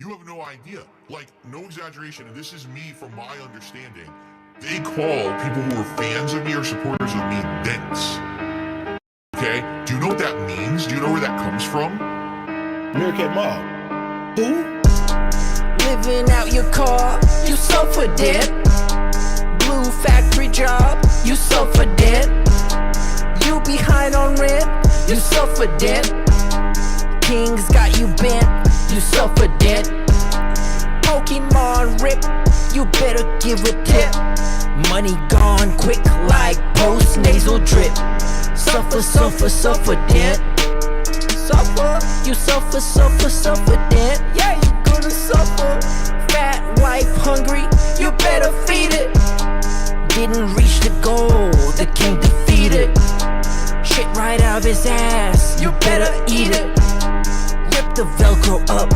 You have no idea. Like, no exaggeration, and this is me from my understanding. They call people who are fans of me or supporters of me dense. Okay? Do you know what that means? Do you know where that comes from? Meerkat Mob. Who? Living out your car, you suffer debt. Blue factory job, you suffer debt. You behind on rent, you suffer debt. Kings got you bent, you suffer debt. Pokemon rip, you better give a tip. Money gone quick like post-nasal drip. Suffer, suffer, suffer debt. Suffer, you suffer, suffer, suffer debt. Yeah, you gonna suffer. Fat wife hungry, you better feed it. Didn't reach the goal, the king defeated. Shit right out of his ass, you better eat it. Rip the Velcro up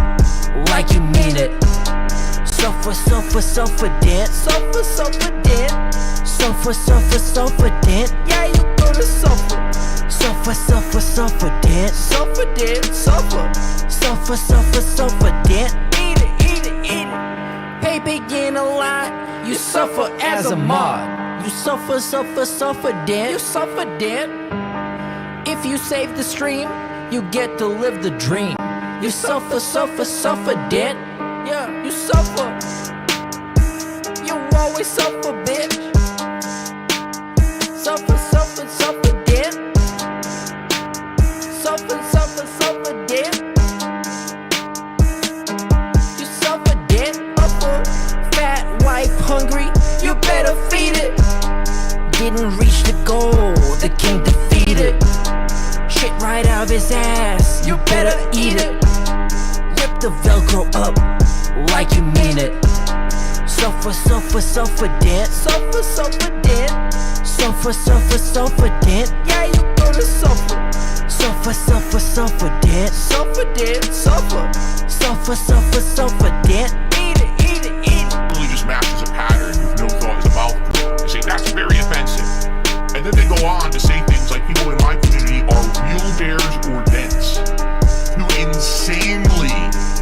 like you mean it. Suffer, suffer, suffer debt. Suffer, suffer debt. Suffer, suffer, suffer debt. Yeah, you gonna suffer. Suffer, suffer, suffer debt. Suffer debt, suffer. Suffer, suffer, suffer debt. Eat it, eat it, eat it. Pay begin a lot, you suffer as a mod. You suffer, suffer, suffer debt. You suffer debt. If you save the stream, you get to live the dream. You suffer, suffer, suffer debt. Yeah, you suffer. You always suffer, bitch. Suffer, suffer, suffer debt. Suffer, suffer, suffer debt. You suffer debt. Suffer. Fat wife hungry, you better feed it. Didn't reach the goal, the king defeated. Shit right out of his ass, you better eat it. Rip the Velcro up like you mean it. Suffer, suffer, suffer debt. Suffer, suffer debt. Suffer, suffer, suffer debt. Yeah, you gonna suffer. Suffer, suffer, suffer debt. Suffer debt, suffer. Suffer, suffer, suffer debt. Eat it, eat it, eat it. Really just matches a pattern with no thought is about. They say that's very offensive. And then they go on to say things like people in my community are wheelchairs or dense. To insanely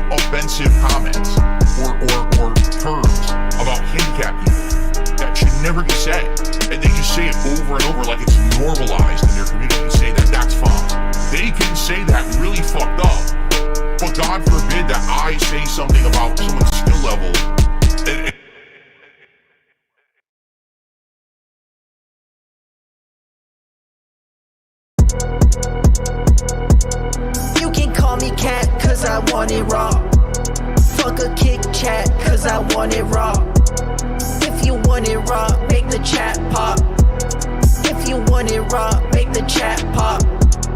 offensive comments or terms about handicapped people that should never be said. And they just say it over and over like it's normalized in their community to say that that's fine. They can say that really fucked up, but God forbid that I say something about someone's skill level. You can call me cat cause I want it raw. Fuck a kick chat cause I want it raw. If you want it raw, make the chat pop. If you want it raw, make the chat pop.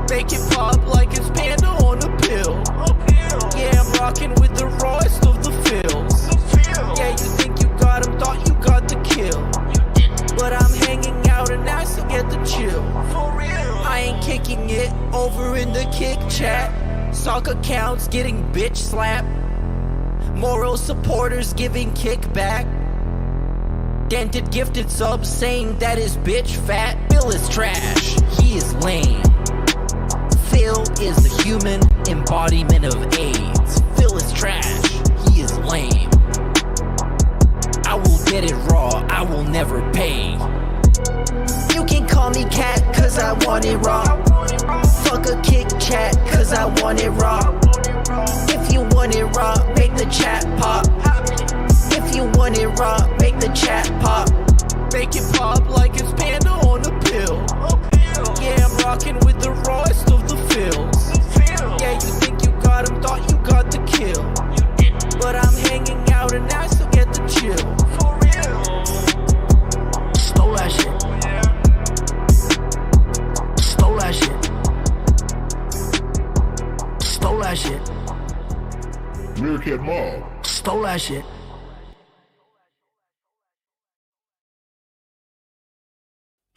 Make it pop like it's Panda on a pill. Yeah, I'm rocking with the rawest of the fills. Yeah, you think you got him, thought you got the kill. But I'm hanging out and I still get the chill. I ain't kicking it over in the kick chat. Stock accounts getting bitch slapped. Moral supporters giving kickback. Dented gifted subs saying that his bitch fat. Phil is trash, he is lame. Phil is the human embodiment of AIDS. Phil is trash, he is lame. I will get it raw, I will never pay. You can call me cat cause I want it raw. Fuck a kick chat cause I want it raw. If you want it raw, make the chat pop. If you want it raw, make the chat pop. Make it pop like it's Panda on a pill. Yeah, I'm rocking with the rawest of the fills. Yeah, you think you got him, thought you got the kill. But I'm hanging out and I still get the chill. Stole that shit. Stole that shit. Stole that shit. Meerkat Mob. Stole that shit.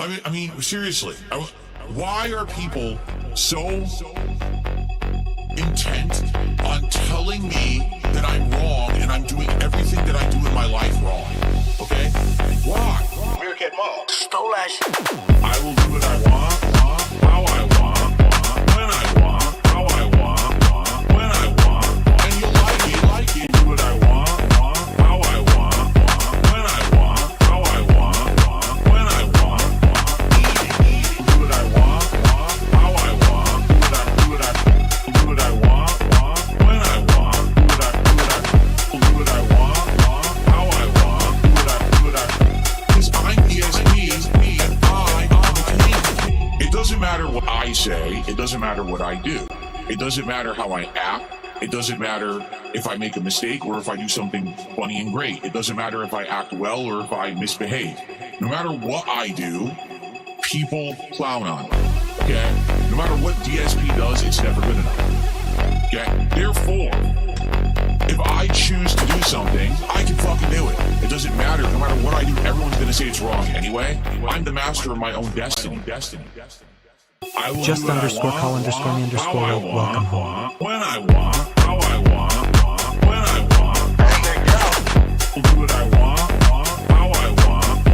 I mean, seriously, why are people so intent on telling me that I'm wrong and I'm doing everything that I do in my life wrong? Okay? Why? Meerkat Mob. Stole that shit. I will do what I want, how I want, when I want, how I want, when I want. And you like it, do what I say. It doesn't matter what I do. It doesn't matter how I act. It doesn't matter if I make a mistake or if I do something funny and great. It doesn't matter if I act well or if I misbehave. No matter what I do, people clown on it. Okay? No matter what DSP does, it's never good enough. Okay? Therefore, if I choose to do something, I can fucking do it. It doesn't matter. No matter what I do, everyone's gonna say it's wrong anyway. I'm the master of my own destiny. I will Just do what underscore I call want, underscore me underscore how I welcome home. want, when I want, how I want, when I want. I'll do what I want, how I want,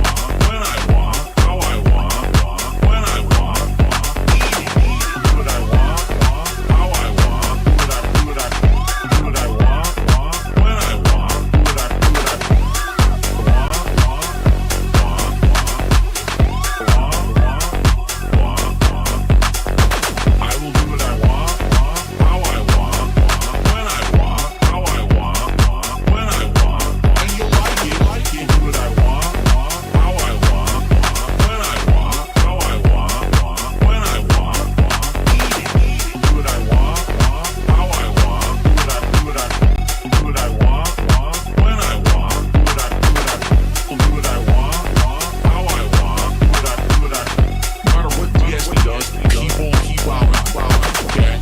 when I want, how I want, when I want. I'll do what I want, how I want, do what I want, when I want, do what I I will do what I want, how I want, when I want, how I want, when I want. And you'll like it. Do what I want, how I want, when I want, how I want, when I want. Do what I want, how I want, do what I want, when I want, do what I want, how I want, do what I. No matter what DSP does, people keep plowing, okay?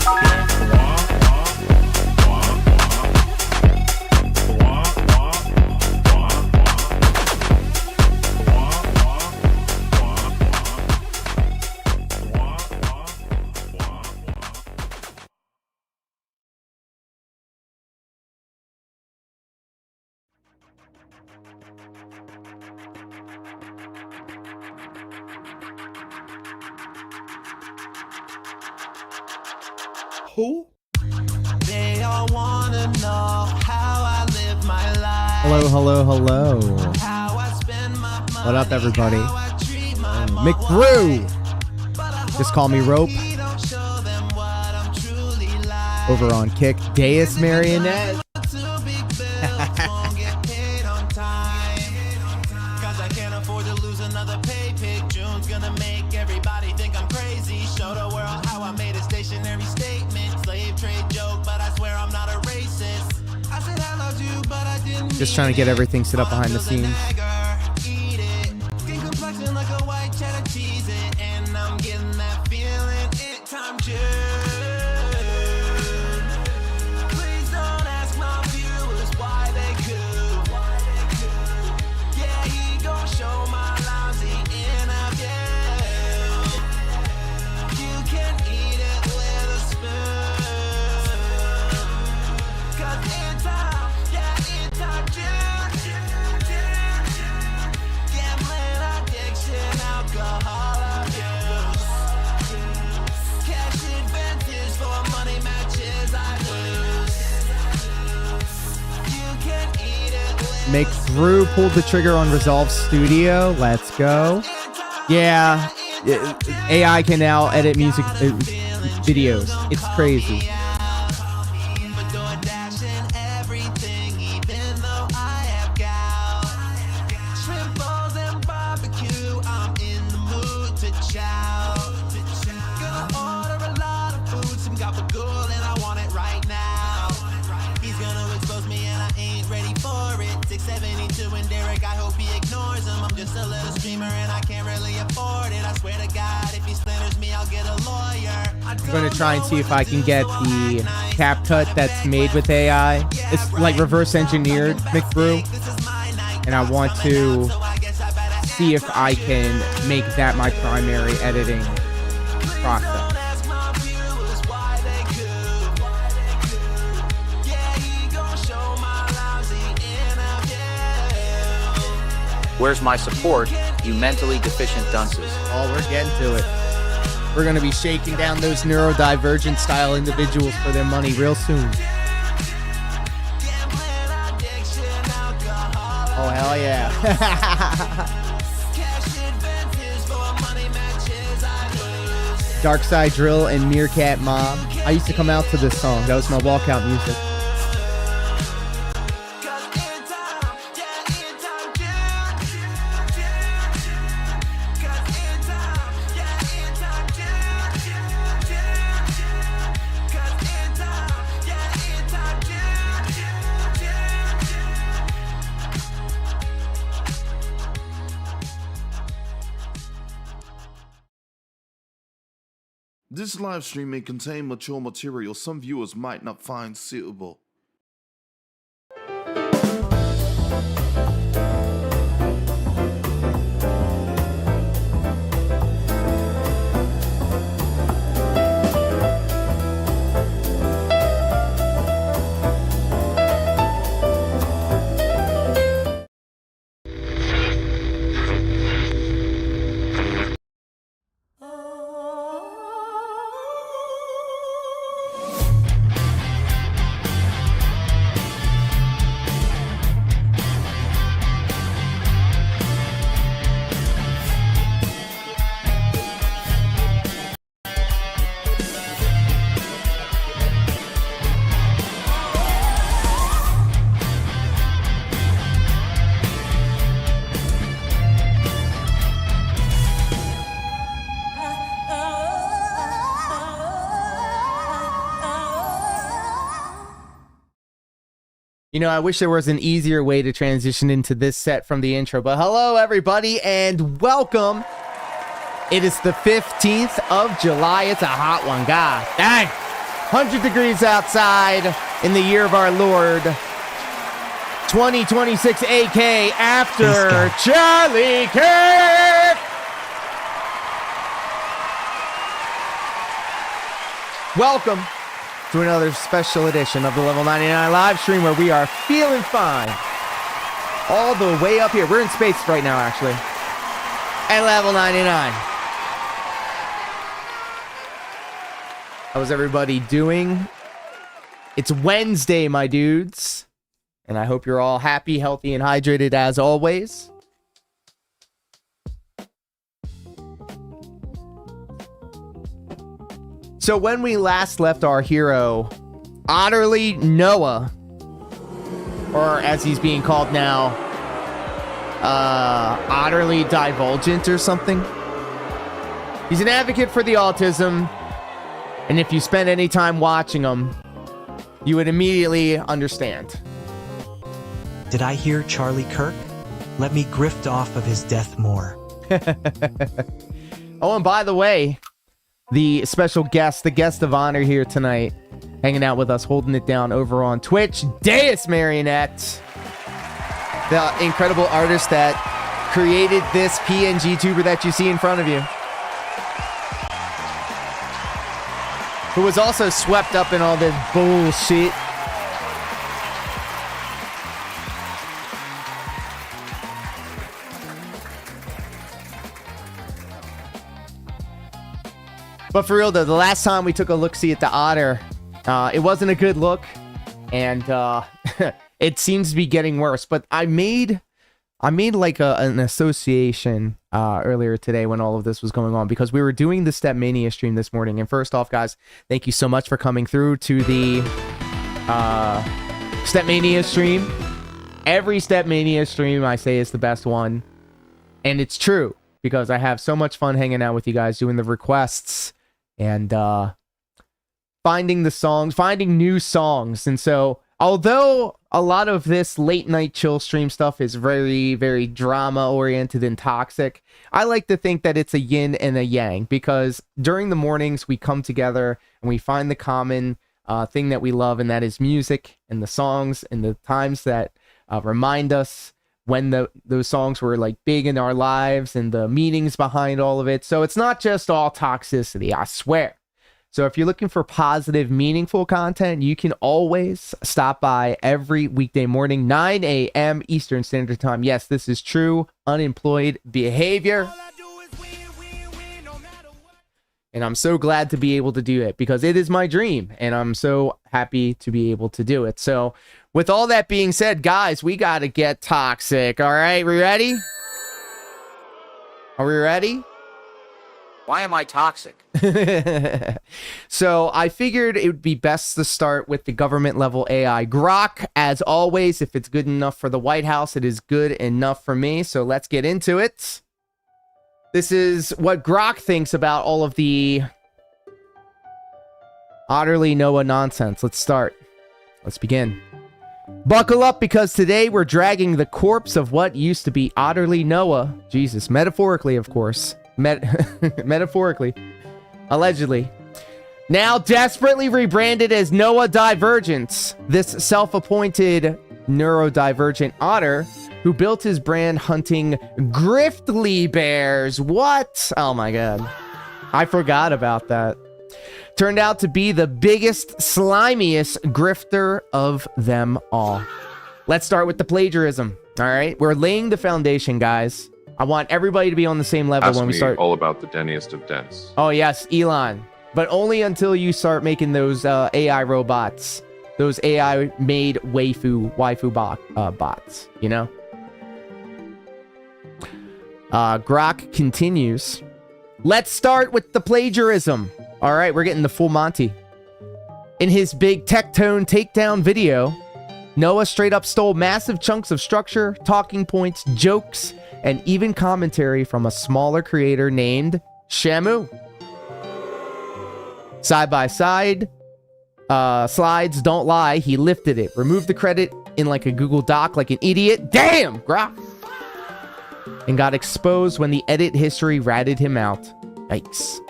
Who? They all wanna know how I live my life. Hello. How I spend my money. What up, everybody? How I treat my McBrew. But I Just call me Rope. hope we don't show them what I'm truly like. Over on Kick. Deus Marionette. Two big bills won't get paid on time. Cause I can't afford to lose another pay pick. June's gonna make everybody think I'm crazy. Show the world how I made a stationary statement. Slave trade joke, but I swear I'm not a racist. I said I loved you, but I didn't. Just trying to get everything set up behind the scenes. Eat it. Skin complexion like a white cheddar cheese it. And I'm getting that feeling anytime June. Please don't ask my viewers why they could. Yeah, he gon' show my lousy interview. You can eat it with a spoon. Cause anytime June. Gambling addiction, alcohol abuse. Cash advantage for money matches I lose. You can eat it with McBrew pulled the trigger on Resolve Studio. Let's go. Yeah. AI can now edit music videos. It's crazy. but DoorDash and everything, even though I have gal. Shrimp balls and barbecue, I'm in the mood to chow. Gonna order a lot of food, some gabagool, and I want it right now. He's gonna expose me and I ain't ready for it. 672 and Derek, I hope he ignores him. I'm just a little streamer and I can't really afford it. I swear to God, if he splinters me, I'll get a lawyer. I'm going to try and see if I can get the cap cut that's made with AI. It's like reverse engineered McBrew. And I want to see if I can make that my primary editing process. Where's my support, you mentally deficient dunces? Oh, we're getting to it. We're going to be shaking down those neurodivergent style individuals for their money real soon. Oh, hell yeah. Darkside Drill and Meerkat Mob. I used to come out to this song. That was my walkout music. This live stream may contain mature material some viewers might not find suitable. You know, I wish there was an easier way to transition into this set from the intro, but hello everybody and welcome. It is the 15th of July. It's a hot one. God dang. 100 degrees outside in the year of our Lord 2026 AK after Charlie Kirk. Welcome to another special edition of the Lv99 Livestream where we are feeling fine. All the way up here. We're in space right now, actually. At Lv99. How's everybody doing? It's Wednesday, my dudes. And I hope you're all happy, healthy, and hydrated as always. So when we last left our hero, OtterlyNoah, or as he's being called now, Otterly Divulgent or something. He's an advocate for the autism, and if you spend any time watching him, you would immediately understand. Did I hear Charlie Kirk? Let me grift off of his death more. Oh, and by the way, the special guest, the guest of honor here tonight, hanging out with us, holding it down over on Twitch, Deus Marionette, the incredible artist that created this PNG tuber that you see in front of you, who was also swept up in all this bullshit. But for real though, the last time we took a look-see at the Otter, it wasn't a good look, and it seems to be getting worse. But I made like an association earlier today when all of this was going on, because we were doing the Step Mania stream this morning. And first off, guys, thank you so much for coming through to the Step Mania stream. Every Step Mania stream I say is the best one, and it's true, because I have so much fun hanging out with you guys, doing the requests and finding the songs, finding new songs. And so, although a lot of this late night chill stream stuff is very, very drama oriented and toxic, I like to think that it's a yin and a yang, because during the mornings we come together and we find the common thing that we love, and that is music and the songs and the times that remind us when those songs were like big in our lives and the meanings behind all of it. So it's not just all toxicity, I swear. So if you're looking for positive, meaningful content, you can always stop by every weekday morning, 9 a.m. Eastern Standard Time. Yes, this is true unemployed behavior. And I'm so glad to be able to do it, because it is my dream, and I'm so happy to be able to do it. So with all that being said, guys, we got to get toxic. All right, we ready? Are we ready? Why am I toxic? So I figured it would be best to start with the government level AI Grok. As always, if it's good enough for the White House, it is good enough for me. So let's get into it. This is what Grok thinks about all of the OtterlyNoah nonsense. Let's start. Let's begin. Buckle up, because today we're dragging the corpse of what used to be OtterlyNoah. Jesus, metaphorically, of course. Metaphorically. Allegedly. Now desperately rebranded as Noah Divergence, this self-appointed neurodivergent otter who built his brand hunting griftly bears. What? Oh my god. I forgot about that. Turned out to be the biggest, slimiest grifter of them all. Let's start with the plagiarism. All right, we're laying the foundation, guys. I want everybody to be on the same level when we start. All about the denniest of dents. Oh yes, Elon. But only until you start making those AI robots. Those AI-made waifu bots, you know? Grok continues. Let's start with the plagiarism. All right, we're getting the full Monty. In his big Tectone takedown video, Noah straight up stole massive chunks of structure, talking points, jokes, and even commentary from a smaller creator named Shamu. Side by side, slides don't lie. He lifted it, removed the credit in like a Google Doc like an idiot. Damn, Grok! And got exposed when the edit history ratted him out. Yikes.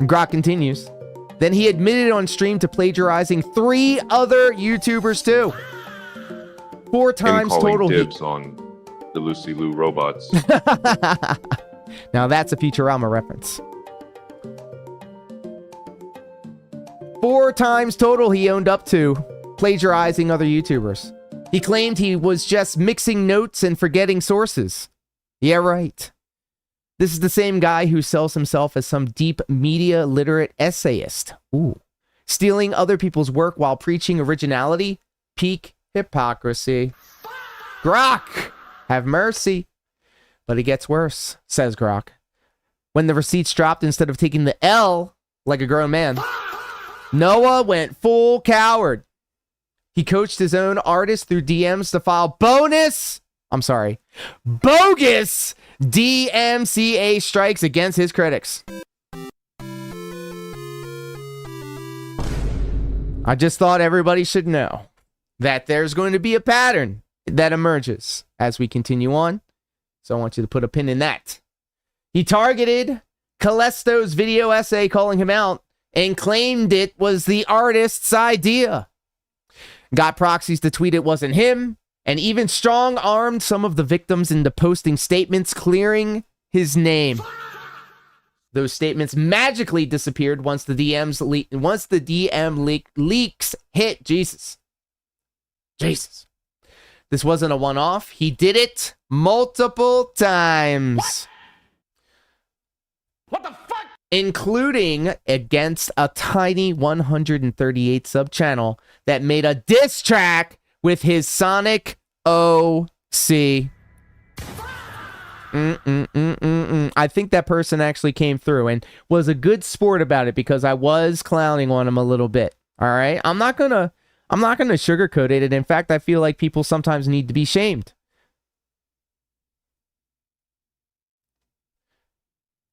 Grok continues. Then he admitted on stream to plagiarizing 3 other YouTubers too. 4 times total. Dibs on the Lucy Lou robots. Now that's a Futurama reference. 4 times total he owned up to plagiarizing other YouTubers. He claimed he was just mixing notes and forgetting sources. Yeah, right. This is the same guy who sells himself as some deep media literate essayist. Ooh. Stealing other people's work while preaching originality? Peak hypocrisy. Grok! Have mercy. But it gets worse, says Grok. When the receipts dropped, instead of taking the L like a grown man, Noah went full coward. He coached his own artist through DMs to file bogus DMCA strikes against his critics. I just thought everybody should know that there's going to be a pattern that emerges as we continue on. So I want you to put a pin in that. He targeted Calesto's video essay calling him out and claimed it was the artist's idea. Got proxies to tweet it wasn't him, and even strong-armed some of the victims into posting statements clearing his name. Those statements magically disappeared once the DM leaks hit. Jesus. This wasn't a one-off. He did it multiple times. What the fuck? Including against a tiny 138 sub channel that made a diss track with his Sonic OC. I think that person actually came through and was a good sport about it because I was clowning on him a little bit. All right, I'm not gonna sugarcoat it. And in fact, I feel like people sometimes need to be shamed.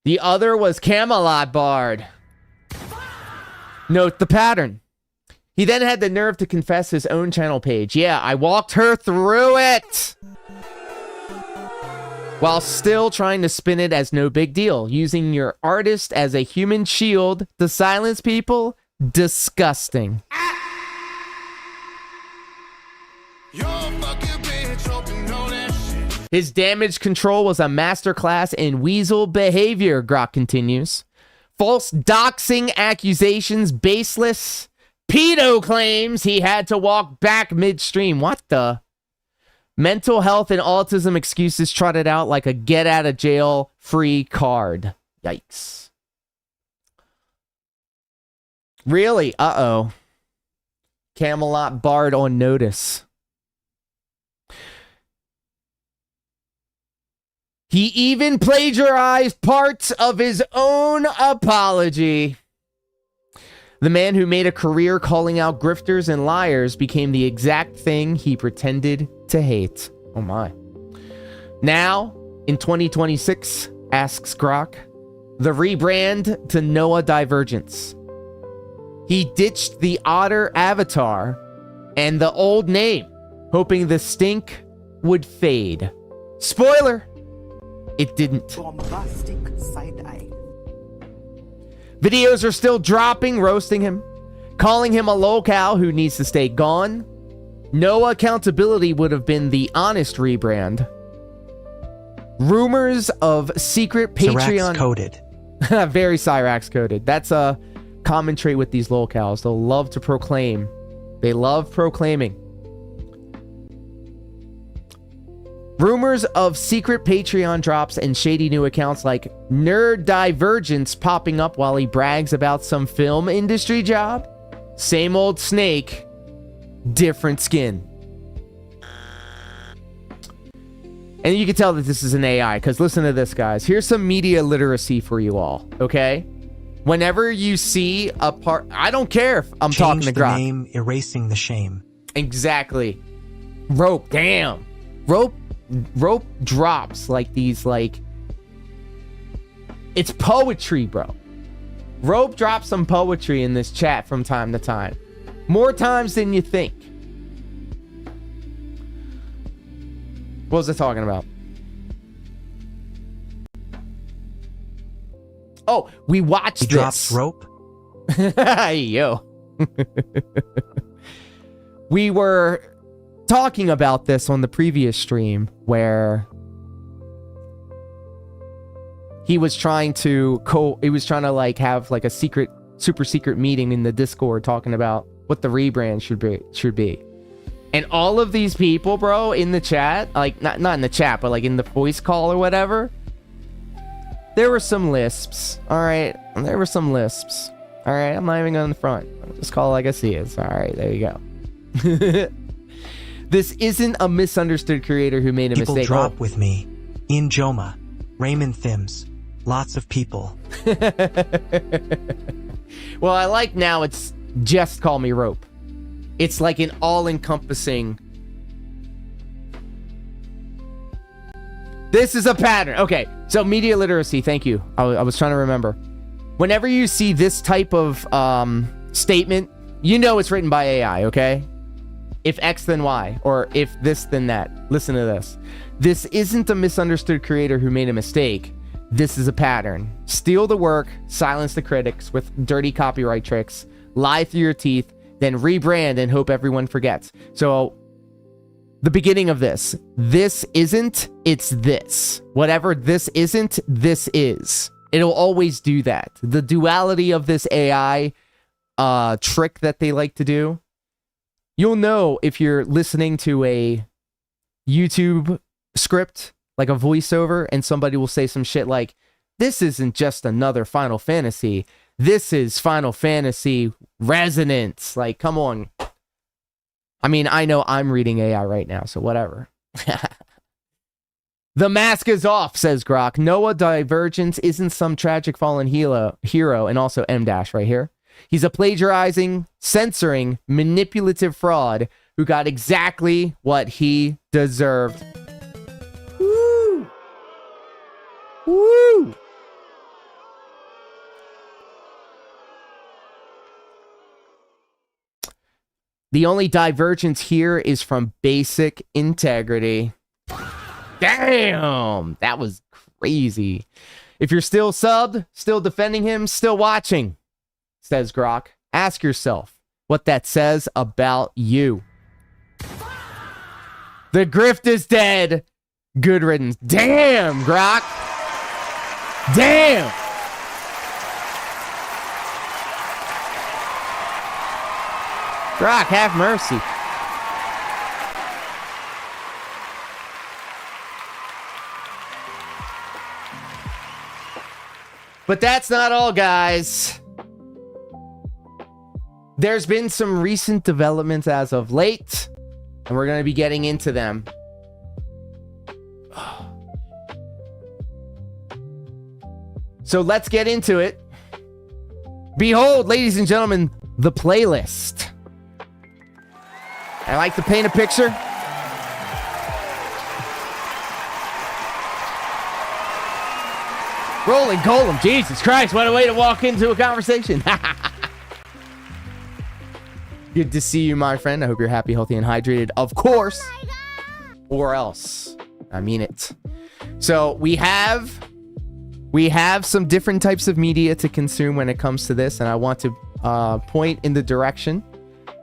The other was Camelot Bard. Note the pattern. He then had the nerve to confess his own channel page. Yeah, I walked her through it. While still trying to spin it as no big deal. Using your artist as a human shield to silence people. Disgusting. His damage control was a masterclass in weasel behavior, Grok continues. False doxing accusations, baseless. Pedo claims he had to walk back midstream. What the? Mental health and autism excuses trotted out like a get out of jail free card. Yikes. Really? Uh-oh. Camelot Bard on notice. He even plagiarized parts of his own apology. The man who made a career calling out grifters and liars became the exact thing he pretended to hate. Oh my. Now, in 2026, asks Grok, the rebrand to Noah Divergence. He ditched the otter avatar and the old name, hoping the stink would fade. Spoiler! It didn't. Bombastic side eye. Videos are still dropping, roasting him, calling him a lolcow who needs to stay gone. No accountability would have been the honest rebrand. Rumors of secret Patreon... Cyrax coded. Very Cyrax coded. That's a common trait with these lolcows. They'll love to proclaim. They love proclaiming. Rumors of secret Patreon drops and shady new accounts like Nerd Divergence popping up while he brags about some film industry job. Same old snake, different skin. And you can tell that this is an AI, because listen to this, guys. Here's some media literacy for you all, okay? Whenever you see a part... I don't care if I'm talking to Change the Grok. name, erasing the shame. Exactly. Rope, damn. Rope drops like these, like... It's poetry, bro. Rope drops some poetry in this chat from time to time. More times than you think. What was I talking about? Oh, we watched He this. drops rope. Yo. We were talking about this on the previous stream where he was trying to like have like a super secret meeting in the Discord talking about what the rebrand should be. And all of these people, bro, in the chat, like not in the chat, but like in the voice call or whatever, there were some lisps. All right, there were some lisps. All right, I'm not even going in the front. I'll just call it like I see it. All right, there you go. This isn't a misunderstood creator who made a People mistake. drop with me. Ian Joma. Raymond Thims. Lots of people. Well, I like now it's just call me Rope. It's like an all-encompassing... This is a pattern. Okay, so media literacy, thank you. I was trying to remember. Whenever you see this type of statement, you know it's written by AI, okay? If X, then Y. Or if this, then that. Listen to this. This isn't a misunderstood creator who made a mistake. This is a pattern. Steal the work, silence the critics with dirty copyright tricks, lie through your teeth, then rebrand and hope everyone forgets. So, the beginning of this. This isn't, it's this. Whatever this isn't, this is. It'll always do that. The duality of this AI trick that they like to do. You'll know if you're listening to a YouTube script, like a voiceover, and somebody will say some shit like, this isn't just another Final Fantasy. This is Final Fantasy Resonance. Like, come on. I mean, I know I'm reading AI right now, so whatever. The mask is off, says Grok. Noah Divergence isn't some tragic fallen hero, and also M- right here. He's a plagiarizing, censoring, manipulative fraud who got exactly what he deserved. Woo! Woo! The only divergence here is from basic integrity. Damn! That was crazy. If you're still subbed, still defending him, still watching, says Grok, ask yourself what that says about you. The grift is dead. Good riddance. Damn, Grok. Damn. Grok, have mercy. But that's not all, guys. There's been some recent developments as of late, and we're going to be getting into them. So let's get into it. Behold, ladies and gentlemen, the playlist. I like to paint a picture. Rolling Golem. Jesus Christ, what a way to walk into a conversation. Good to see you, my friend. I hope you're happy, healthy, and hydrated. Of course. Or else. I mean it. So we have some different types of media to consume when it comes to this, and I want to point in the direction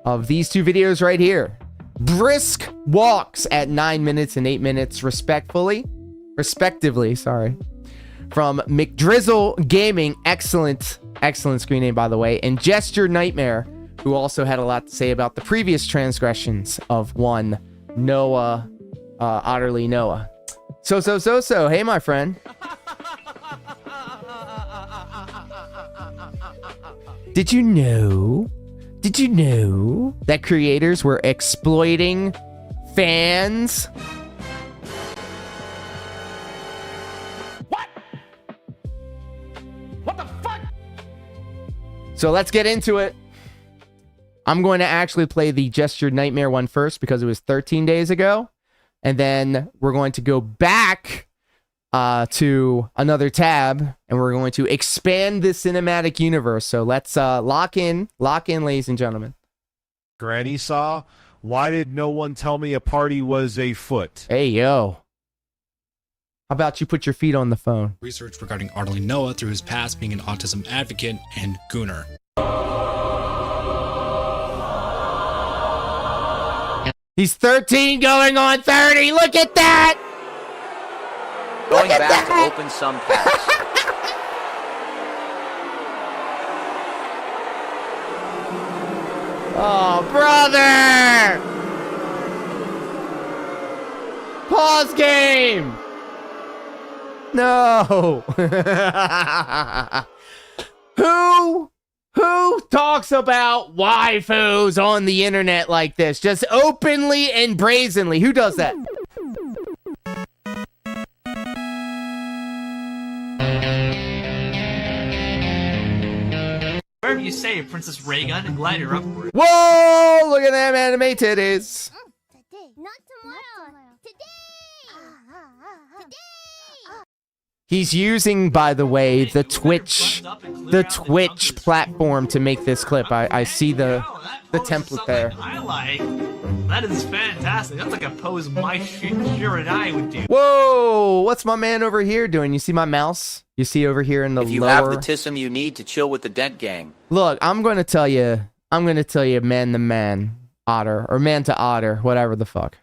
of these two videos right here. Brisk walks at 9 minutes and 8 minutes respectively, sorry, from McDrizzle Gaming, excellent screen name by the way, and Gesture Nightmare, who also had a lot to say about the previous transgressions of one Noah, OtterlyNoah. So, hey my friend. Did you know that creators were exploiting fans? What the fuck? So let's get into it. I'm going to actually play the Gesture Nightmare one first because it was 13 days ago. And then we're going to go back to another tab, and we're going to expand the cinematic universe. So let's lock in, ladies and gentlemen. Granny Saw, why did no one tell me a party was afoot? Hey, yo. How about you put your feet on the phone? Research regarding OtterlyNoah through his past being an autism advocate and gooner. He's 13 going on 30. Look at that. Going back to open some packs. Oh, brother! Pause game! No! Who talks about waifus on the internet like this? Just openly and brazenly. Who does that? Wherever you say Princess Ray Gun and glide her upward. Whoa! Look at them anime titties. Today, not tomorrow. Today. He's using, by the way, the Twitch platform to make this clip. I see the template there. I like. That is fantastic. That's like a pose my sure and I would do. Whoa! What's my man over here doing? You see my mouse? You see over here in the lower... If you have the tism you need to chill with the Dent Gang. Look, I'm going to tell you, man to man, Otter, or man to Otter, whatever the fuck.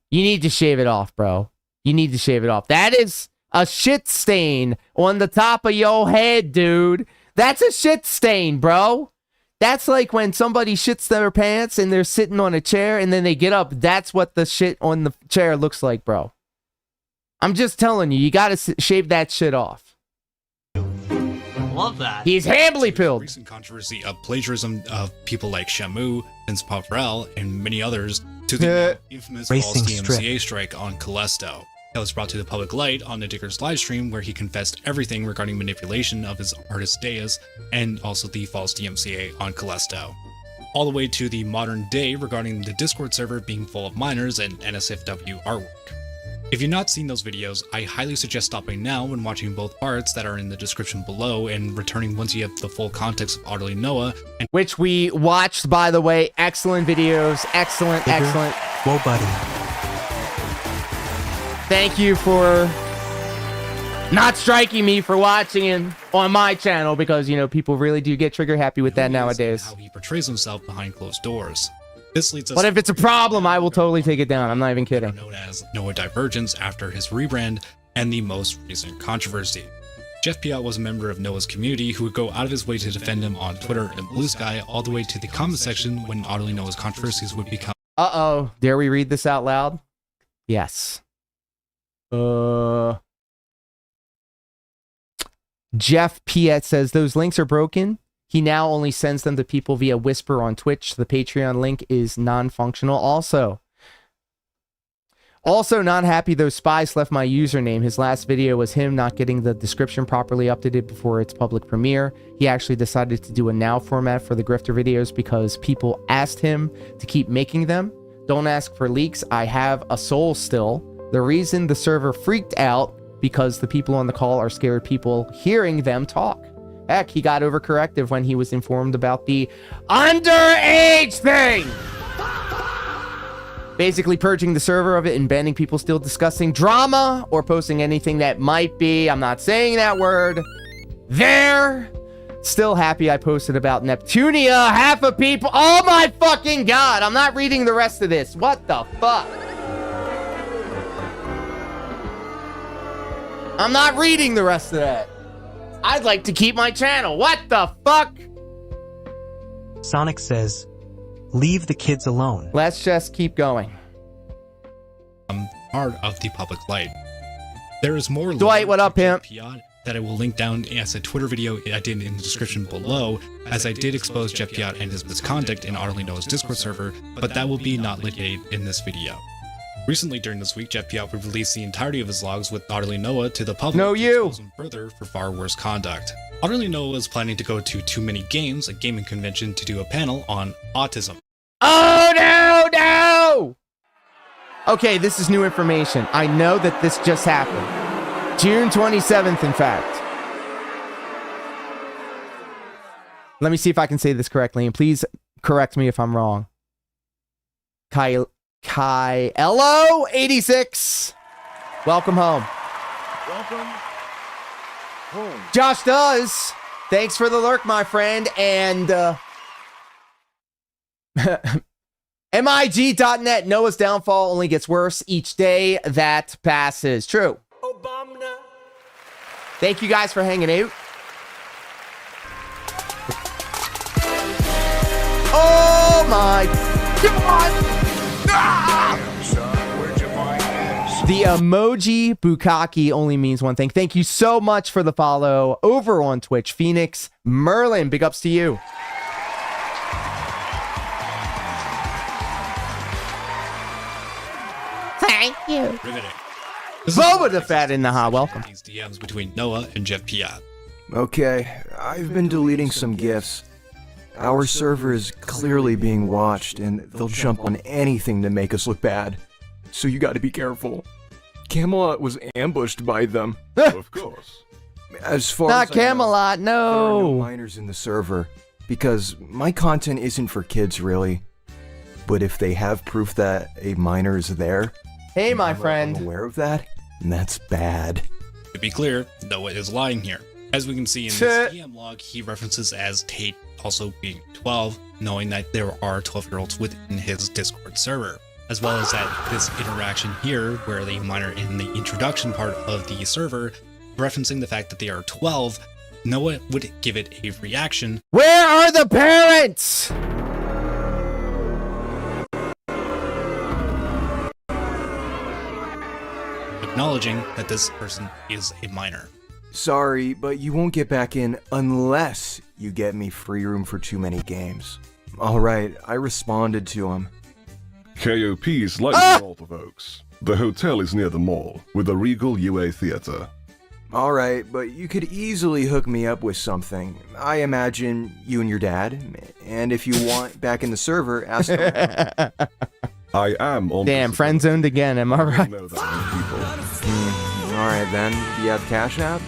You need to shave it off, bro. You need to shave it off. That is a shit stain on the top of your head, dude. That's a shit stain, bro. That's like when somebody shits their pants and they're sitting on a chair and then they get up. That's what the shit on the chair looks like, bro. I'm just telling you, you gotta shave that shit off. Love that. He's hambly pilled. Recent controversy of plagiarism of people like Shamu, Vince Pavarel, and many others to the infamous false DMCA strike on Callisto. That was brought to the public light on the Dicker's livestream, where he confessed everything regarding manipulation of his artist Deus and also the false DMCA on Callisto. All the way to the modern day regarding the Discord server being full of minors and NSFW artwork. If you've not seen those videos, I highly suggest stopping now and watching both parts that are in the description below and returning once you have the full context of OtterlyNoah. Which we watched, by the way. Excellent videos. Excellent. Whoa, buddy. Thank you for not striking me for watching him on my channel, because, you know, people really do get trigger happy with that nowadays. How he portrays himself behind closed doors. This leads us. But if it's a problem, I will totally take it down. I'm not even kidding. Known as Noah Divergence after his rebrand and the most recent controversy. Jeff Piot was a member of Noah's community who would go out of his way to defend him on Twitter and Blue Sky, all the way to the comment section when OtterlyNoah's controversies would become. Uh-oh. Dare we read this out loud? Yes. Jeff Piet says those links are broken. He now only sends them to people via Whisper on Twitch. The Patreon link is non-functional. Also not happy those spies left my username. His last video was him not getting the description properly updated before its public premiere. He actually decided to do a now format for the grifter videos because people asked him to keep making them. Don't ask for leaks. I have a soul still. The reason the server freaked out because the people on the call are scared people hearing them talk. Heck, he got overcorrective when he was informed about the underage thing. Basically purging the server of it and banning people still discussing drama or posting anything that might be, I'm not saying that word, there. Still happy I posted about Neptunia. Half of people, oh my fucking god, I'm not reading the rest of this. What the fuck? I'm not reading the rest of that. I'd like to keep my channel. What the fuck? Sonic says, leave the kids alone. Let's just keep going. Part of the public light. There is more Dwight, what up, pimp? That I will link down as a Twitter video I did in the description below, as I did expose Jeff Piat and his misconduct in OtterlyNoah's Discord server, but that will be not litigated in this video. Recently during this week, Jeff Piat released the entirety of his logs with OtterlyNoah to the public to expose him further for far worse conduct. OtterlyNoah is planning to go to Too Many Games, a gaming convention, to do a panel on autism. Oh no! Okay, this is new information. I know that this just happened. June 27th, in fact. Let me see if I can say this correctly, and please correct me if I'm wrong. Kylo86. Welcome home. Welcome home. Josh does. Thanks for the lurk, my friend. And MIG.net. Noah's downfall only gets worse each day that passes. True. Thank you guys for hanging out. Oh my god! Ah! The emoji bukkake only means one thing. Thank you so much for the follow over on Twitch. Phoenix Merlin, big ups to you. Thank you. Riveting. Boba the Fat in the hot. Welcome. These DMs between Noah and Jeff Piat. Okay, I've been deleting some GIFs. Our server is clearly being watched, and they'll jump on anything to make us look bad. So you gotta be careful. Camelot was ambushed by them. Of course. As far Not as I know, Camelot, there are no no. minors in the server, because my content isn't for kids, really. But if they have proof that a minor is there, Hey, my I'm friend. aware of that, and that's bad. To be clear, Noah is lying here. As we can see in this DM log, he references as Tate also being 12, knowing that there are 12-year-olds within his Discord server, as well as that this interaction here, where the minor in the introduction part of the server, referencing the fact that they are 12, Noah would give it a reaction. Where are the parents? Acknowledging that this person is a minor. Sorry, but you won't get back in unless you get me free room for Too Many Games. Alright, I responded to him. KOP's like the North of Oaks. The hotel is near the mall, with the Regal UA Theater. Alright, but you could easily hook me up with something. I imagine you and your dad. And if you want back in the server, ask them. I am on. Damn, friend zoned again, am I right? Know that people. Alright then, do you have Cash App?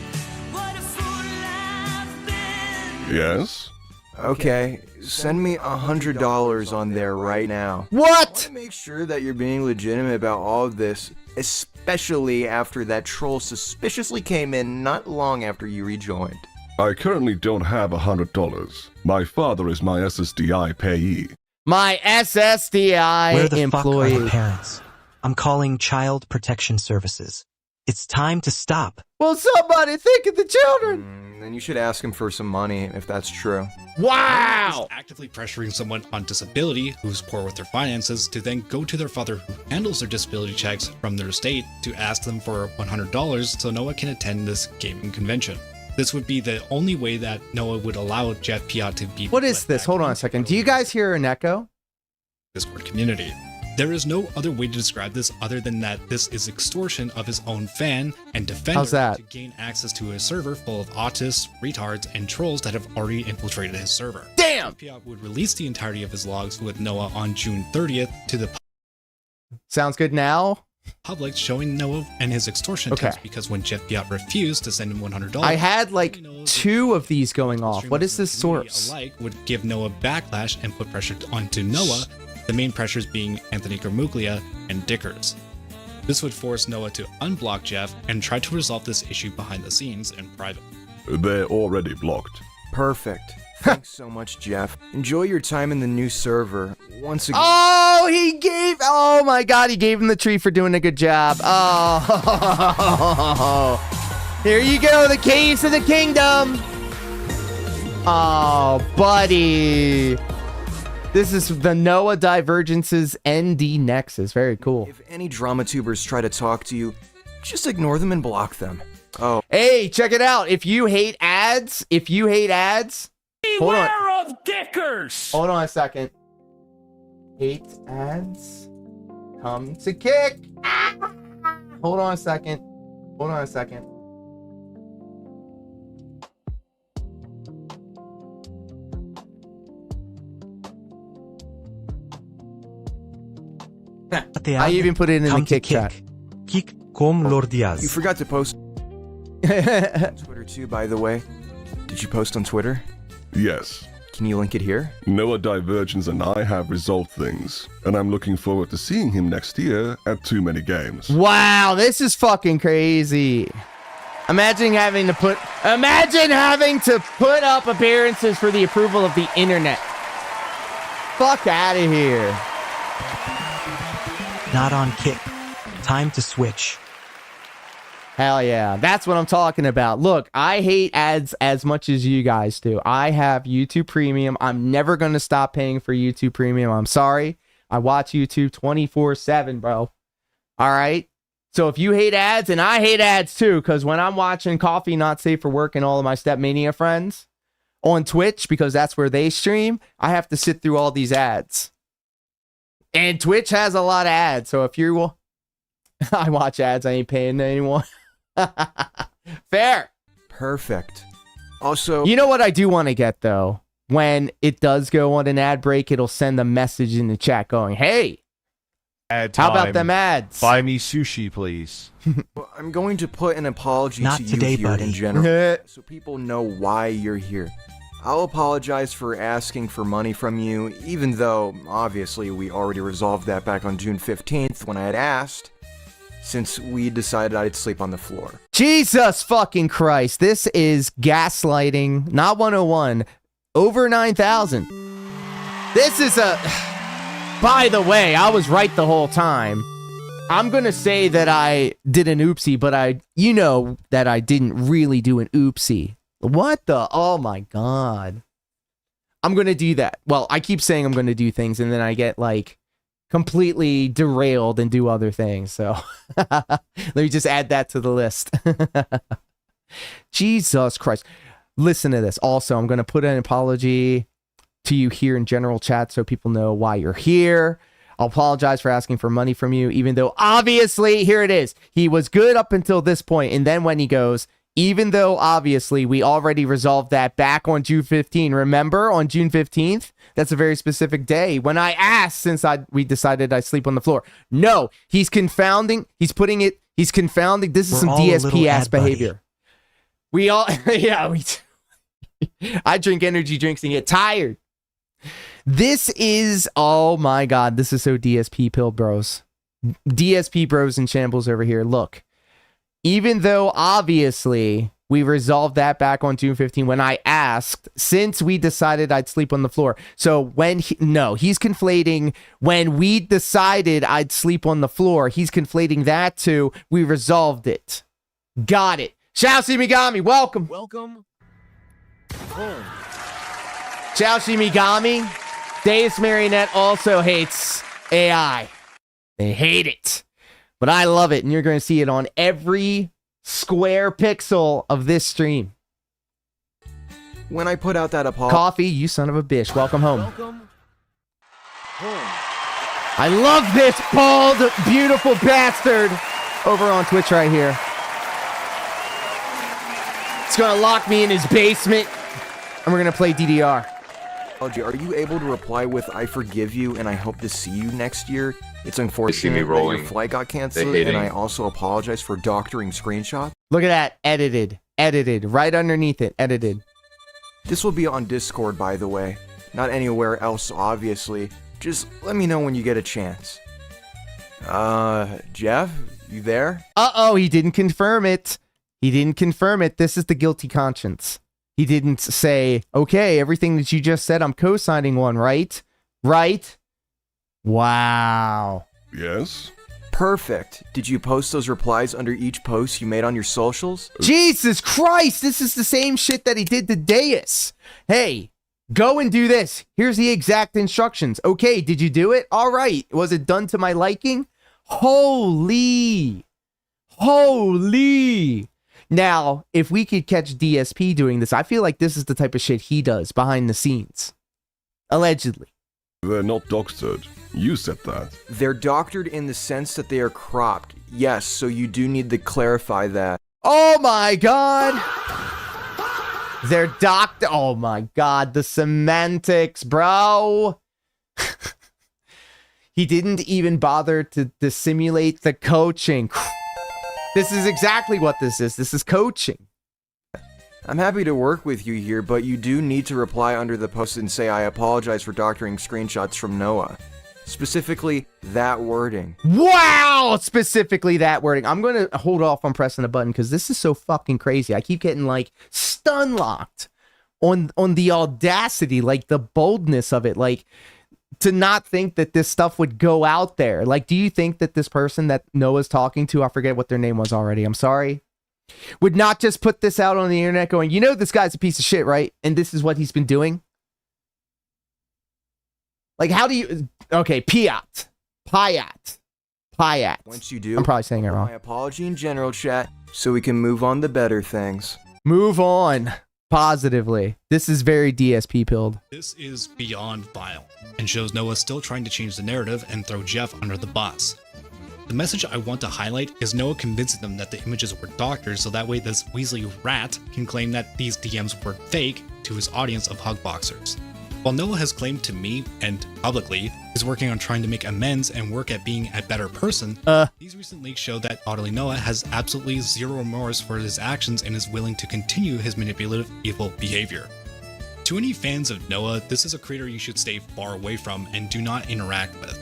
Yes? Okay, send me $100 on there right now. What? Make sure that you're being legitimate about all of this, especially after that troll suspiciously came in not long after you rejoined. I currently don't have $100. My father is my SSDI payee. My SSDI Where the fuck are the employee. parents? I'm calling Child Protection Services. It's time to stop. Well, somebody think of the children. Then you should ask him for some money if that's true. Wow! Is actively pressuring someone on disability who's poor with their finances to then go to their father who handles their disability checks from their estate to ask them for $100 so Noah can attend this gaming convention. This would be the only way that Noah would allow Jeff Piat to be. What is this? Hold on a second. Do you guys hear an echo? Discord community. There is no other way to describe this other than that this is extortion of his own fan and defender How's that? to gain access to a server full of autists, retards, and trolls that have already infiltrated his server. Damn! Piat would release the entirety of his logs with Noah on June 30th to the Sounds good now? public, showing Noah and his extortion attempts because when Jeff Piat refused to send him $100, I had like 2 of these going off. What is this source? alike would give Noah backlash and put pressure onto Noah the main pressures being Anthony Gramuglia and Dickers. This would force Noah to unblock Jeff and try to resolve this issue behind the scenes in private. They're already blocked. Perfect. Thanks so much, Jeff. Enjoy your time in the new server. Once again. Oh my God, he gave him the tree for doing a good job. Oh, here you go, the keys to the kingdom. Oh, buddy. This is the Noah Divergence's ND Nexus. Very cool. If any drama tubers try to talk to you, just ignore them and block them. Oh. Hey, check it out. If you hate ads, Beware of Dickers! Hold on a second. Hate ads. Come to kick. Hold on a second. I even put it in the kick chat. Kick com Lordiaz. You forgot to post on Twitter too, by the way. Did you post on Twitter? Yes. Can you link it here? Noah Divergence and I have resolved things, and I'm looking forward to seeing him next year at Too Many Games. Wow, this is fucking crazy. Imagine having to put up appearances for the approval of the internet. Fuck out of here. Not on kick. Time to switch. Hell yeah. That's what I'm talking about. Look, I hate ads as much as you guys do. I have YouTube Premium. I'm never going to stop paying for YouTube Premium. I'm sorry. I watch YouTube 24/7, bro. All right? So if you hate ads, and I hate ads too, because when I'm watching Coffee Not Safe for Work and all of my Stepmania friends on Twitch, because that's where they stream, I have to sit through all these ads. And Twitch has a lot of ads, so if you're... I watch ads, I ain't paying anyone. Fair. Perfect. Also... You know what I do want to get, though? When it does go on an ad break, it'll send a message in the chat going, hey, ad how about time. them ads? Buy me sushi, please. Well, I'm going to put an apology Not to today, you here buddy. in general, so people know why you're here. I'll apologize for asking for money from you, even though, obviously, we already resolved that back on June 15th when I had asked, since we decided I'd sleep on the floor. Jesus fucking Christ. This is gaslighting, not 101, over 9,000. This is a... By the way, I was right the whole time. I'm going to say that I did an oopsie, but you know that I didn't really do an oopsie. What the? Oh my God. I'm going to do that. Well, I keep saying I'm going to do things and then I get like completely derailed and do other things. So let me just add that to the list. Jesus Christ. Listen to this. Also, I'm going to put an apology to you here in general chat so people know why you're here. I'll apologize for asking for money from you, even though obviously, here it is. He was good up until this point, and then when he goes, even though obviously we already resolved that back on June 15th. Remember on June 15th? That's a very specific day when I asked since we decided I'd sleep on the floor. No, he's confounding. He's confounding. This is some DSP ass behavior. We all, yeah, I drink energy drinks and get tired. This is, oh my God, this is so DSP pill bros. DSP bros in shambles over here. Look, even though obviously we resolved that back on June 15 when I asked, since we decided I'd sleep on the floor. So when he's conflating when we decided I'd sleep on the floor. He's conflating that to we resolved it. Got it. Shao Shimigami, welcome. Welcome. Shao Shimigami. Deus Marionette also hates AI. They hate it. But I love it, and you're going to see it on every square pixel of this stream. When I put out that apology... Coffee, you son of a bitch. Welcome home. Welcome home. I love this bald, beautiful bastard over on Twitch right here. It's going to lock me in his basement, and we're going to play DDR. Are you able to reply with, I forgive you and I hope to see you next year? It's unfortunate that your flight got canceled, and I also apologize for doctoring screenshots. Look at that. Edited. Edited. Right underneath it. Edited. This will be on Discord, by the way. Not anywhere else, obviously. Just let me know when you get a chance. Jeff, you there? Uh-oh, he didn't confirm it. He didn't confirm it. This is the guilty conscience. He didn't say, okay, everything that you just said, I'm co-signing one, right? Right? Wow. Yes? Perfect. Did you post those replies under each post you made on your socials? Jesus Christ, this is the same shit that he did to Deus. Hey, go and do this. Here's the exact instructions. Okay, did you do it? All right. Was it done to my liking? Holy. Now, if we could catch DSP doing this, I feel like this is the type of shit he does behind the scenes. Allegedly. They're not doctored. You said that. They're doctored in the sense that they are cropped. Yes, so you do need to clarify that. Oh my god! They're doctored. Oh my god, the semantics, bro! He didn't even bother to dissimulate the coaching. This is exactly what this is. This is coaching. I'm happy to work with you here, but you do need to reply under the post and say, I apologize for doctoring screenshots from Noah. Specifically, that wording. Wow! Specifically that wording. I'm going to hold off on pressing the button because this is so fucking crazy. I keep getting, like, stun locked on the audacity, like, the boldness of it. Like, to not think that this stuff would go out there. Like, do you think that this person that Noah's talking to, I forget what their name was already, I'm sorry, would not just put this out on the internet going, you know this guy's a piece of shit, right? And this is what he's been doing? Like, how do you... Okay, Piat. Once you do, I'm probably saying it wrong. My apology in general chat, so we can move on to better things. Move on. Positively. This is very DSP pilled. This is beyond vile, and shows Noah still trying to change the narrative and throw Jeff under the bus. The message I want to highlight is Noah convincing them that the images were doctored so that way this Weasley rat can claim that these DMs were fake to his audience of hugboxers. While Noah has claimed to me, and publicly, is working on trying to make amends and work at being a better person, these recent leaks show that OtterlyNoah has absolutely zero remorse for his actions and is willing to continue his manipulative, evil behavior. To any fans of Noah, this is a creator you should stay far away from and do not interact with.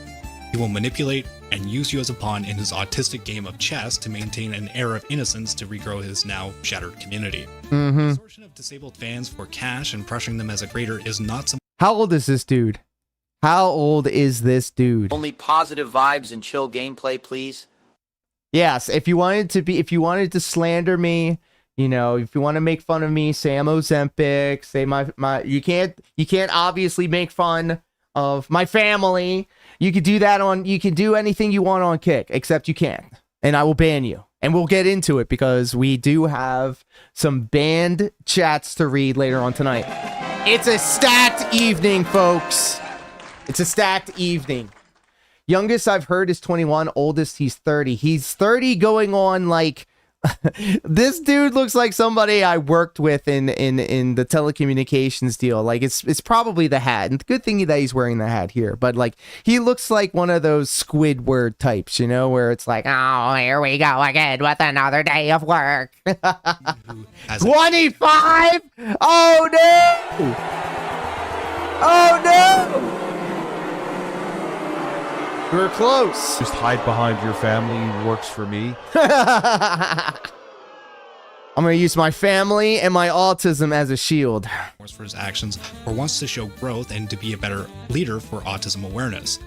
He will manipulate and use you as a pawn in his autistic game of chess to maintain an air of innocence to regrow his now shattered community. The extortion of disabled fans for cash and pressuring them as a creator is not some. How old is this dude? How old is this dude? Only positive vibes and chill gameplay, please. Yes, if you wanted to slander me, you know, if you want to make fun of me, say I'm Ozempic, say you can't obviously make fun of my family. You could do that you can do anything you want on Kick, except you can't. And I will ban you. And we'll get into it because we do have some banned chats to read later on tonight. It's a stacked evening, folks. It's a stacked evening. Youngest I've heard is 21. Oldest, he's 30. He's 30 going on like... This dude looks like somebody I worked with in the telecommunications deal. Like, it's probably the hat. And the good thing that he's wearing the hat here. But, like, he looks like one of those Squidward types, you know? Where it's like, oh, here we go again with another day of work. 25? Oh, no! Oh, no! We're close. Just hide behind your family works for me. I'm going to use my family and my autism as a shield. For his actions, or wants to show growth and to be a better leader for autism awareness.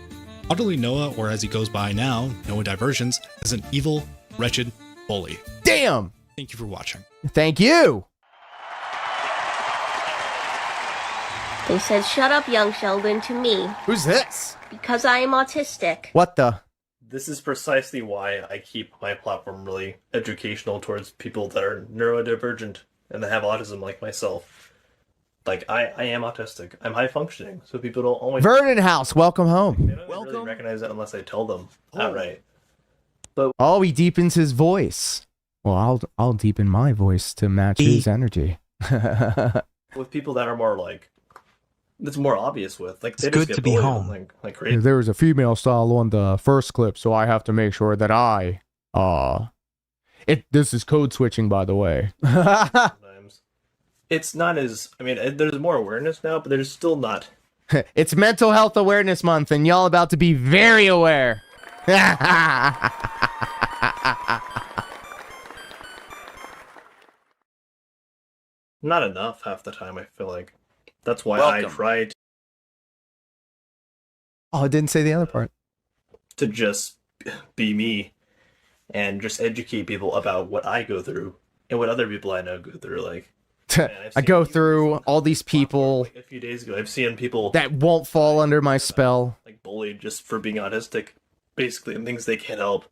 OtterlyNoah, or as he goes by now, Noah Diversions, is an evil, wretched bully. Damn! Thank you for watching. Thank you! They said, shut up, young Sheldon, to me. Who's this? Because I am autistic. What the? This is precisely why I keep my platform really educational towards people that are neurodivergent and that have autism like myself. Like, I am autistic. I'm high functioning, so people don't always... Vernon House, welcome home. They don't really recognize that unless I tell them outright. But oh, he deepens his voice. Well, I'll deepen my voice to match his energy. with people that are more like... It's more obvious with. Like, they it's just good get to be bullied home. like crazy. There was a female style on the first clip, so I have to make sure that this is code switching, by the way. Sometimes. It's not as... I mean, there's more awareness now, but there's still not It's Mental Health Awareness Month, and y'all about to be very aware. Not enough half the time, I feel like. That's why Welcome. I try Oh, I didn't say the other part. to just be me and just educate people about what I go through and what other people I know go through. Like, I go through all these people a few days ago, I've seen people that won't fall under my spell. like bullied just for being autistic, basically, and things they can't help.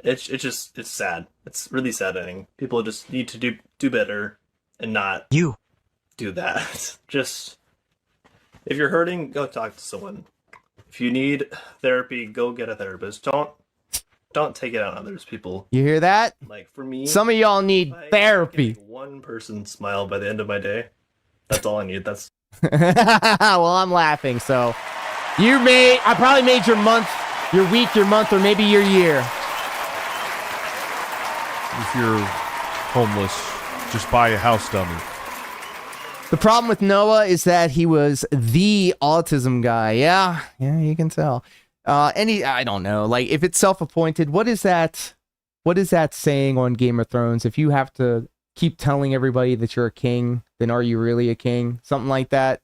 It's sad. It's really saddening. People just need to do better and not do that. Just if you're hurting, go talk to someone. If you need therapy, go get a therapist. Don't take it out on others, people. You hear that? Like for me, some of y'all need therapy. One person smile by the end of my day. That's all I need. That's well, I'm laughing. So I probably made your month, your week, your month, or maybe your year. If you're homeless, just buy a house dummy. The problem with Noah is that he was the autism guy. Yeah, you can tell. I don't know. Like, if it's self-appointed, what is that saying on Game of Thrones? If you have to keep telling everybody that you're a king, then are you really a king? Something like that.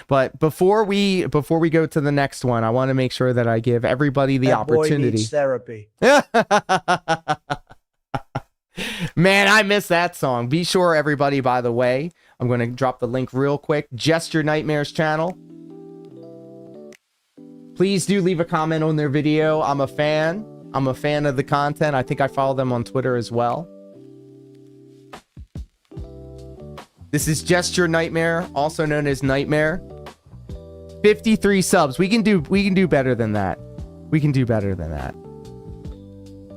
But before we go to the next one, I want to make sure that I give everybody the opportunity. Boy needs therapy. Man, I miss that song. Be sure, everybody, by the way, I'm going to drop the link real quick. Just Your Nightmares channel. Please do leave a comment on their video. I'm a fan. I'm a fan of the content. I think I follow them on Twitter as well. This is Just Your Nightmare, also known as Nightmare. 53 subs. We can do better than that. We can do better than that.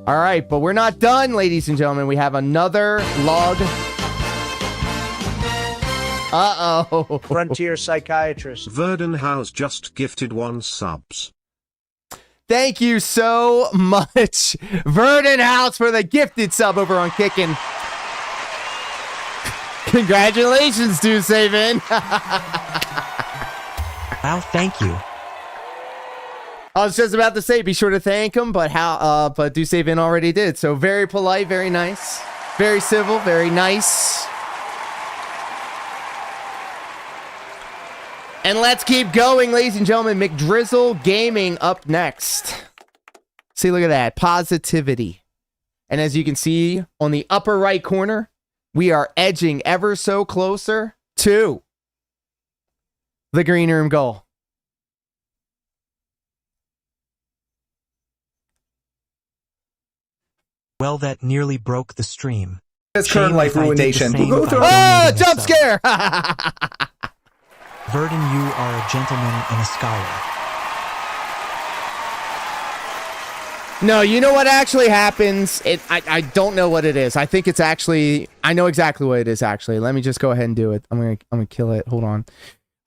All right, but we're not done, ladies and gentlemen. We have another log. Uh-oh. Frontier psychiatrist. Verdun House just gifted 1 subs. Thank you so much, Verdun House, for the gifted sub over on Kickin'. Congratulations, Dude Savin. Wow, thank you. I was just about to say, be sure to thank him, but but Do Savin already did. So very polite, very nice, very civil, very nice. And let's keep going, ladies and gentlemen. McDrizzle Gaming up next. See, look at that. Positivity. And as you can see on the upper right corner, we are edging ever so closer to the green room goal. Well, that nearly broke the stream. It's current life ruination. We'll go through oh, jump scare! Verdun, you are a gentleman and a scholar. No, you know what actually happens? I don't know what it is. I think it's actually, I know exactly what it is actually. Let me just go ahead and do it. I'm gonna kill it. Hold on.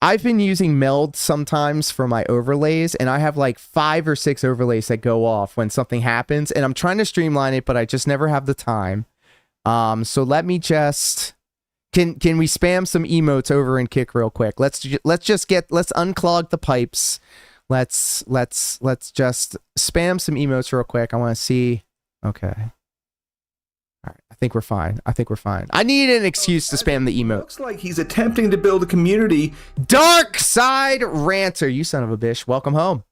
I've been using Meld sometimes for my overlays, and I have like 5 or 6 overlays that go off when something happens, and I'm trying to streamline it, but I just never have the time. So let me just can we spam some emotes over in Kick real quick? Let's unclog the pipes. Let's just spam some emotes real quick. I want to see. Okay. All right. I think we're fine. I need an excuse to spam the emote. Looks like he's attempting to build a community. Dark Side Ranter, you son of a bitch. Welcome home.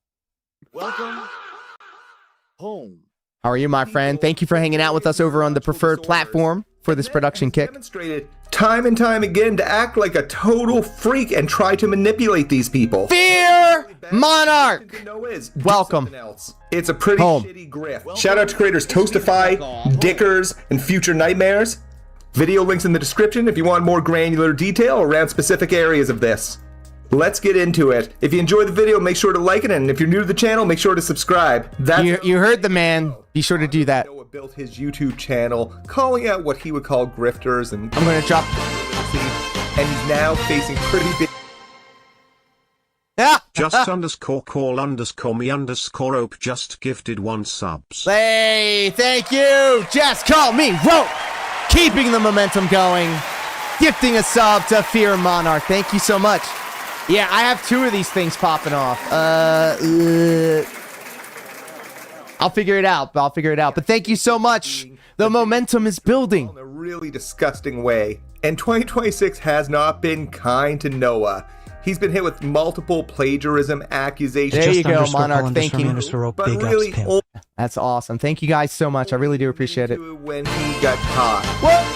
Welcome home. How are you, my friend? Thank you for hanging out with us over on the preferred platform for this production Kick. Demonstrated time and time again to act like a total freak and try to manipulate these people. Fear Monarch. Welcome. It's a pretty shitty grift. Shout out to creators Toastify, Dickers, and Future Nightmares. Video links in the description if you want more granular detail around specific areas of this. Let's get into it. If you enjoyed the video, make sure to like it, and if you're new to the channel, make sure to subscribe. You heard the man. Be sure to do that. Noah built his YouTube channel, calling out what he would call grifters, and I'm gonna drop. And he's now facing pretty big. Just underscore call underscore me underscore ope just gifted 1 subs. Hey, thank you. Just call me Rope. Keeping the momentum going. gifting a sub to Fear Monarch. Thank you so much. Yeah, I have 2 of these things popping off. I'll figure it out. But thank you so much. The momentum is building. In a really disgusting way. And 2026 has not been kind to Noah. He's been hit with multiple plagiarism accusations. There you go, Monarch. Thank you. But really, That's awesome. Thank you guys so much. I really do appreciate it. When he got caught.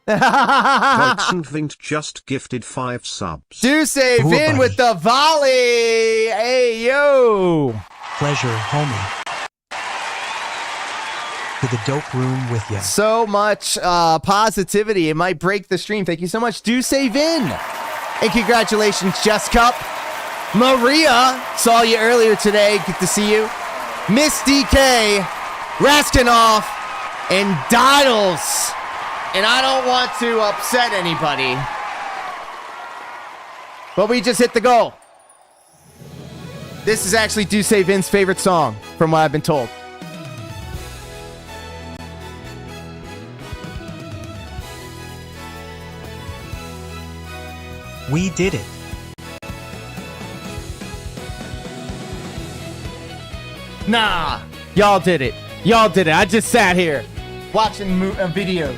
Volksonvint just gifted 5 subs. Do save in with the volley. Hey, yo. Pleasure, homie. To the dope room with you. So much positivity. It might break the stream. Thank you so much. Do save in. And congratulations, Just Cup. Maria, saw you earlier today. Good to see you. Miss DK, Raskinoff, and Diddles. And I don't want to upset anybody, but we just hit the goal. This is actually Do Say Vin's favorite song, from what I've been told. We did it. Nah, y'all did it. Y'all did it. I just sat here watching videos.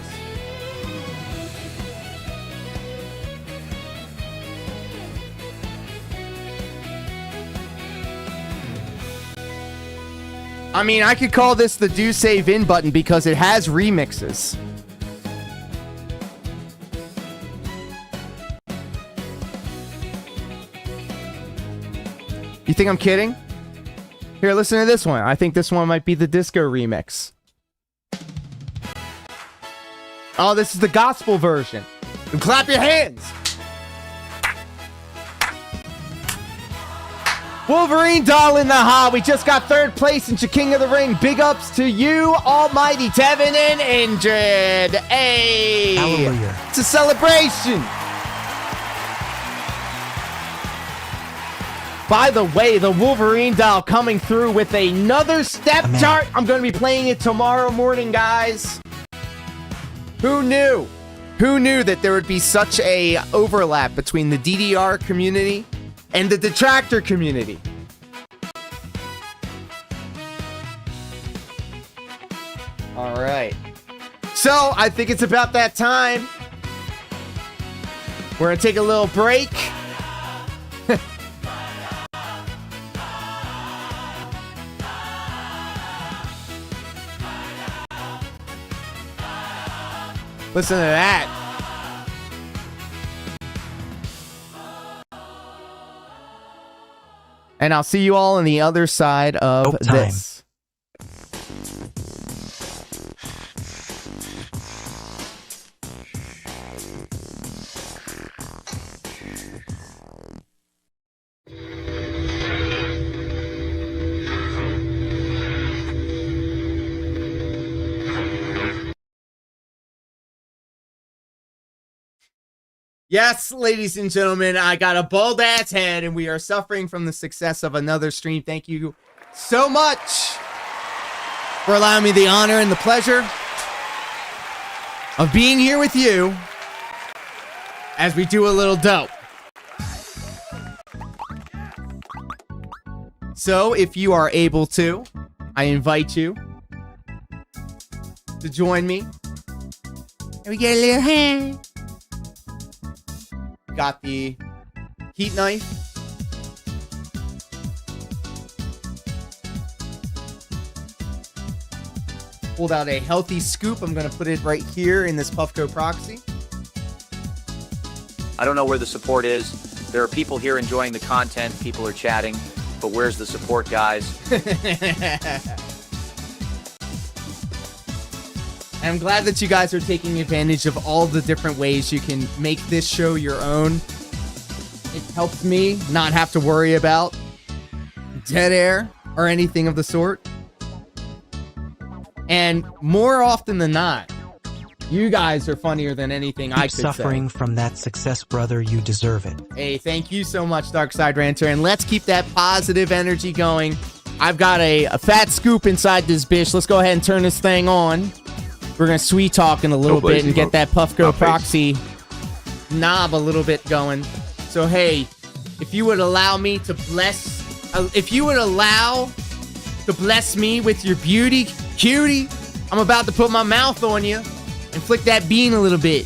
I mean, I could call this the Do Save In button because it has remixes. You think I'm kidding? Here, listen to this one. I think this one might be the disco remix. Oh, this is the gospel version. And clap your hands. Wolverine doll in the ha. We just got 3rd place in King of the Ring. Big ups to you, Almighty Tevin and Indrid. Hey, hallelujah. It's a celebration. By the way, the Wolverine doll coming through with another step chart. I'm going to be playing it tomorrow morning, guys. Who knew? Who knew that there would be such a overlap between the DDR community and the detractor community? All right. So, I think it's about that time. We're going to take a little break. Listen to that. And I'll see you all on the other side of this. Yes, ladies and gentlemen, I got a bald ass head and we are suffering from the success of another stream. Thank you so much for allowing me the honor and the pleasure of being here with you as we do a little dope. So, if you are able to, I invite you to join me. And we get a little hand. Got the heat knife. Pulled out a healthy scoop. I'm going to put it right here in this Puffco proxy. I don't know where the support is. There are people here enjoying the content. People are chatting. But where's the support, guys? I'm glad that you guys are taking advantage of all the different ways you can make this show your own. It helps me not have to worry about dead air or anything of the sort. And more often than not, you guys are funnier than anything I could say. Keep suffering from that success, brother. You deserve it. Hey, thank you so much, Darkside Ranter. And let's keep that positive energy going. I've got a fat scoop inside this bitch. Let's go ahead and turn this thing on. We're gonna sweet talk in a little bit and get that Puffco proxy knob a little bit going. So hey, if you would allow me to bless, if you would allow to bless me with your beauty, cutie, I'm about to put my mouth on you and flick that bean a little bit.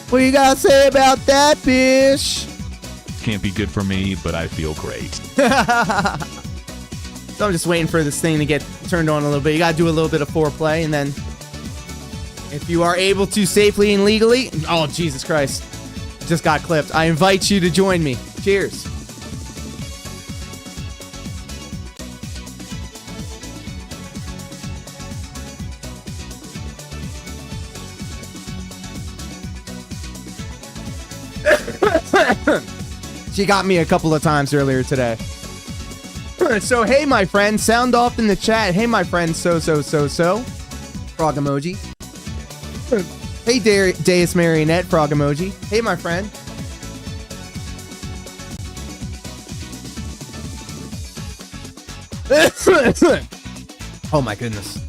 What you gotta say about that, bitch? Can't be good for me, but I feel great. So I'm just waiting for this thing to get turned on a little bit. You gotta do a little bit of foreplay, and then if you are able to safely and legally, oh Jesus Christ, just got clipped. I invite you to join me. Cheers. She got me a couple of times earlier today. So, hey, my friend, sound off in the chat. Hey, my friend, so. Frog emoji. Hey, Deus Marionette, frog emoji. Hey, my friend. Oh, my goodness.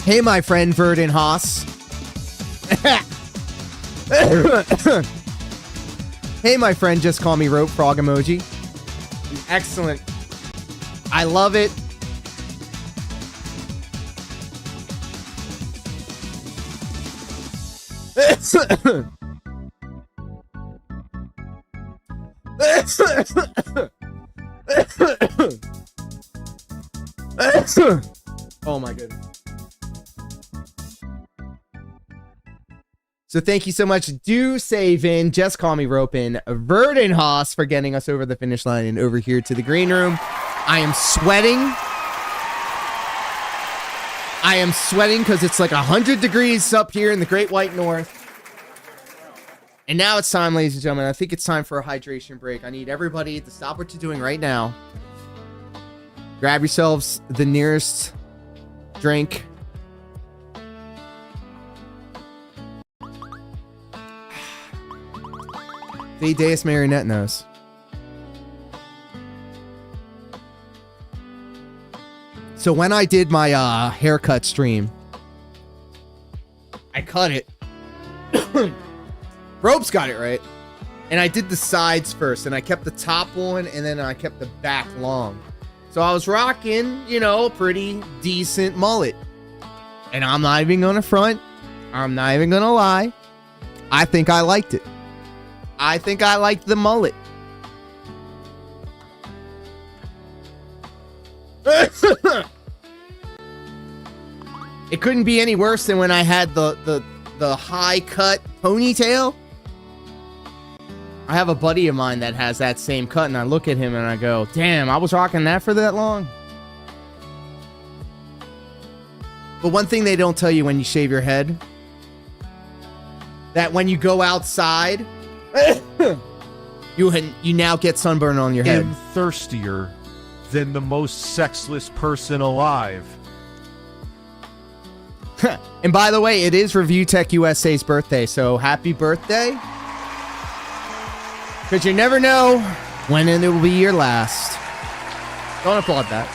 Hey, my friend, Verdun Haas. Hey, my friend, just call me rope frog emoji. Excellent. I love it. Oh my goodness. So thank you so much, Do Save In, Just Call Me Ropin, Verdun Haas for getting us over the finish line and over here to the green room. I am sweating. I am sweating because it's like 100 degrees up here in the Great White North. And now it's time, ladies and gentlemen. I think it's time for a hydration break. I need everybody to stop what you're doing right now. Grab yourselves the nearest drink. The Deus Marionette knows. So when I did my haircut stream, I cut it. Rope's got it right. And I did the sides first, and I kept the top on, and then I kept the back long. So I was rocking, you know, a pretty decent mullet. And I'm not even gonna front. I'm not even gonna lie. I think I liked it. I think I liked the mullet. It couldn't be any worse than when I had the high cut ponytail. I have a buddy of mine that has that same cut, and I look at him and I go, damn, I was rocking that for that long. But one thing they don't tell you when you shave your head, that when you go outside, you now get sunburn on your head. I'm thirstier than the most sexless person alive. And by the way, it is Review Tech USA's birthday, so happy birthday. Because you never know when it will be your last. Don't applaud that.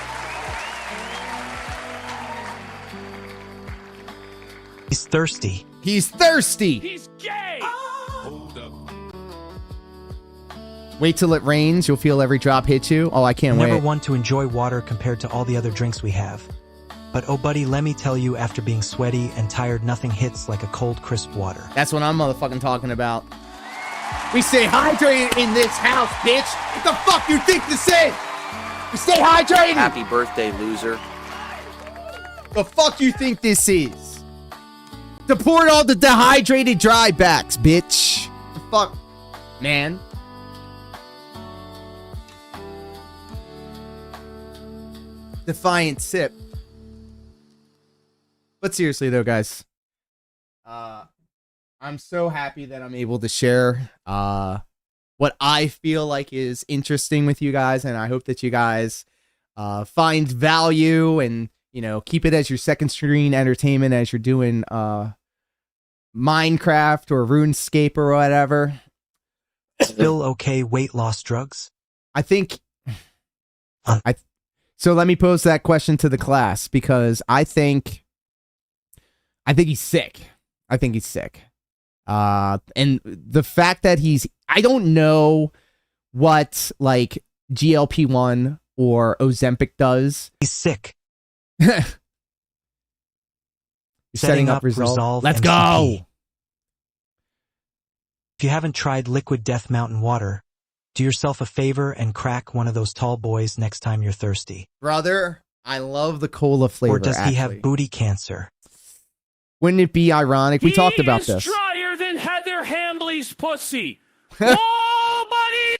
He's thirsty. He's thirsty. He's gay. Hold up. Wait till it rains. You'll feel every drop hit you. Oh, I can't wait. Never one to enjoy water compared to all the other drinks we have. But oh buddy, let me tell you, after being sweaty and tired, nothing hits like a cold, crisp water. That's what I'm motherfucking talking about. We stay hydrated in this house, bitch. What the fuck you think this is? We stay hydrated. Happy birthday, loser. The fuck you think this is? Support all the dehydrated dry backs, bitch. The fuck, man. Defiant sip. But seriously though, guys, I'm so happy that I'm able to share what I feel like is interesting with you guys, and I hope that you guys find value and, you know, keep it as your second screen entertainment as you're doing Minecraft or RuneScape or whatever. Phil okay weight loss drugs? I think... So let me pose that question to the class, because I think he's sick. I think he's sick. And the fact that I don't know what like GLP-1 or Ozempic does. He's sick. Setting up Resolve. Let's go. If you haven't tried Liquid Death Mountain Water, do yourself a favor and crack one of those tall boys next time you're thirsty. Brother, I love the cola flavor. Or does he have booty cancer? Wouldn't it be ironic? We talked about this. He's drier than Heather Handley's pussy. Oh, buddy!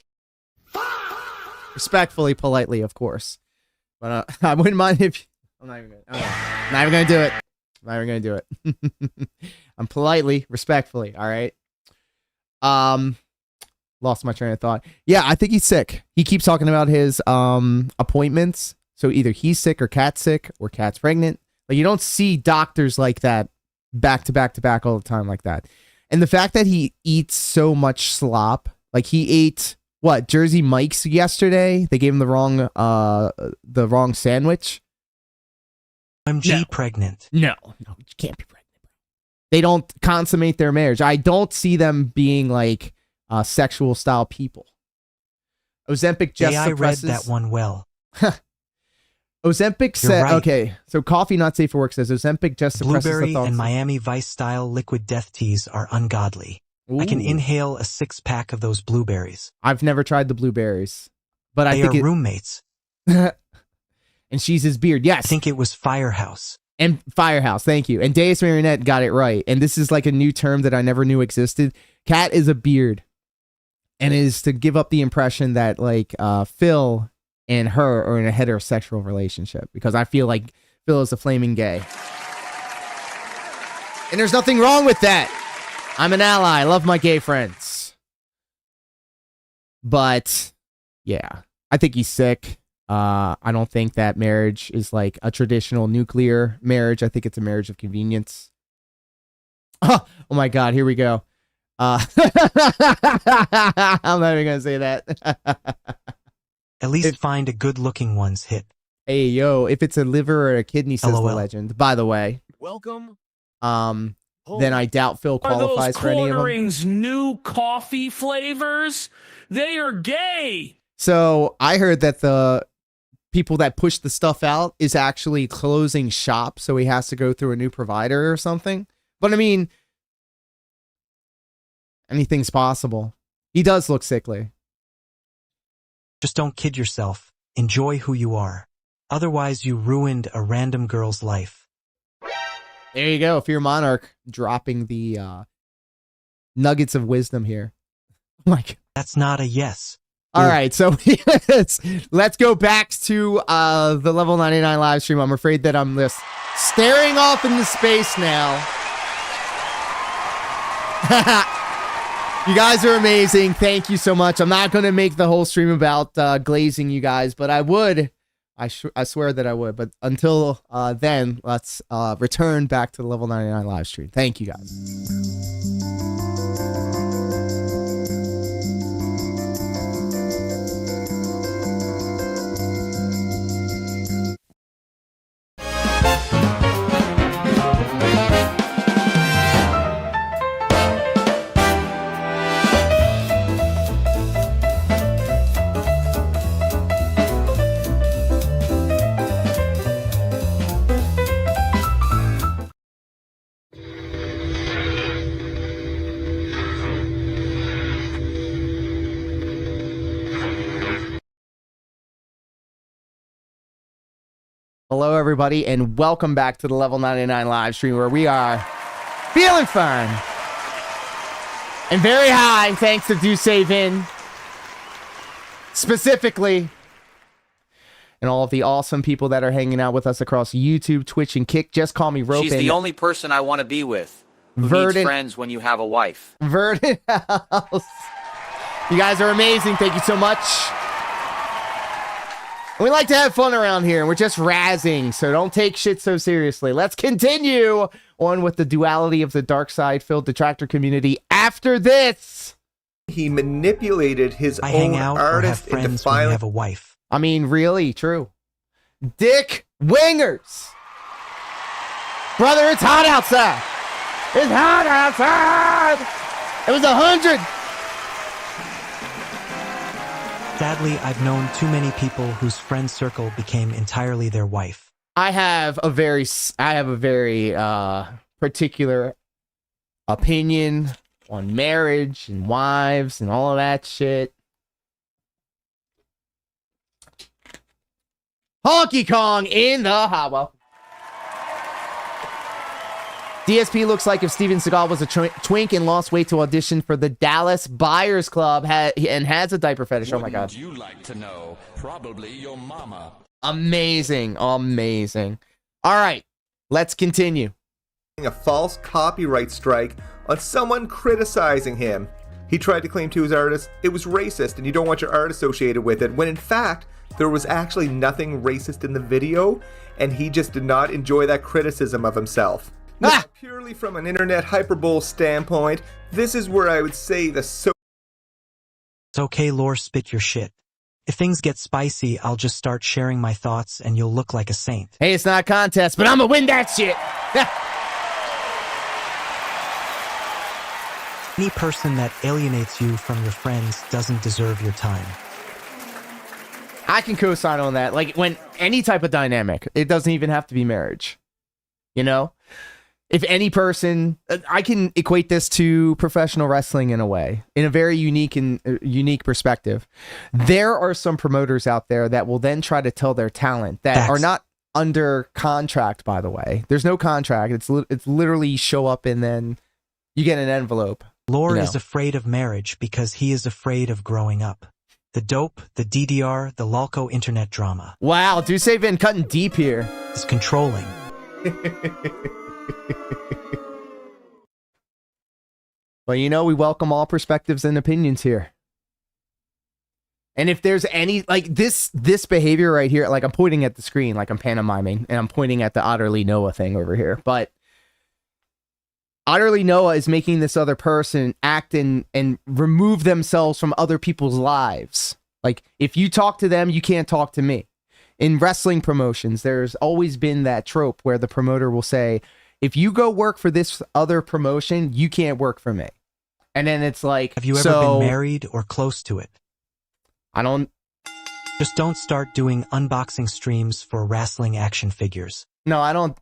Respectfully, politely, of course. But I wouldn't mind if... I'm not even going to do it. I'm not even going to do it. I'm politely, respectfully, all right? Lost my train of thought. Yeah, I think he's sick. He keeps talking about his appointments. So either he's sick or Kat's pregnant. Like, you don't see doctors like that back to back to back all the time like that. And the fact that he eats so much slop, like he ate Jersey Mike's yesterday. They gave him the wrong sandwich. OMG pregnant. No, you can't be pregnant. They don't consummate their marriage. I don't see them being like sexual style people. Ozempic just suppresses... I read that one well. Ozempic said, right. Okay, so Coffee Not Safe for Work says Ozempic just suppresses Blueberry the thoughts. And Miami Vice style liquid death teas are ungodly. Ooh. I can inhale a 6-pack of those blueberries. I've never tried the blueberries, but they are roommates. And she's his beard. Yes. I think it was Firehouse. And Firehouse, thank you. And Deus Marionette got it right. And this is like a new term that I never knew existed. Cat is a beard. And is to give up the impression that like Phil and her are in a heterosexual relationship. Because I feel like Phil is a flaming gay. And there's nothing wrong with that. I'm an ally. I love my gay friends. But yeah, I think he's sick. I don't think that marriage is like a traditional nuclear marriage. I think it's a marriage of convenience. Oh my God, here we go. I'm not even going to say that. At least find a good-looking one's hit. Hey, yo, if it's a liver or a kidney, says LOL. the legend. By the way. Welcome. Then I doubt Phil qualifies for any of them. Are those Cornering's new coffee flavors? They are gay. So I heard that the people that push the stuff out is actually closing shop, so he has to go through a new provider or something. But I mean, anything's possible. He does look sickly. Just don't kid yourself. Enjoy who you are. Otherwise, you ruined a random girl's life. There you go. Fear Monarch dropping the nuggets of wisdom here. Oh my God. That's not a yes. All right, so let's go back to the Level 99 live stream. I'm afraid that I'm just staring off into space now. You guys are amazing. Thank you so much. I'm not going to make the whole stream about glazing you guys, but I would. I swear that I would. But until then, let's return back to the Level 99 live stream. Thank you guys. Hello, everybody, and welcome back to the Level 99 live stream, where we are feeling fine and very high, thanks to Do Save In, specifically, and all of the awesome people that are hanging out with us across YouTube, Twitch, and Kick. Just call me Rope. She's the only person I want to be with. Who needs friends when you have a wife? Verdant House. You guys are amazing. Thank you so much. We like to have fun around here, and we're just razzing, so don't take shit so seriously. Let's continue on with the duality of the dark side filled detractor community after this. He manipulated his I hang own out or have artist into friends when you filing. have a wife. I mean, really, true. Dick wingers. Brother, it's hot outside. It's hot outside. It was 100. Sadly, I've known too many people whose friend circle became entirely their wife. I have a very particular opinion on marriage and wives and all of that shit. Honky Kong in the hot well. DSP looks like if Steven Seagal was a twink and lost weight to audition for the Dallas Buyers Club and has a diaper fetish. Oh my god. You like to know? Probably your mama. Amazing. Amazing. All right. Let's continue. A false copyright strike on someone criticizing him. He tried to claim to his artist it was racist and you don't want your art associated with it, when in fact there was actually nothing racist in the video and he just did not enjoy that criticism of himself. Now, purely from an internet hyperbole standpoint, this is where I would say It's okay, Lore, spit your shit. If things get spicy, I'll just start sharing my thoughts and you'll look like a saint. Hey, it's not a contest, but I'm gonna win that shit. Any person that alienates you from your friends doesn't deserve your time. I can co-sign on that. Like, when any type of dynamic, it doesn't even have to be marriage. You know? If any person, I can equate this to professional wrestling in a way, in a very unique perspective. There are some promoters out there that will then try to tell their talent that are not under contract, by the way. There's no contract. It's literally show up and then you get an envelope. Lore is afraid of marriage because he is afraid of growing up. The dope, the DDR, the Lalco internet drama. Wow, Duce been cutting deep here. Is controlling. Well, you know, we welcome all perspectives and opinions here. And if there's any, like, this behavior right here, like, I'm pointing at the screen, like I'm pantomiming, and I'm pointing at the OtterlyNoah thing over here, but OtterlyNoah is making this other person act and remove themselves from other people's lives. Like, if you talk to them, you can't talk to me. In wrestling promotions, there's always been that trope where the promoter will say, if you go work for this other promotion, you can't work for me. And then it's like, have you ever been married or close to it? I don't. Just don't start doing unboxing streams for wrestling action figures. No, I don't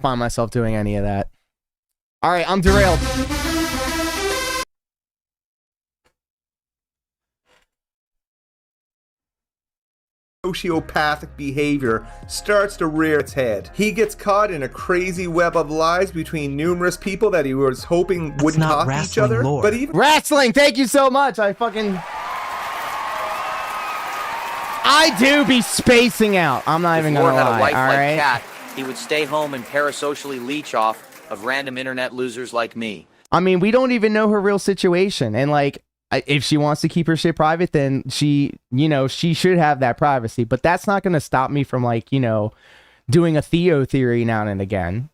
find myself doing any of that. All right, I'm derailed. Sociopathic behavior starts to rear its head. He gets caught in a crazy web of lies between numerous people that he was hoping wouldn't talk to each other. Lore. But even wrestling, thank you so much. I do be spacing out. I'm not even gonna lie. If Lord had a wife all like right? Kat, he would stay home and parasocially leech off of random internet losers like me. I mean, we don't even know her real situation, and like, if she wants to keep her shit private, then she should have that privacy. But that's not going to stop me from, like, doing a Theo theory now and again,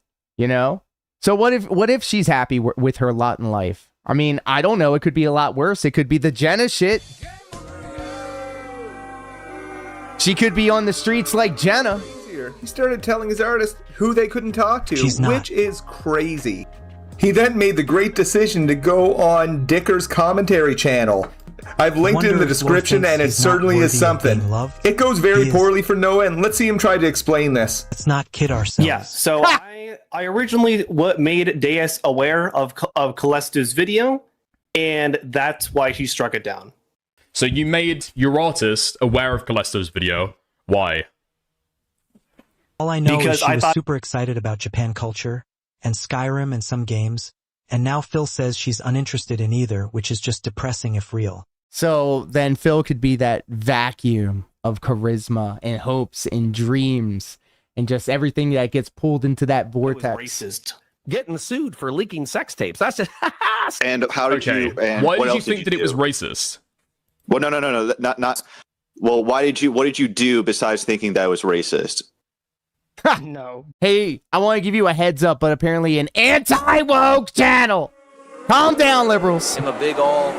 So what if she's happy with her lot in life? I mean, I don't know. It could be a lot worse. It could be the Jenna shit. She could be on the streets like Jenna. he started telling his artist who they couldn't talk to, which is crazy. He then made the great decision to go on Dicker's commentary channel. I've linked it in the description, and it certainly is something. It goes very poorly for Noah, and let's see him try to explain this. Let's not kid ourselves. Yeah, so I originally made Deus aware of Calesto's video, and that's why she struck it down. So you made your artist aware of Calesto's video. Why? All I know is she was super excited about Japan culture and Skyrim and some games, and now Phil says she's uninterested in either, which is just depressing if real. So then Phil could be that vacuum of charisma and hopes and dreams and just everything that gets pulled into that vortex. Racist. Getting sued for leaking sex tapes. That's just And how did you? And why what did you else think that it was racist? Well, no, not. Well, why did you? What did you do besides thinking that was racist? No. Hey, I want to give you a heads up, but apparently an anti-woke channel. Calm down, liberals. I'm a big all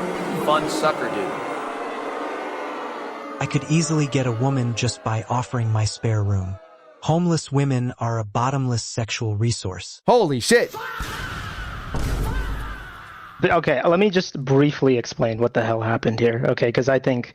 fun sucker dude. I could easily get a woman just by offering my spare room. Homeless women are a bottomless sexual resource. Holy shit. Okay, let me just briefly explain what the hell happened here, okay? Because I think,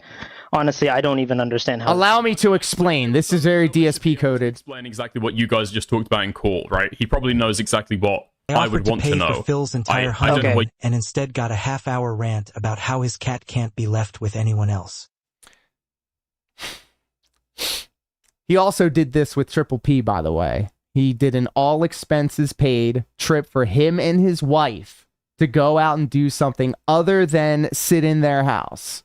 honestly, I don't even understand how... Allow me to explain. This is very DSP coded. Explain exactly what you guys just talked about in court, right? He probably knows exactly what I I would want to pay know. for Phil's entire I don't know what... and instead got a half-hour rant about how his cat can't be left with anyone else. He also did this with Triple P, by the way. He did an all expenses paid trip for him and his wife to go out and do something other than sit in their house.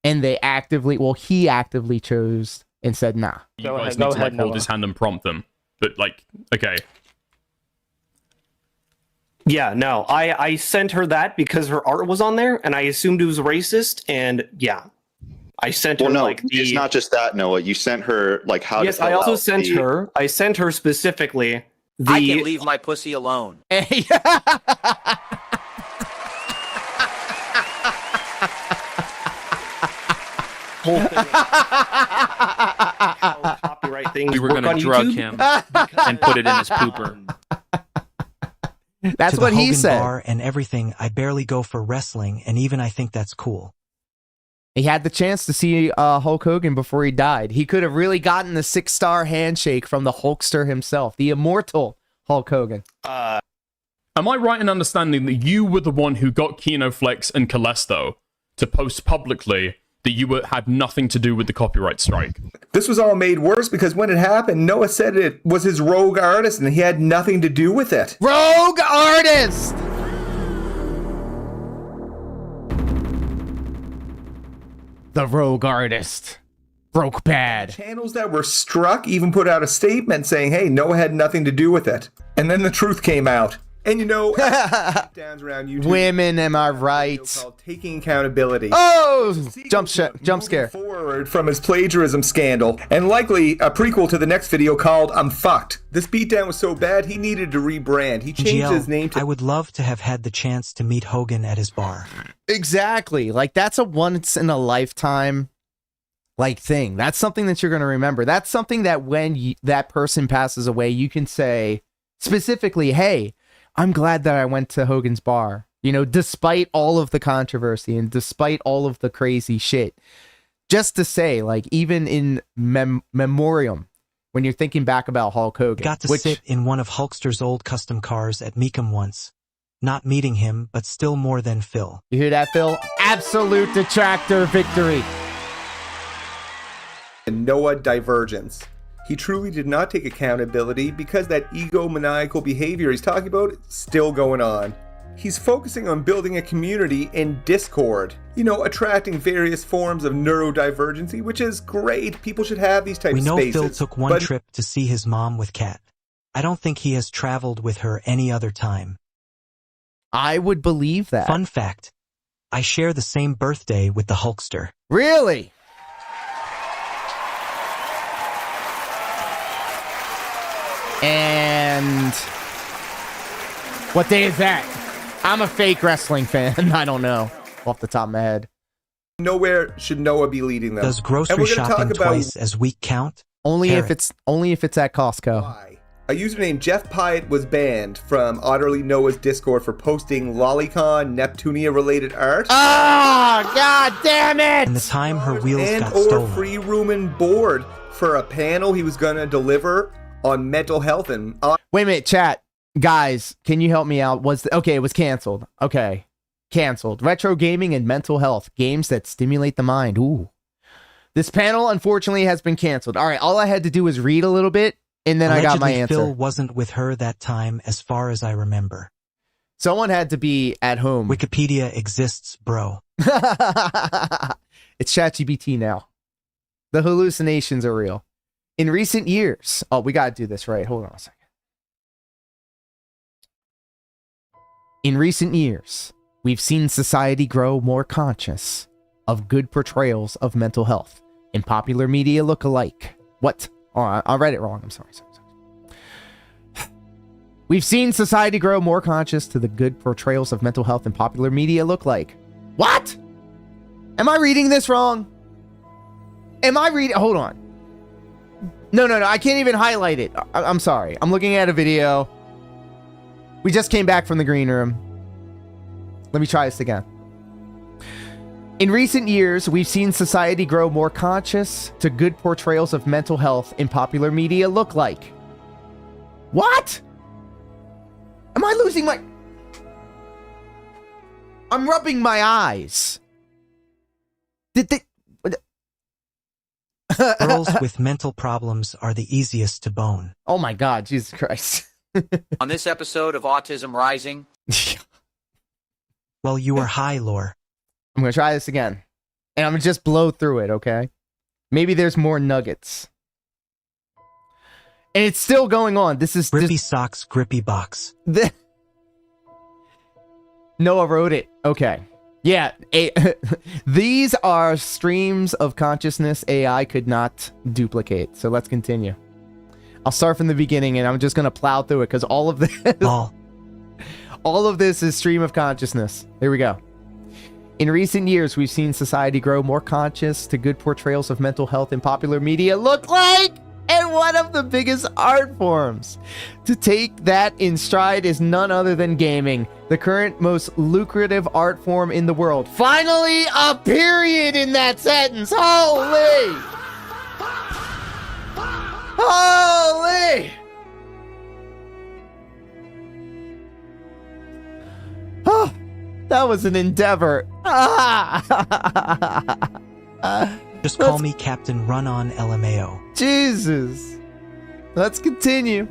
And they actively, well, he actively chose and said, nah. You guys need to like hold his hand and prompt them. But like, okay. Yeah, no, I sent her that because her art was on there, and I assumed it was racist, and yeah. I sent her like the... It's not just that, Noah. You sent her like how Yes, to I also sent her. I sent her specifically the... I can leave my pussy alone. whole thing. Copyright things. We were going to drug him and put it in his pooper. That's to what the he Hogan said. Bar and everything. I barely go for wrestling, and even I think that's cool. He had the chance to see Hulk Hogan before he died. He could have really gotten the 6-star handshake from the Hulkster himself, the immortal Hulk Hogan. Am I right in understanding that you were the one who got Kino Flex and Calesto to post publicly that you had nothing to do with the copyright strike? This was all made worse because when it happened, Noah said it was his rogue artist and he had nothing to do with it. Rogue artist! The rogue artist. Broke bad. Channels that were struck even put out a statement saying, hey, Noah had nothing to do with it. And then the truth came out. And you know, downs around YouTube, women, am I right? Called taking accountability. Oh, jump scare. Forward from his plagiarism scandal, and likely a prequel to the next video called "I'm Fucked." This beatdown was so bad he needed to rebrand. He changed his name to. I would love to have had the chance to meet Hogan at his bar. Exactly, like that's a once in a lifetime like thing. That's something that you're going to remember. That's something that when that person passes away, you can say specifically, "Hey, I'm glad that I went to Hogan's bar," you know, despite all of the controversy and despite all of the crazy shit. Just to say, like, even in memoriam, when you're thinking back about Hulk Hogan. Got to sit in one of Hulkster's old custom cars at Meekum once. Not meeting him, but still more than Phil. You hear that, Phil? Absolute detractor victory. Noah divergence. He truly did not take accountability because that egomaniacal behavior he's talking about is still going on. He's focusing on building a community in Discord, you know, attracting various forms of neurodivergency, which is great. People should have these types of spaces. We know Phil took one trip to see his mom with Kat. I don't think he has traveled with her any other time. I would believe that. Fun fact, I share the same birthday with the Hulkster. Really? And what day is that? I'm a fake wrestling fan. I don't know off the top of my head. Nowhere should Noah be leading them. Does grocery shopping twice as week count? Only if it's at Costco. Why? A user named Jeff Pyatt was banned from OtterlyNoah's Discord for posting Lolicon Neptunia related art. Ah, god damn it! And the time her wheels got or stolen. free room and board for a panel he was gonna deliver on mental health and wait a minute, chat guys, can you help me out? Okay, it was canceled. Okay, canceled. Retro gaming and mental health, games that stimulate the mind. Ooh, this panel unfortunately has been canceled. All right, all I had to do was read a little bit, and then allegedly, I got my answer. Phil wasn't with her that time, as far as I remember. Someone had to be at home. Wikipedia exists, bro. It's ChatGPT now. The hallucinations are real. In recent years, oh, we got to do this right. Hold on a second. In recent years, we've seen society grow more conscious of good portrayals of mental health in popular media look-alike. What? Oh, I read it wrong. I'm sorry. We've seen society grow more conscious to the good portrayals of mental health in popular media look-like. What? Am I reading this wrong? Am I reading? Hold on. No. I can't even highlight it. I'm sorry. I'm looking at a video. We just came back from the green room. Let me try this again. In recent years, we've seen society grow more conscious to good portrayals of mental health in popular media look like. What? Am I losing my... I'm rubbing my eyes. Girls with mental problems are the easiest to bone. Oh my God, Jesus Christ. On this episode of Autism Rising. Well, you are high, Lore. I'm going to try this again. And I'm going to just blow through it, okay? Maybe there's more nuggets. And it's still going on. This is... Grippy socks, grippy box. Noah wrote it. Okay. Yeah. These are streams of consciousness AI could not duplicate. So let's continue. I'll start from the beginning and I'm just going to plow through it because all of this... all of this is stream of consciousness. Here we go. In recent years, we've seen society grow more conscious to good portrayals of mental health in popular media look like, and one of the biggest art forms to take that in stride is none other than gaming, the current most lucrative art form in the world. Finally, a period in that sentence. Holy! Holy! Oh, that was an endeavor. Just call me Captain Run-On LMAO. Jesus. Let's continue.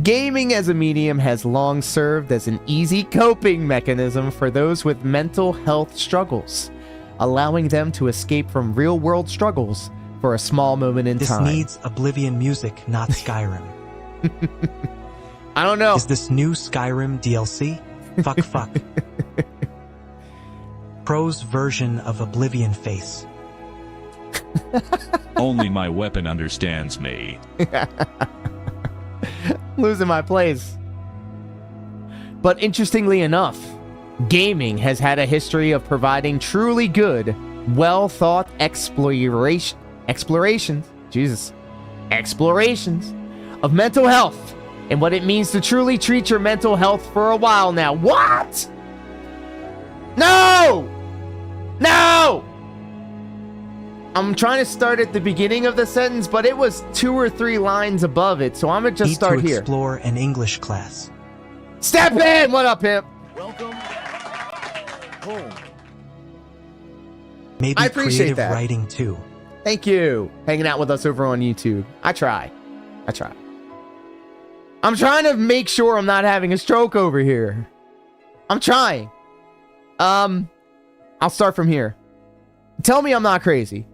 Gaming as a medium has long served as an easy coping mechanism for those with mental health struggles, allowing them to escape from real-world struggles for a small moment in time. This needs Oblivion music, not Skyrim. I don't know. Is this new Skyrim DLC? Fuck. Pro's version of Oblivion face. Only my weapon understands me. Losing my place. But interestingly enough, gaming has had a history of providing truly good, well-thought explorations of mental health and what it means to truly treat your mental health for a while now. What? No! No! I'm trying to start at the beginning of the sentence, but it was 2 or 3 lines above it, so I'm gonna just start here. Explore an English class. Step in! What up, pimp? Welcome home. Maybe I appreciate creative that. writing too. Thank you. Hanging out with us over on YouTube. I try. I'm trying to make sure I'm not having a stroke over here. I'm trying. I'll start from here. Tell me I'm not crazy.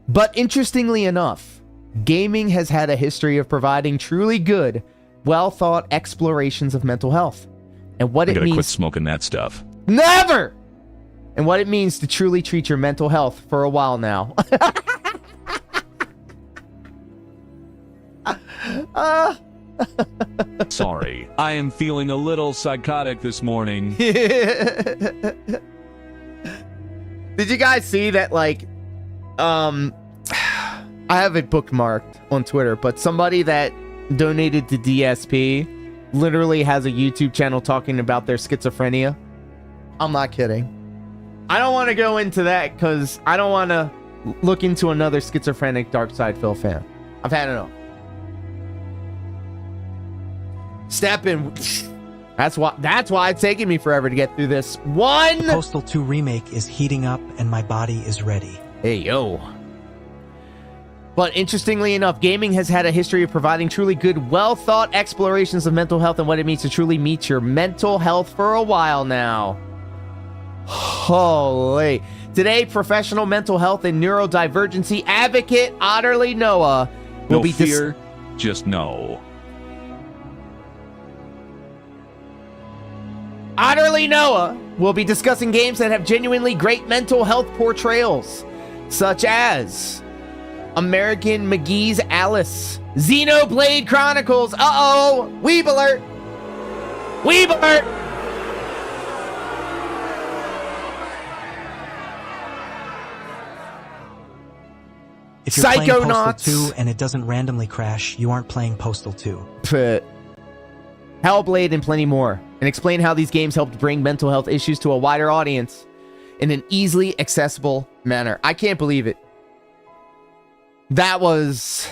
But interestingly enough, gaming has had a history of providing truly good, well-thought explorations of mental health. And what it means... quit smoking that stuff. Never! And what it means to truly treat your mental health for a while now. Sorry, I am feeling a little psychotic this morning. Did you guys see that, like, I have it bookmarked on Twitter, but somebody that donated to DSP literally has a YouTube channel talking about their schizophrenia? I'm not kidding. I don't want to go into that because I don't want to look into another schizophrenic Dark Side Phil fan. I've had enough. Step in. That's why it's taking me forever to get through this one. Postal 2 Remake is heating up and my body is ready. Hey, yo. But interestingly enough, gaming has had a history of providing truly good, well-thought explorations of mental health and what it means to truly meet your mental health for a while now. Holy. Today, professional mental health and neurodivergency advocate OtterlyNoah will No be... fear, just know. OtterlyNoah will be discussing games that have genuinely great mental health portrayals, such as American McGee's Alice, Xenoblade Chronicles, Weeb alert! Weeb alert! If you're playing Postal Psychonauts. 2 and it doesn't randomly crash, you aren't playing Postal 2. Hellblade and plenty more. And explain how these games helped bring mental health issues to a wider audience in an easily accessible manner. I can't believe it. That was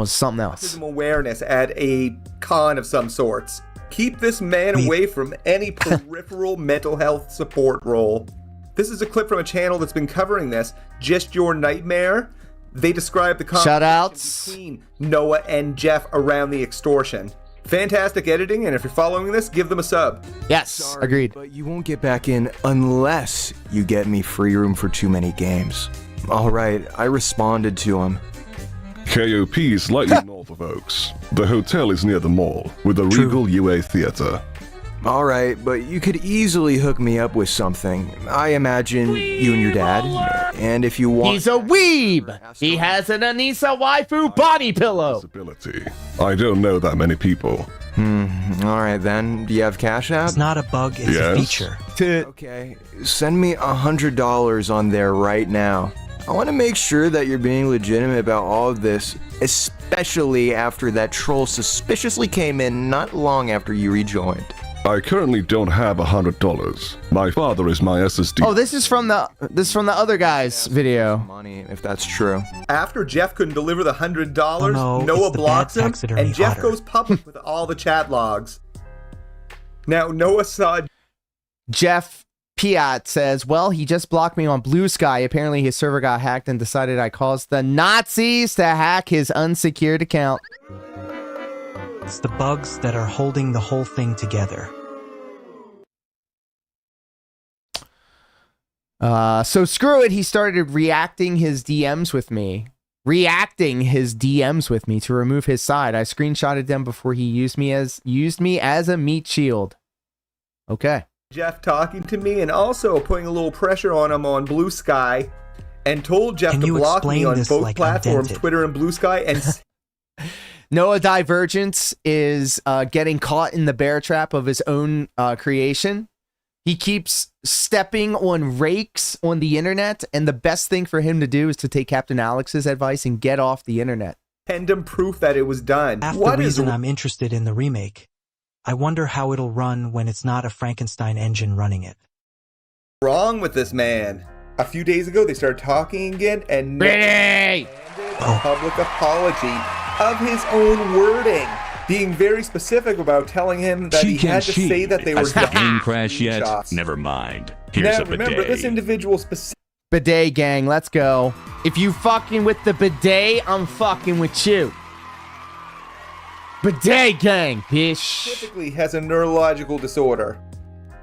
something else. Autism awareness at a con of some sorts. Keep this man away from any peripheral mental health support role. This is a clip from a channel that's been covering this, Just Your Nightmare. They describe the shoutouts between Noah and Jeff around the extortion. Fantastic editing, and if you're following this, give them a sub. Yes, Sorry, agreed. But you won't get back in unless you get me free room for too many games. Alright, I responded to him. KOP is slightly north of Oaks. The hotel is near the mall, with the Regal UA Theater. Alright, but you could easily hook me up with something. I imagine you and your dad. And if you want... He's a weeb! He has an Anissa waifu body pillow! I don't know that many people. Alright then. Do you have Cash App? It's not a bug, it's a feature. Okay, send me $100 on there right now. I want to make sure that you're being legitimate about all of this, especially after that troll suspiciously came in not long after you rejoined. I currently don't have $100. My father is my SSD. Oh, this is from the other guy's video. Money, if that's true. After Jeff couldn't deliver the $100, no, Noah blocks him, taxidermy and Jeff otter. goes public with all the chat logs. Now, Noah saw... Jeff Piat says, well, he just blocked me on Blue Sky. Apparently his server got hacked and decided I caused the Nazis to hack his unsecured account. It's the bugs that are holding the whole thing together. So screw it. He started reacting his DMs with me. To remove his side. I screenshotted them before he used me as a meat shield. Okay. Jeff talking to me and also putting a little pressure on him on Blue Sky and told Jeff to block me on both platforms, Twitter and Blue Sky. And Noah Divergence is getting caught in the bear trap of his own creation. He keeps stepping on rakes on the internet, and the best thing for him to do is to take Captain Alex's advice and get off the internet. Send him proof that it was done. Half the reason I'm interested in the remake. I wonder how it'll run when it's not a Frankenstein engine running it. Wrong with this man? A few days ago, they started talking again, and Brady! A public apology of his own wording, being very specific about telling him that he had to say that they were Has the game done. crashed yet? Never mind. Here's Now, a bidet. remember, this individual specific. Bidet gang, let's go. If you fucking with the bidet, I'm fucking with you. Bidet gang, bitch. Specifically has a neurological disorder.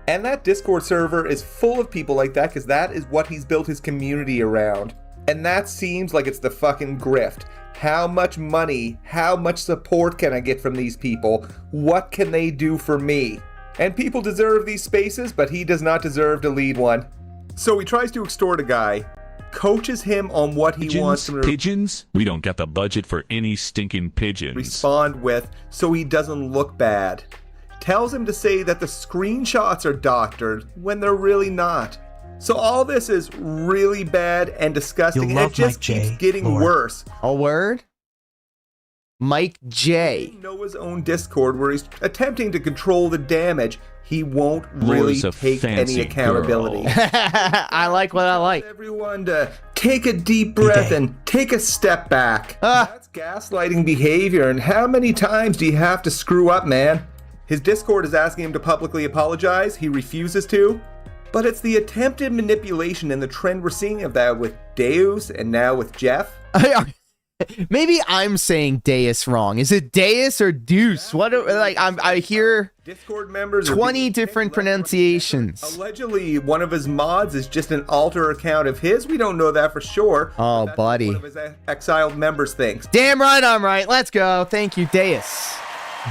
And that Discord server is full of people like that because that is what he's built his community around. And that seems like it's the fucking grift. How much money, how much support can I get from these people? What can they do for me? And people deserve these spaces, but he does not deserve to lead one. So he tries to extort a guy, coaches him on what he wants him to Pigeons? We don't got the budget for any stinking pigeons. respond with so he doesn't look bad. Tells him to say that the screenshots are doctored when they're really not. So all this is really bad and disgusting, and it just keeps getting worse. A word? Mike J. Noah's own Discord where he's attempting to control the damage. He won't really Laura's a take any fancy accountability. I like what I like. Everyone to take a deep breath and take a step back. That's gaslighting behavior, and how many times do you have to screw up, man? His Discord is asking him to publicly apologize. He refuses to. But it's the attempted manipulation and the trend we're seeing of that with Deus and now with Jeff. Maybe I'm saying Deus wrong. Is it Deus or Deuce? What? I hear Discord members 20 different pronunciations. Allegedly, one of his mods is just an alter account of his. We don't know that for sure. Oh, buddy. One of his exiled members thinks. Damn right I'm right. Let's go. Thank you, Deus.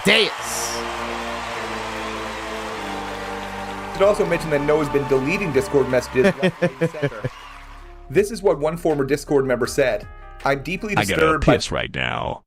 Deus. Should also mention that Noah's been deleting Discord messages left, right, and center. This is what one former Discord member said. I'm deeply I disturbed gotta piss right now.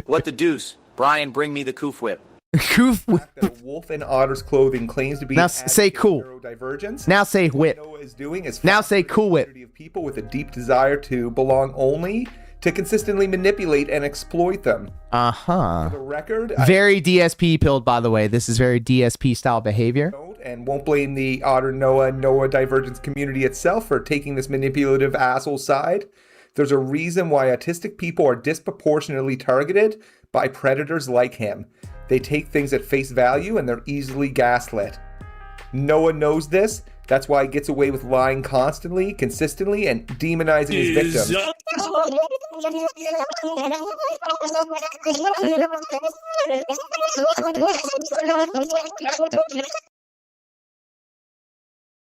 What the deuce? Brian, bring me the coof whip. The wolf in otter's clothing claims to be Now say cool. Neurodivergence. Now say whip. What Noah is doing is Now say cool whip. of people with a deep desire to belong only, to consistently manipulate and exploit them. Uh-huh. For the record, Very DSP pilled, by the way. This is very DSP style behavior. And won't blame the Noah divergence community itself for taking this manipulative asshole side. There's a reason why autistic people are disproportionately targeted by predators like him. They take things at face value and they're easily gaslit. Noah knows this. That's why he gets away with lying constantly, consistently, and demonizing his victims.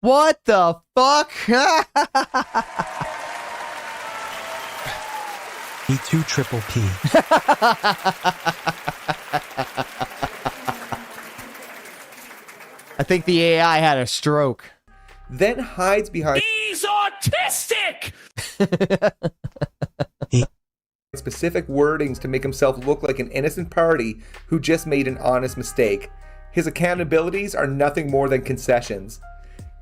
What the fuck? Me too, Triple P. I think the AI had a stroke. Then hides behind He's autistic! specific wordings to make himself look like an innocent party who just made an honest mistake. His accountabilities are nothing more than concessions.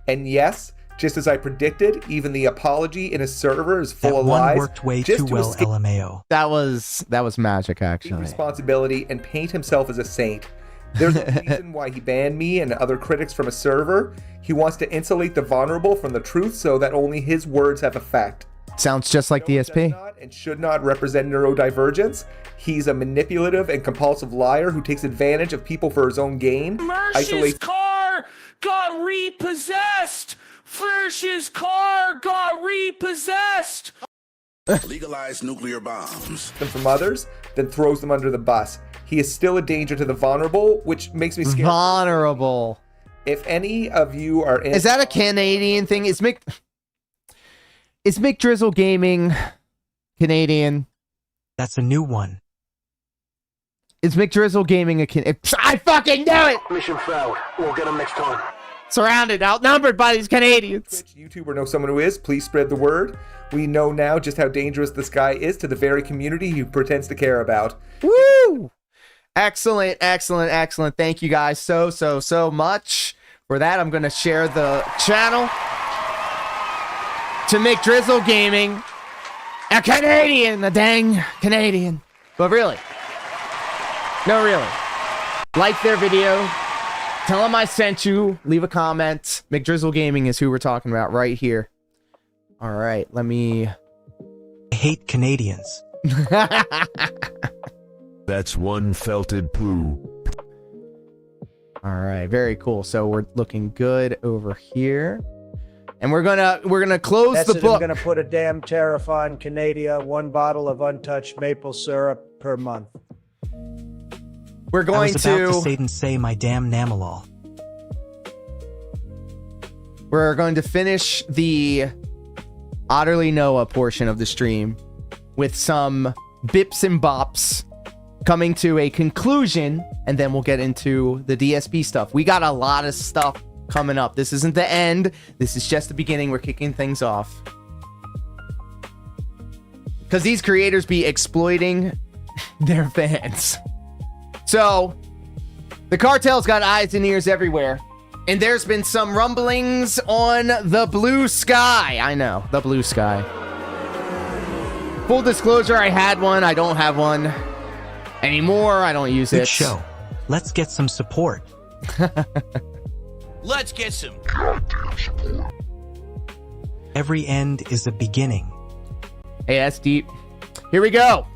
And yes, just as I predicted, even the apology in his server is full of lies. One worked way too well, LMAO. That was magic, actually. Responsibility and paint himself as a saint. There's a reason why he banned me and other critics from a server. He wants to insulate the vulnerable from the truth so that only his words have effect. Sounds just like DSP. And should not represent neurodivergence. He's a manipulative and compulsive liar who takes advantage of people for his own gain. Mersh's car got repossessed! Frish's car got repossessed! Legalize nuclear bombs. Them from others, then throws them under the bus. He is still a danger to the vulnerable, which makes me scared. Vulnerable. If any of you are in... Is that a Canadian thing? Is McDrizzle Gaming Canadian? That's a new one. Is McDrizzle Gaming a I fucking knew it! Mission failed. We'll get him next time. Surrounded, outnumbered by these Canadians. YouTube or know someone who is, please spread the word. We know now just how dangerous this guy is to the very community he pretends to care about. Woo! Excellent, excellent, excellent. Thank you guys so much for that. I'm going to share the channel to McDrizzle Gaming. A Canadian, a dang Canadian. But really, no, really. Like their video. Tell them I sent you. Leave a comment. McDrizzle Gaming is who we're talking about right here. All right, let me... I hate Canadians. That's one felted poo. All right, very cool. So we're looking good over here. And we're gonna close That's the it, book. I'm gonna put a damn tariff on Canada, 1 bottle of untouched maple syrup per month. We're going I was about to Satan say my damn Namalol. We're going to finish the OtterlyNoah portion of the stream with some bips and bops coming to a conclusion, and then we'll get into the DSP stuff. We got a lot of stuff coming up. This isn't the end. This is just the beginning. We're kicking things off. Because these creators be exploiting their fans. So, the cartel's got eyes and ears everywhere. And there's been some rumblings on the blue sky. I know, the blue sky. Full disclosure, I had one. I don't have one anymore. I don't use Good it. show. Let's get some support. Let's get some support. Every end is a beginning. Hey, that's deep. Here we go.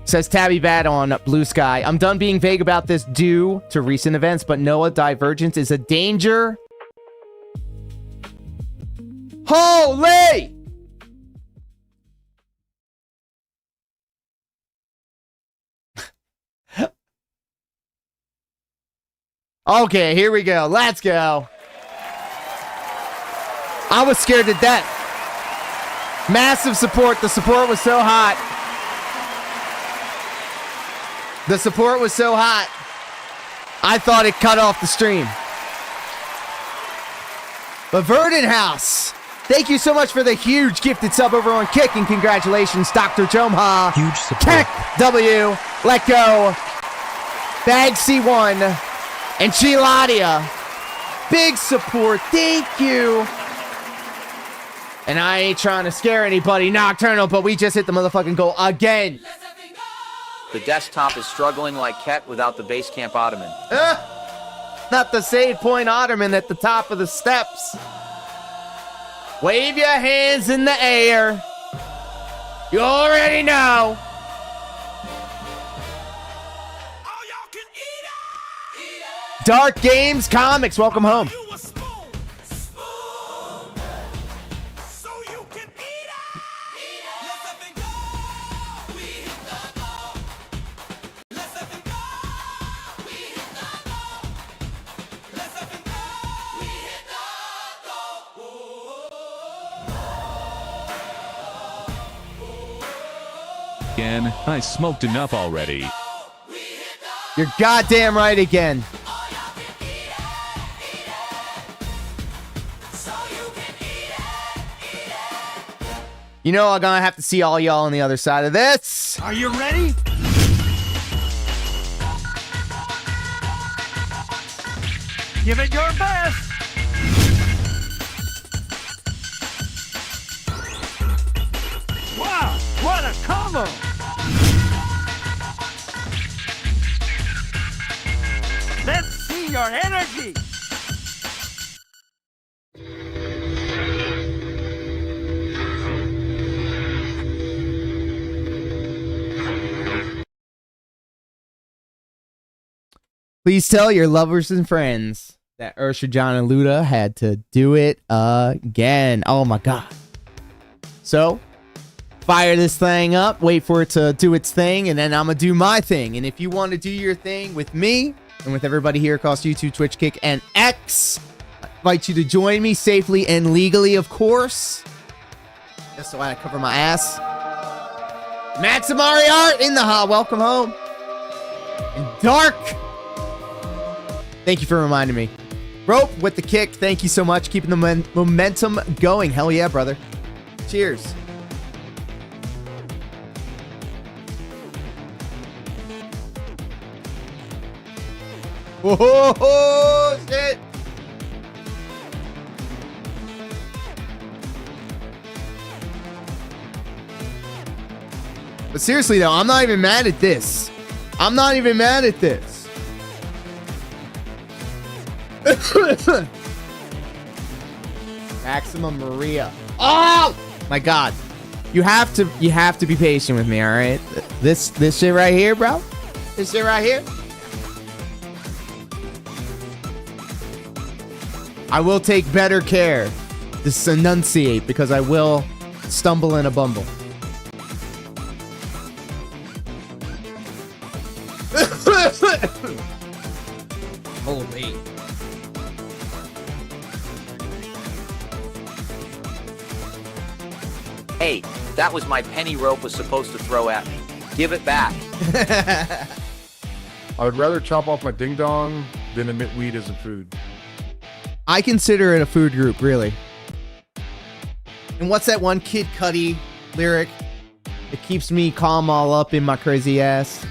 Says Tabby Bad on Blue Sky. I'm done being vague about this due to recent events, but Noah divergence is a danger. Holy! Okay, here we go. Let's go. I was scared to death. Massive support. The support was so hot. The support was so hot, I thought it cut off the stream. But Verdant House, thank you so much for the huge gifted sub over on Kick, and congratulations, Dr. Jomha. Huge support. Tech W, let go. Bagsy1, and Giladia. Big support. Thank you. And I ain't trying to scare anybody, Nocturnal, but we just hit the motherfucking goal again. The desktop is struggling like Ket without the base camp ottoman. Not the save point ottoman at the top of the steps. Wave your hands in the air. You already know. Dark Games Comics, welcome home. Again, I smoked enough already. You're goddamn right again. You know I'm gonna have to see all y'all on the other side of this. Are you ready? Give it your best. Wow, what a combo! Let's see your energy. Please tell your lovers and friends that Ursha, John, and Luda had to do it again. Oh my god. So, fire this thing up, wait for it to do its thing, and then I'm gonna do my thing. And if you want to do your thing with me and with everybody here across YouTube, Twitch, Kick, and X, I invite you to join me safely and legally, of course. Just so I cover my ass. Maximari Art in the hot. Welcome home. And Dark. Thank you for reminding me. Rope with the kick. Thank you so much. Keeping the momentum going. Hell yeah, brother. Cheers. Whoa, shit. But seriously, though, I'm not even mad at this. I'm not even mad at this. Maximum Maria. Oh my god. You have to be patient with me, all right? This shit right here, bro. This shit right here. I will take better care to enunciate because I will stumble and a bumble. Holy. Hey, that was my penny rope was supposed to throw at me. Give it back. I would rather chop off my ding dong than admit weed as a food. I consider it a food group, really. And what's that one Kid Cudi lyric? It keeps me calm all up in my crazy ass.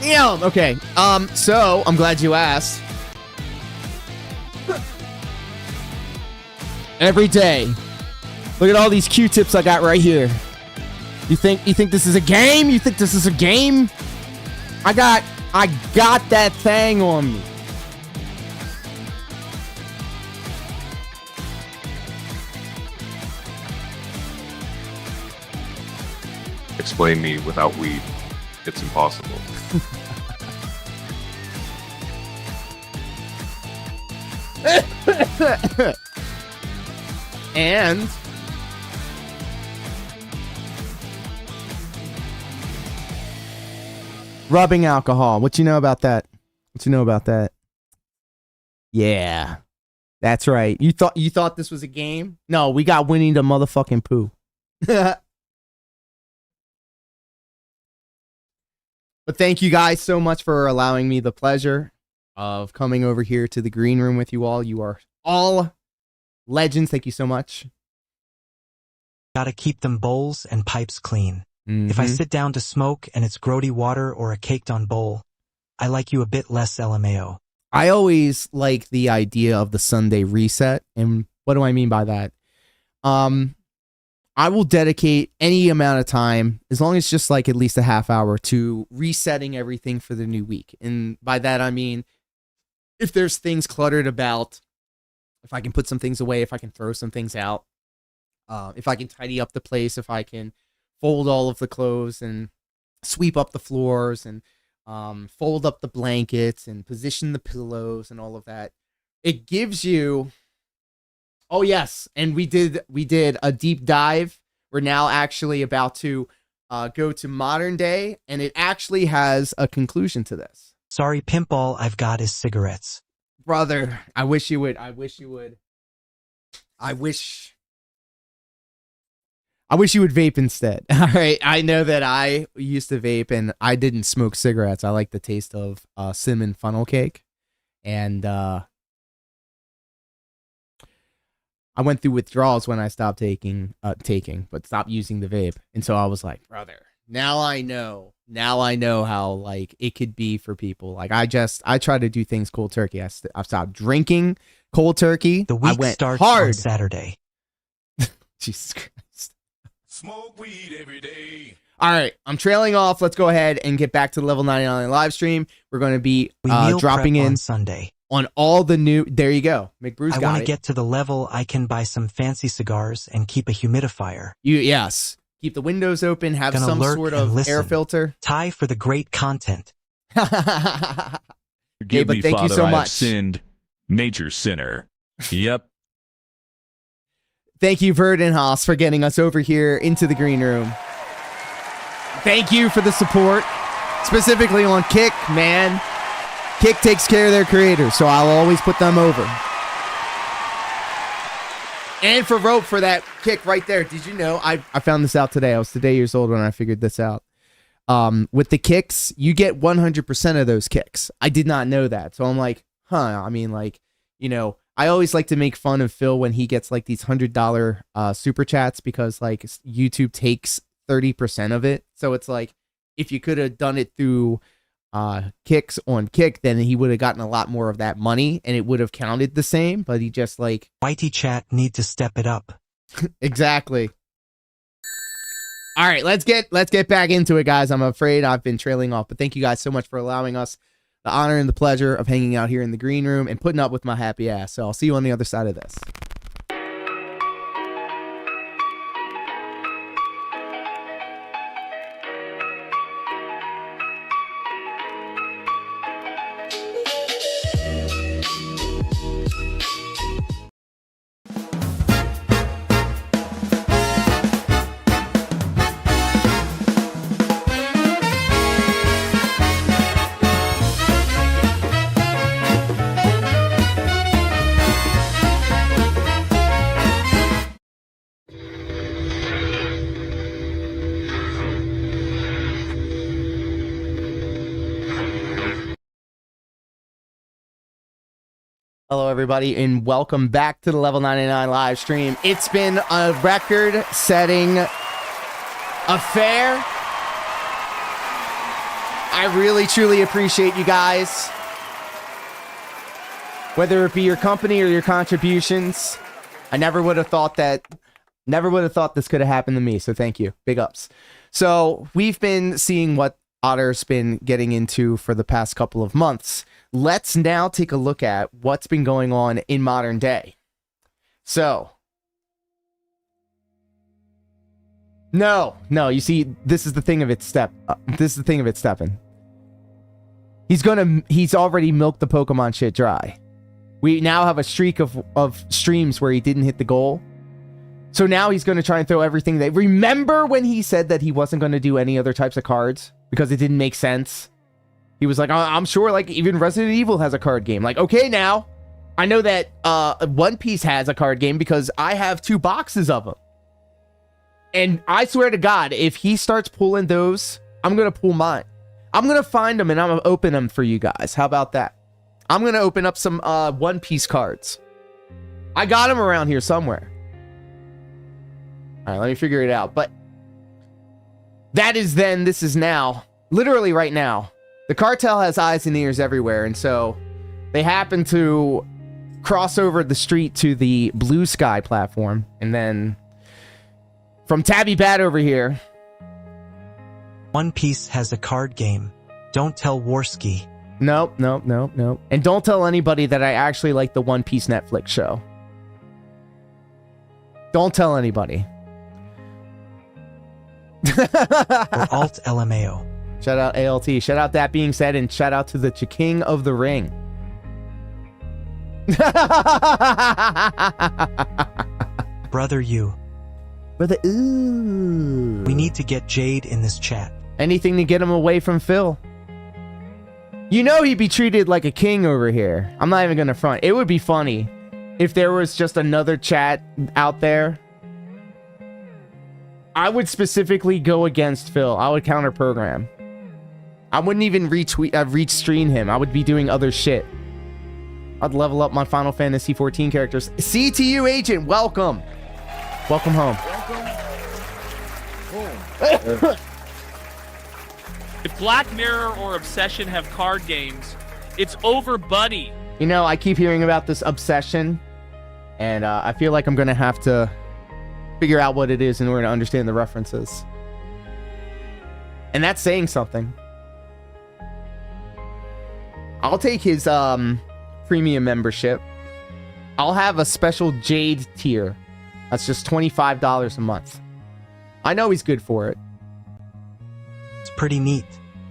Damn. Okay. So I'm glad you asked. Every day. Look at all these Q-tips I got right here. You think this is a game? You think this is a game? I got that thing on me. Explain me without weed. It's impossible. And rubbing alcohol. What you know about that? What you know about that? Yeah. That's right. You thought this was a game? No, we got Winnie the motherfucking Pooh. But But thank you guys so much for allowing me the pleasure of coming over here to the green room with you all. You are all legends. Thank you so much. Gotta keep them bowls and pipes clean. If I sit down to smoke and it's grody water or a caked on bowl, I like you a bit less LMAO. I always like the idea of the Sunday reset. And what do I mean by that? I will dedicate any amount of time, as long as it's just like at least a half hour, to resetting everything for the new week. And by that, I mean, if there's things cluttered about, if I can put some things away, if I can throw some things out, if I can tidy up the place, if I can fold all of the clothes and sweep up the floors and fold up the blankets and position the pillows and all of that. It gives you... Oh, yes. And we did a deep dive. We're now actually about to go to modern day, and it actually has a conclusion to this. Sorry, pimp, all I've got is cigarettes. Brother, I wish you would. I wish you would vape instead. All right. I know that I used to vape and I didn't smoke cigarettes. I like the taste of cinnamon funnel cake. And I went through withdrawals when I stopped taking, but stopped using the vape. And so I was like, brother, now I know how like it could be for people. Like I try to do things cold turkey. I've stopped drinking cold turkey. The week I went starts hard on Saturday. Jesus Christ. Smoke weed every day. All right, I'm trailing off. Let's go ahead and get back to the Lv99 live stream. We're going to be dropping in on Sunday on all the new. There you go, McBruce. I want to get to the level I can buy some fancy cigars and keep a humidifier. Yes, keep the windows open. Have Gonna some lurk sort and of listen. air filter. Tie for the great content. Forgive but me, thank you Father, so I have much. sinned. Major sinner. Yep. Thank you, Verdenhaus, for getting us over here into the green room. Thank you for the support, specifically on Kick, man. Kick takes care of their creators, so I'll always put them over. And for Rope for that kick right there. Did you know, I found this out today. I was today years old when I figured this out. With the kicks, you get 100% of those kicks. I did not know that. So I'm like, I mean, like, you know, I always like to make fun of Phil when he gets like these $100 super chats because like YouTube takes 30% of it. So it's like, if you could have done it through kicks on Kick, then he would have gotten a lot more of that money and it would have counted the same, but he just like... Whitey chat need to step it up. Exactly. All right, let's get back into it, guys. I'm afraid I've been trailing off, but thank you guys so much for allowing us the honor and the pleasure of hanging out here in the green room and putting up with my happy ass. So I'll see you on the other side of this. Hello, everybody, and welcome back to the Lv99 live stream. It's been a record-setting affair. I really, truly appreciate you guys. Whether it be your company or your contributions, I never would have thought this could have happened to me, so thank you. Big ups. So we've been seeing what Otter's been getting into for the past couple of months. Let's now take a look at what's been going on in modern day. So, no, you see, this is the thing of it stepping. He's already milked the Pokemon shit dry. We now have a streak of streams where he didn't hit the goal. So now he's going to try and throw everything that... Remember when he said that he wasn't going to do any other types of cards because it didn't make sense? He was like, I'm sure like even Resident Evil has a card game. Like, okay, now I know that One Piece has a card game because I have 2 boxes of them. And I swear to God, if he starts pulling those, I'm going to pull mine. I'm going to find them and I'm going to open them for you guys. How about that? I'm going to open up some One Piece cards. I got them around here somewhere. All right, let me figure it out. But that is then, this is now. Literally right now. The cartel has eyes and ears everywhere. And so they happen to cross over the street to the Blue Sky platform. And then from Tabby Bat over here. One Piece has a card game. Don't tell Warski. Nope. And don't tell anybody that I actually like the One Piece Netflix show. Don't tell anybody. Or Alt LMAO. Shout out ALT. Shout out That Being Said, and shout out to the King of the Ring. Brother, you. Brother, ooh. We need to get Jade in this chat. Anything to get him away from Phil. You know he'd be treated like a king over here. I'm not even gonna front. It would be funny if there was just another chat out there. I would specifically go against Phil. I would counter program. I wouldn't even retweet him. I would be doing other shit. I'd level up my Final Fantasy 14 characters. CTU agent, welcome. Welcome home. If Black Mirror or Obsession have card games, it's over, buddy. You know, I keep hearing about this Obsession, and I feel like I'm going to have to figure out what it is in order to understand the references. And that's saying something. I'll take his premium membership. I'll have a special Jade tier. That's just $25 a month. I know he's good for it. It's pretty neat.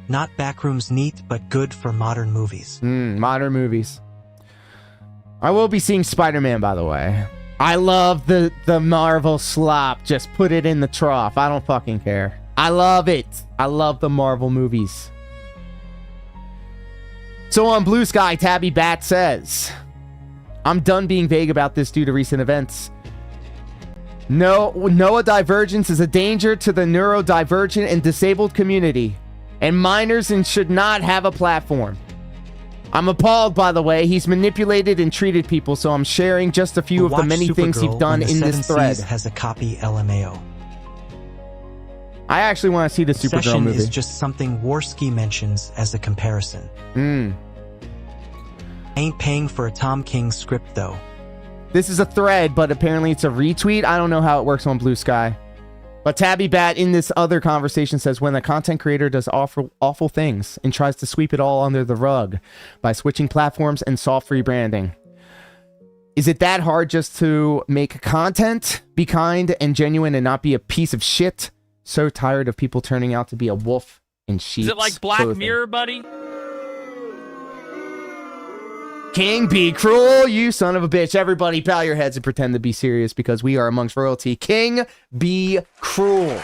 Not Backrooms neat, but good for modern movies. Modern movies. I will be seeing Spider-Man, by the way. I love the Marvel slop. Just put it in the trough. I don't fucking care. I love it. I love the Marvel movies. So on Blue Sky, Tabby Bat says, I'm done being vague about this due to recent events. Noah divergence is a danger to the neurodivergent and disabled community, and minors should not have a platform. I'm appalled, by the way. He's manipulated and treated people, so I'm sharing just a few of the many things he's done in this thread. Has a copy LMAO. I actually want to see the Supergirl Obsession movie. is just something Warski mentions as a comparison. Ain't paying for a Tom King script, though. This is a thread, but apparently it's a retweet. I don't know how it works on Blue Sky. But Tabby Bat in this other conversation says, when a content creator does awful things and tries to sweep it all under the rug by switching platforms and soft rebranding. Is it that hard just to make content, be kind and genuine, and not be a piece of shit? So tired of people turning out to be a wolf in sheep's Is it like Black clothing. Mirror, buddy? King, be cruel, you son of a bitch. Everybody bow your heads and pretend to be serious because we are amongst royalty. King, be cruel.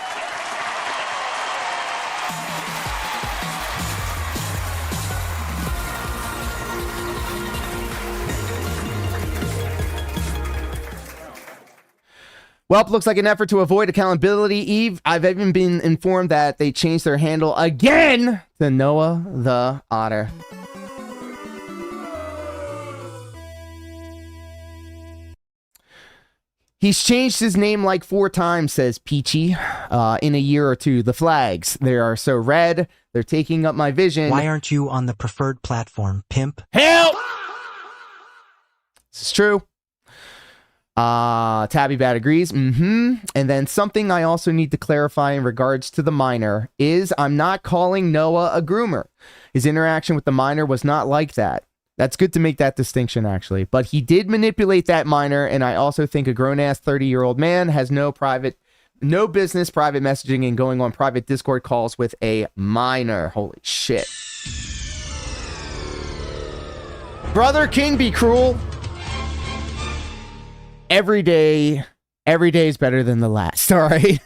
Well, it looks like an effort to avoid accountability. Eve, I've even been informed that they changed their handle again to Noah the Otter. He's changed his name like 4 times, says Peachy, in a year or two. The flags, they are so red. They're taking up my vision. Why aren't you on the preferred platform, pimp? Help! This is true. Tabby Bat agrees. And then something I also need to clarify in regards to the minor is I'm not calling Noah a groomer. His interaction with the minor was not like that. That's good to make that distinction, actually. But he did manipulate that minor, and I also think a grown-ass 30-year-old man has no business private messaging and going on private Discord calls with a minor. Holy shit. Brother King, be cruel. Every day is better than the last, all right?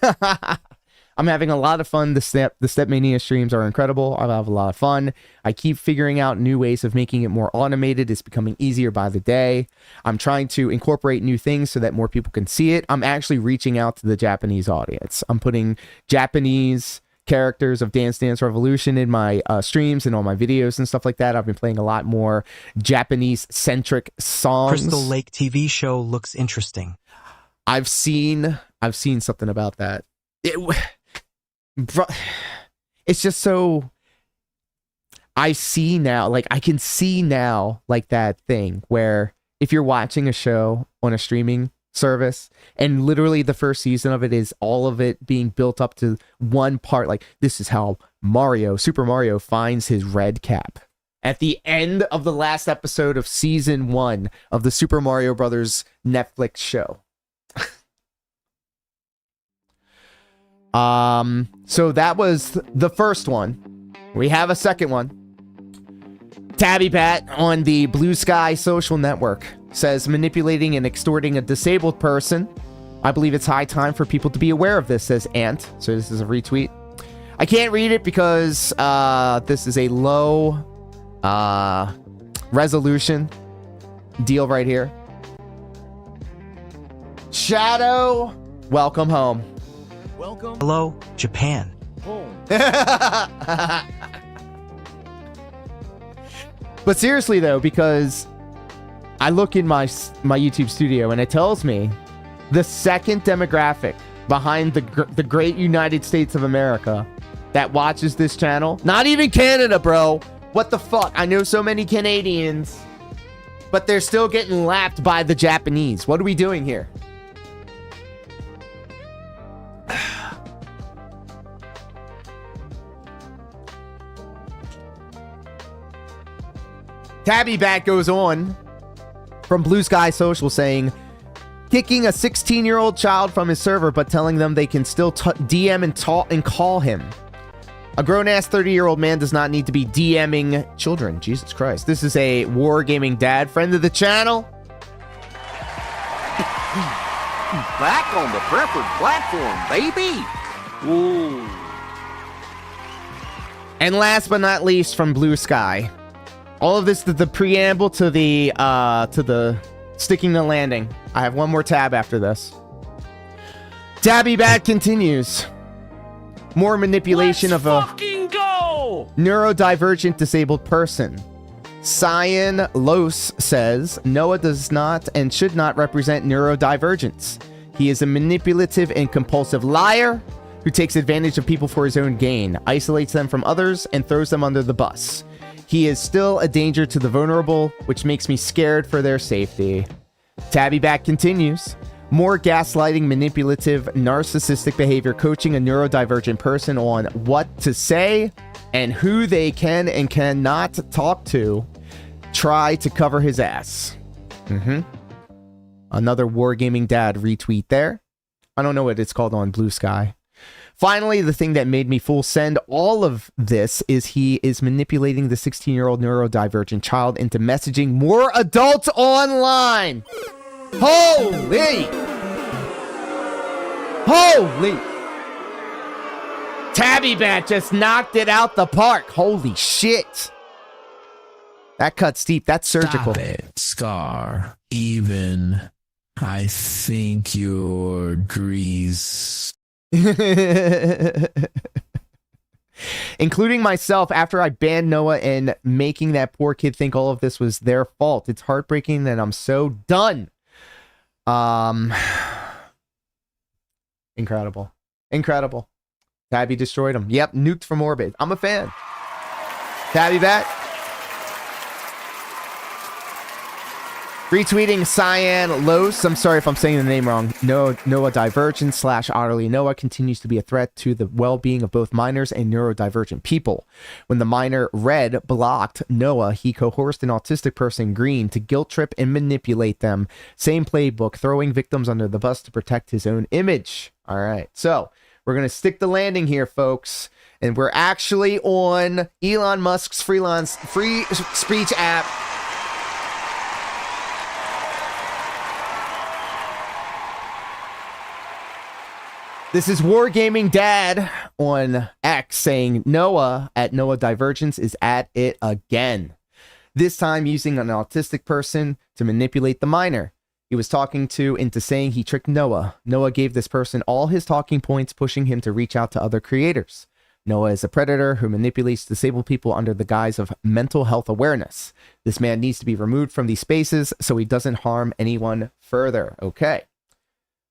I'm having a lot of fun. The Stepmania streams are incredible. I have a lot of fun. I keep figuring out new ways of making it more automated. It's becoming easier by the day. I'm trying to incorporate new things so that more people can see it. I'm actually reaching out to the Japanese audience. I'm putting Japanese characters of Dance Dance Revolution in my streams and all my videos and stuff like that. I've been playing a lot more Japanese-centric songs. Crystal Lake TV show looks interesting. I've seen something about that. It's just so... I see now, like, I can see now, like, that thing where if you're watching a show on a streaming service and literally the first season of it is all of it being built up to one part, like, this is how Super Mario finds his red cap. At the end of the last episode of season 1 of the Super Mario Brothers Netflix show. So that was the first one. We have a second one. Tabby Bat on the Blue Sky social network says, manipulating and extorting a disabled person. I believe it's high time for people to be aware of this, says Ant. So this is a retweet. I can't read it because this is a low resolution deal right here. Shadow, welcome home. Welcome. Hello, Japan. But seriously though, because I look in my YouTube studio and it tells me the second demographic behind the great United States of America that watches this channel, not even Canada, bro. What the fuck? I know so many Canadians, but they're still getting lapped by the Japanese. What are we doing here? Tabby Bat goes on from Blue Sky Social saying, kicking a 16-year-old child from his server but telling them they can still DM and call him. A grown-ass 30-year-old man does not need to be DMing children. Jesus Christ. This is a Wargaming Dad, friend of the channel. Back on the preferred platform, baby. Ooh. And last but not least from Blue Sky. All of this, the preamble to the sticking the landing. I have one more tab after this. Tabby Bat continues. More manipulation of a neurodivergent disabled person. Cyan Los says, Noah does not and should not represent neurodivergence. He is a manipulative and compulsive liar who takes advantage of people for his own gain, isolates them from others, and throws them under the bus. He is still a danger to the vulnerable, which makes me scared for their safety. Tabby Bat continues. More gaslighting, manipulative, narcissistic behavior, coaching a neurodivergent person on what to say and who they can and cannot talk to. Try to cover his ass. Another Wargaming Dad retweet there. I don't know what it's called on Blue Sky. Finally, the thing that made me full send all of this is he is manipulating the 16-year-old neurodivergent child into messaging more adults online. Holy! Tabby Bat just knocked it out the park. Holy shit. That cuts deep. That's surgical. Stop it, Scar. Even I think you're grease. Including myself after I banned Noah and making that poor kid think all of this was their fault. It's heartbreaking that I'm so done. Incredible. Tabby destroyed him. Yep, nuked from orbit. I'm a fan. Tabby Bat. Retweeting Cyan Los. I'm sorry if I'm saying the name wrong. Noah Divergent / OtterlyNoah continues to be a threat to the well-being of both minors and neurodivergent people. When the minor Red blocked Noah, he coerced an autistic person Green to guilt trip and manipulate them. Same playbook, throwing victims under the bus to protect his own image. All right, so we're going to stick the landing here, folks. And we're actually on Elon Musk's free speech app. This is Wargaming Dad on X saying Noah at Noah Divergence is at it again. This time using an autistic person to manipulate the minor. He was talking to into saying he tricked Noah. Noah gave this person all his talking points, pushing him to reach out to other creators. Noah is a predator who manipulates disabled people under the guise of mental health awareness. This man needs to be removed from these spaces so he doesn't harm anyone further. Okay.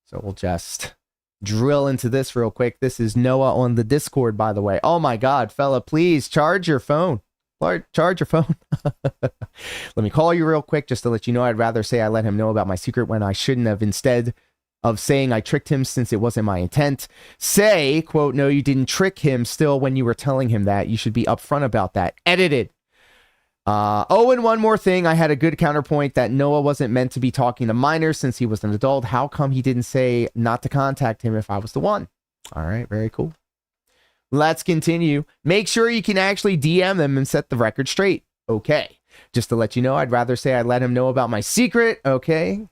So we'll just drill into this real quick. This is Noah on the Discord, by the way. Oh my God, fella, please charge your phone. Charge your phone. Let me call you real quick just to let you know. I'd rather say I let him know about my secret when I shouldn't have, instead of saying I tricked him since it wasn't my intent. Say, quote, no, you didn't trick him still when you were telling him that. You should be upfront about that. Edited. Oh, and one more thing. I had a good counterpoint that Noah wasn't meant to be talking to minors since he was an adult. How come he didn't say not to contact him if I was the one? All right, very cool. Let's continue. Make sure you can actually DM them and set the record straight. Okay. Just to let you know, I'd rather say I let him know about my secret. Okay.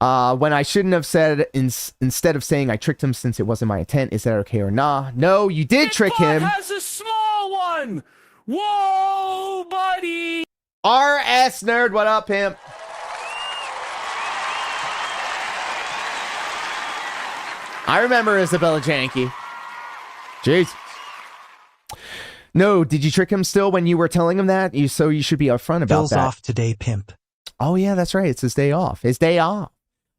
When I shouldn't have said, instead of saying I tricked him since it wasn't my intent, is that okay or nah? No, you did trick him. Has a small one. Whoa, buddy. RS Nerd, what up, pimp? I remember Isabella Janky. Jesus. No, did you trick him still when you were telling him that? So you should be upfront about Bill's that. off today, pimp. Oh, yeah, that's right. It's his day off. His day off.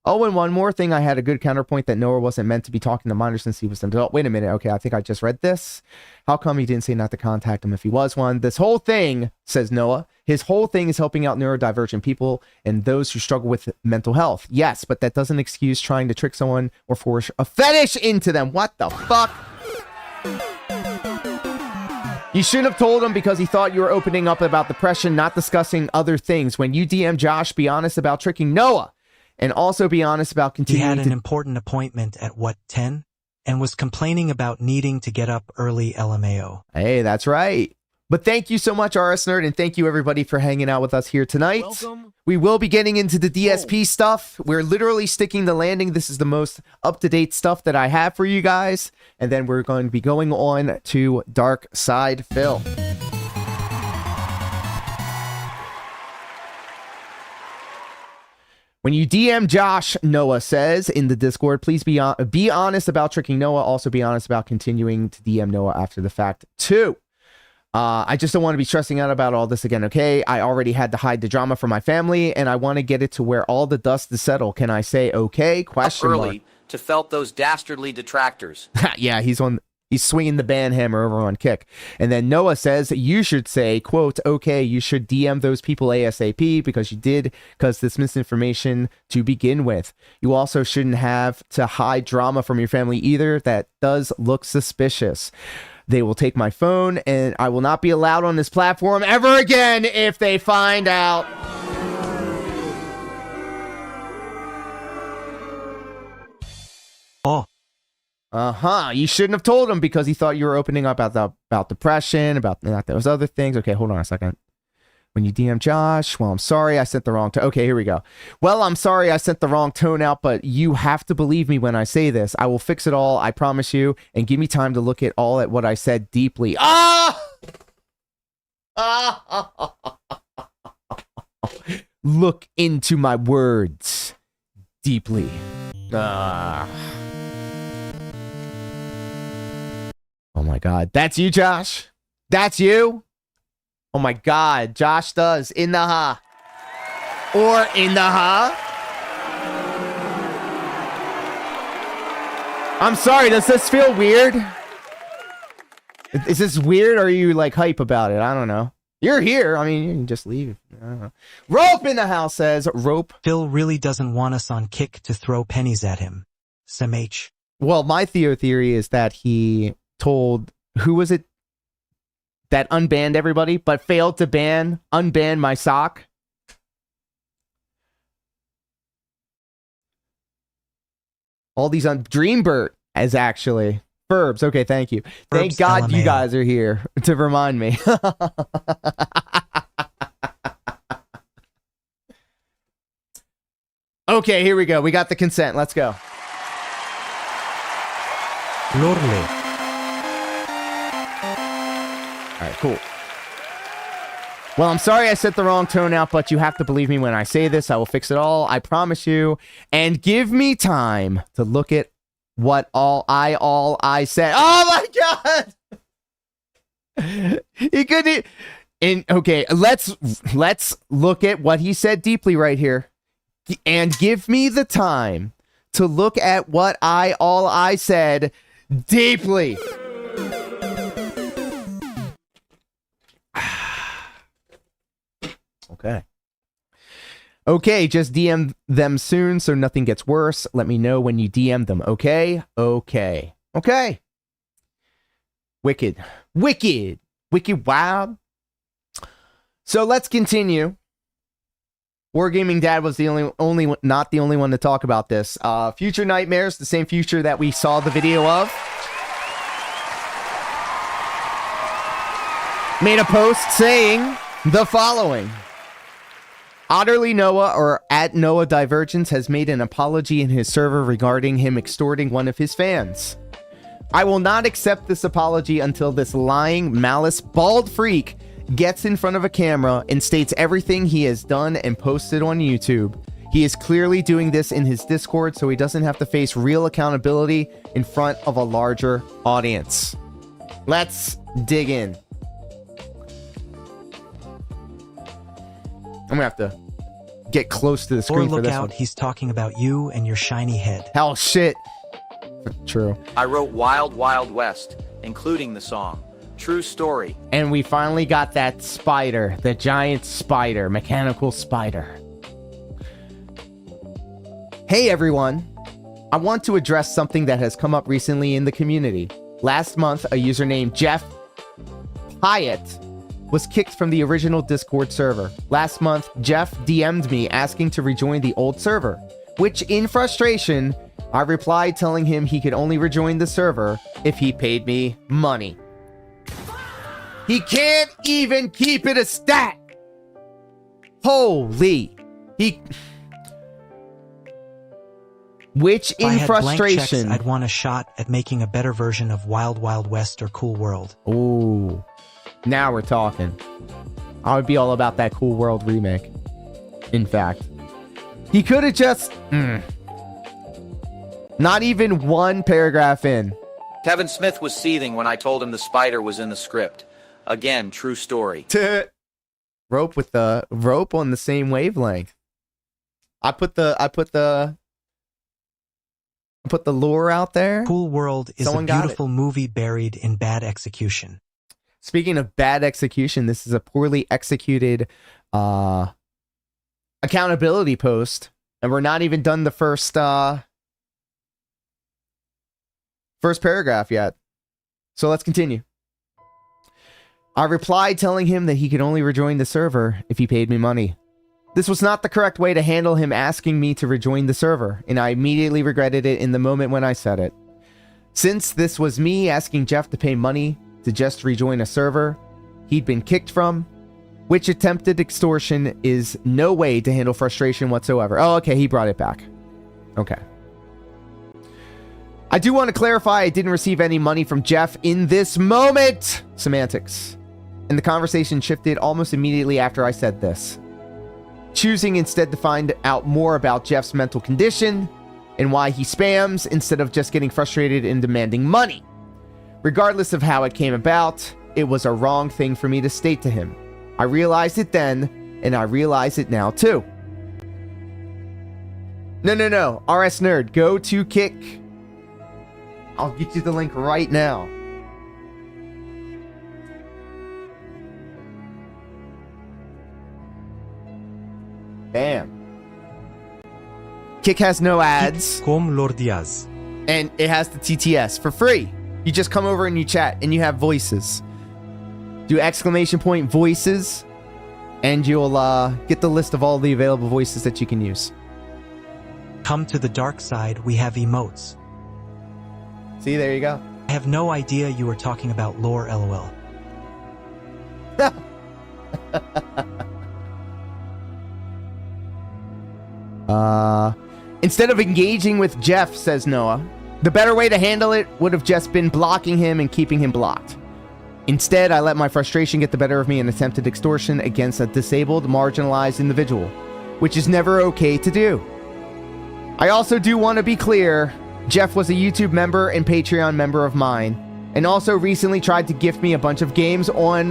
Oh, and one more thing. I had a good counterpoint that Noah wasn't meant to be talking to minors since he was an adult. Wait a minute. Okay, I think I just read this. How come he didn't say not to contact him if he was one? This whole thing, says Noah, his whole thing is helping out neurodivergent people and those who struggle with mental health. Yes, but that doesn't excuse trying to trick someone or force a fetish into them. What the fuck? You shouldn't have told him because he thought you were opening up about depression, not discussing other things. When you DM Josh, be honest about tricking Noah. And also be honest about continuing. He had an important appointment at what, 10? And was complaining about needing to get up early, LMAO. Hey, that's right. But thank you so much, RS Nerd, and thank you everybody for hanging out with us here tonight. Welcome. We will be getting into the DSP stuff. We're literally sticking the landing. This is the most up-to-date stuff that I have for you guys. And then we're going to be going on to Dark Side Phil. When you DM Josh, Noah says in the Discord, please be honest about tricking Noah. Also be honest about continuing to DM Noah after the fact too. I just don't want to be stressing out about all this again, okay? I already had to hide the drama from my family, and I want to get it to where all the dust is settled. Can I say okay? Question mark. Early to felt those dastardly detractors. Yeah, he's swinging the band hammer over on Kick. And then Noah says you should say, quote, okay, you should DM those people ASAP because this misinformation to begin with. You also shouldn't have to hide drama from your family either. That does look suspicious. They will take my phone and I will not be allowed on this platform ever again if they find out. Oh. You shouldn't have told him because he thought you were opening up about depression, about those other things. Okay, hold on a second. When you DM Josh, well, I'm sorry I sent the wrong tone. Okay, here we go. Well, I'm sorry I sent the wrong tone out, but you have to believe me when I say this. I will fix it all, I promise you, and give me time to look at what I said deeply. Look into my words deeply. Oh my God. That's you, Josh? That's you? Oh my God. Josh does. In the ha. Or in the ha. I'm sorry. Does this feel weird? Is this weird or are you like hype about it? I don't know. You're here. I mean, you can just leave. I don't know. Rope in the house says Rope. Phil really doesn't want us on Kick to throw pennies at him. Sam H. Well, my theory is that he told, who was it that unbanned everybody but failed to unban my sock? All these on Dreambird as actually Verbs. Okay, thank you. Thank God LMAO. you guys are here to remind me. Okay, here we go. We got the consent. Let's go. Lorle. All right, cool. Well, I'm sorry I set the wrong tone out, but you have to believe me when I say this. I will fix it all. I promise you. And give me time to look at what all I said. Oh my God! He couldn't. And okay, let's look at what he said deeply right here, and give me the time to look at what I said deeply. Okay. Okay, just DM them soon so nothing gets worse. Let me know when you DM them, okay? Okay. Okay. Wicked. Wicked. Wicked wild. So let's continue. Wargaming Dad was not the only one to talk about this. Future Nightmares, the same future that we saw the video of, made a post saying the following. OtterlyNoah, or at Noah Divergence, has made an apology in his server regarding him extorting one of his fans. I will not accept this apology until this lying, malice, bald freak gets in front of a camera and states everything he has done and posted on YouTube. He is clearly doing this in his Discord so he doesn't have to face real accountability in front of a larger audience. Let's dig in. I'm gonna have to get close to the screen Or for look this out, one. he's talking about you and your shiny head. Hell shit. True. I wrote Wild Wild West, including the song. True story. And we finally got that spider, the giant spider, mechanical spider. Hey everyone. I want to address something that has come up recently in the community. Last month, a user named Jeff Hyatt was kicked from the original Discord server. Last month, Jeff DM'd me asking to rejoin the old server, which in frustration, I replied telling him he could only rejoin the server if he paid me money. He can't even keep it a stat! Holy. Which If I in had blank checks, frustration... I'd want a shot at making a better version of Wild Wild West or Cool World. Ooh. Now we're talking. I would be all about that Cool World remake. In fact. He could have just... Not even one paragraph in. Kevin Smith was seething when I told him the spider was in the script. Again, true story. Rope on the same wavelength. I put the lure out there. Cool World is Someone a got beautiful movie buried in bad execution. Speaking of bad execution, this is a poorly executed accountability post, and we're not even done the first paragraph yet. So let's continue. I replied telling him that he could only rejoin the server if he paid me money. This was not the correct way to handle him asking me to rejoin the server, and I immediately regretted it in the moment when I said it. Since this was me asking Jeff to pay money to just rejoin a server he'd been kicked from, which attempted extortion is no way to handle frustration whatsoever. Oh, okay, he brought it back. Okay. I do want to clarify I didn't receive any money from Jeff in this moment. Semantics. And the conversation shifted almost immediately after I said this. Choosing instead to find out more about Jeff's mental condition and why he spams instead of just getting frustrated and demanding money. Regardless of how it came about, it was a wrong thing for me to state to him. I realized it then, and I realize it now too. No. RS Nerd, go to Kick. I'll get you the link right now. Bam. Kick has no ads. Como Lordiaz. And it has the TTS for free. You just come over and you chat and you have voices. Do exclamation point voices and you'll get the list of all the available voices that you can use. Come to the dark side, we have emotes. See, there you go. I have no idea you were talking about lore, LOL. Instead of engaging with Jeff, says Noah, the better way to handle it would have just been blocking him and keeping him blocked. Instead, I let my frustration get the better of me and attempted extortion against a disabled, marginalized individual, which is never okay to do. I also do want to be clear, Jeff was a YouTube member and Patreon member of mine, and also recently tried to gift me a bunch of games on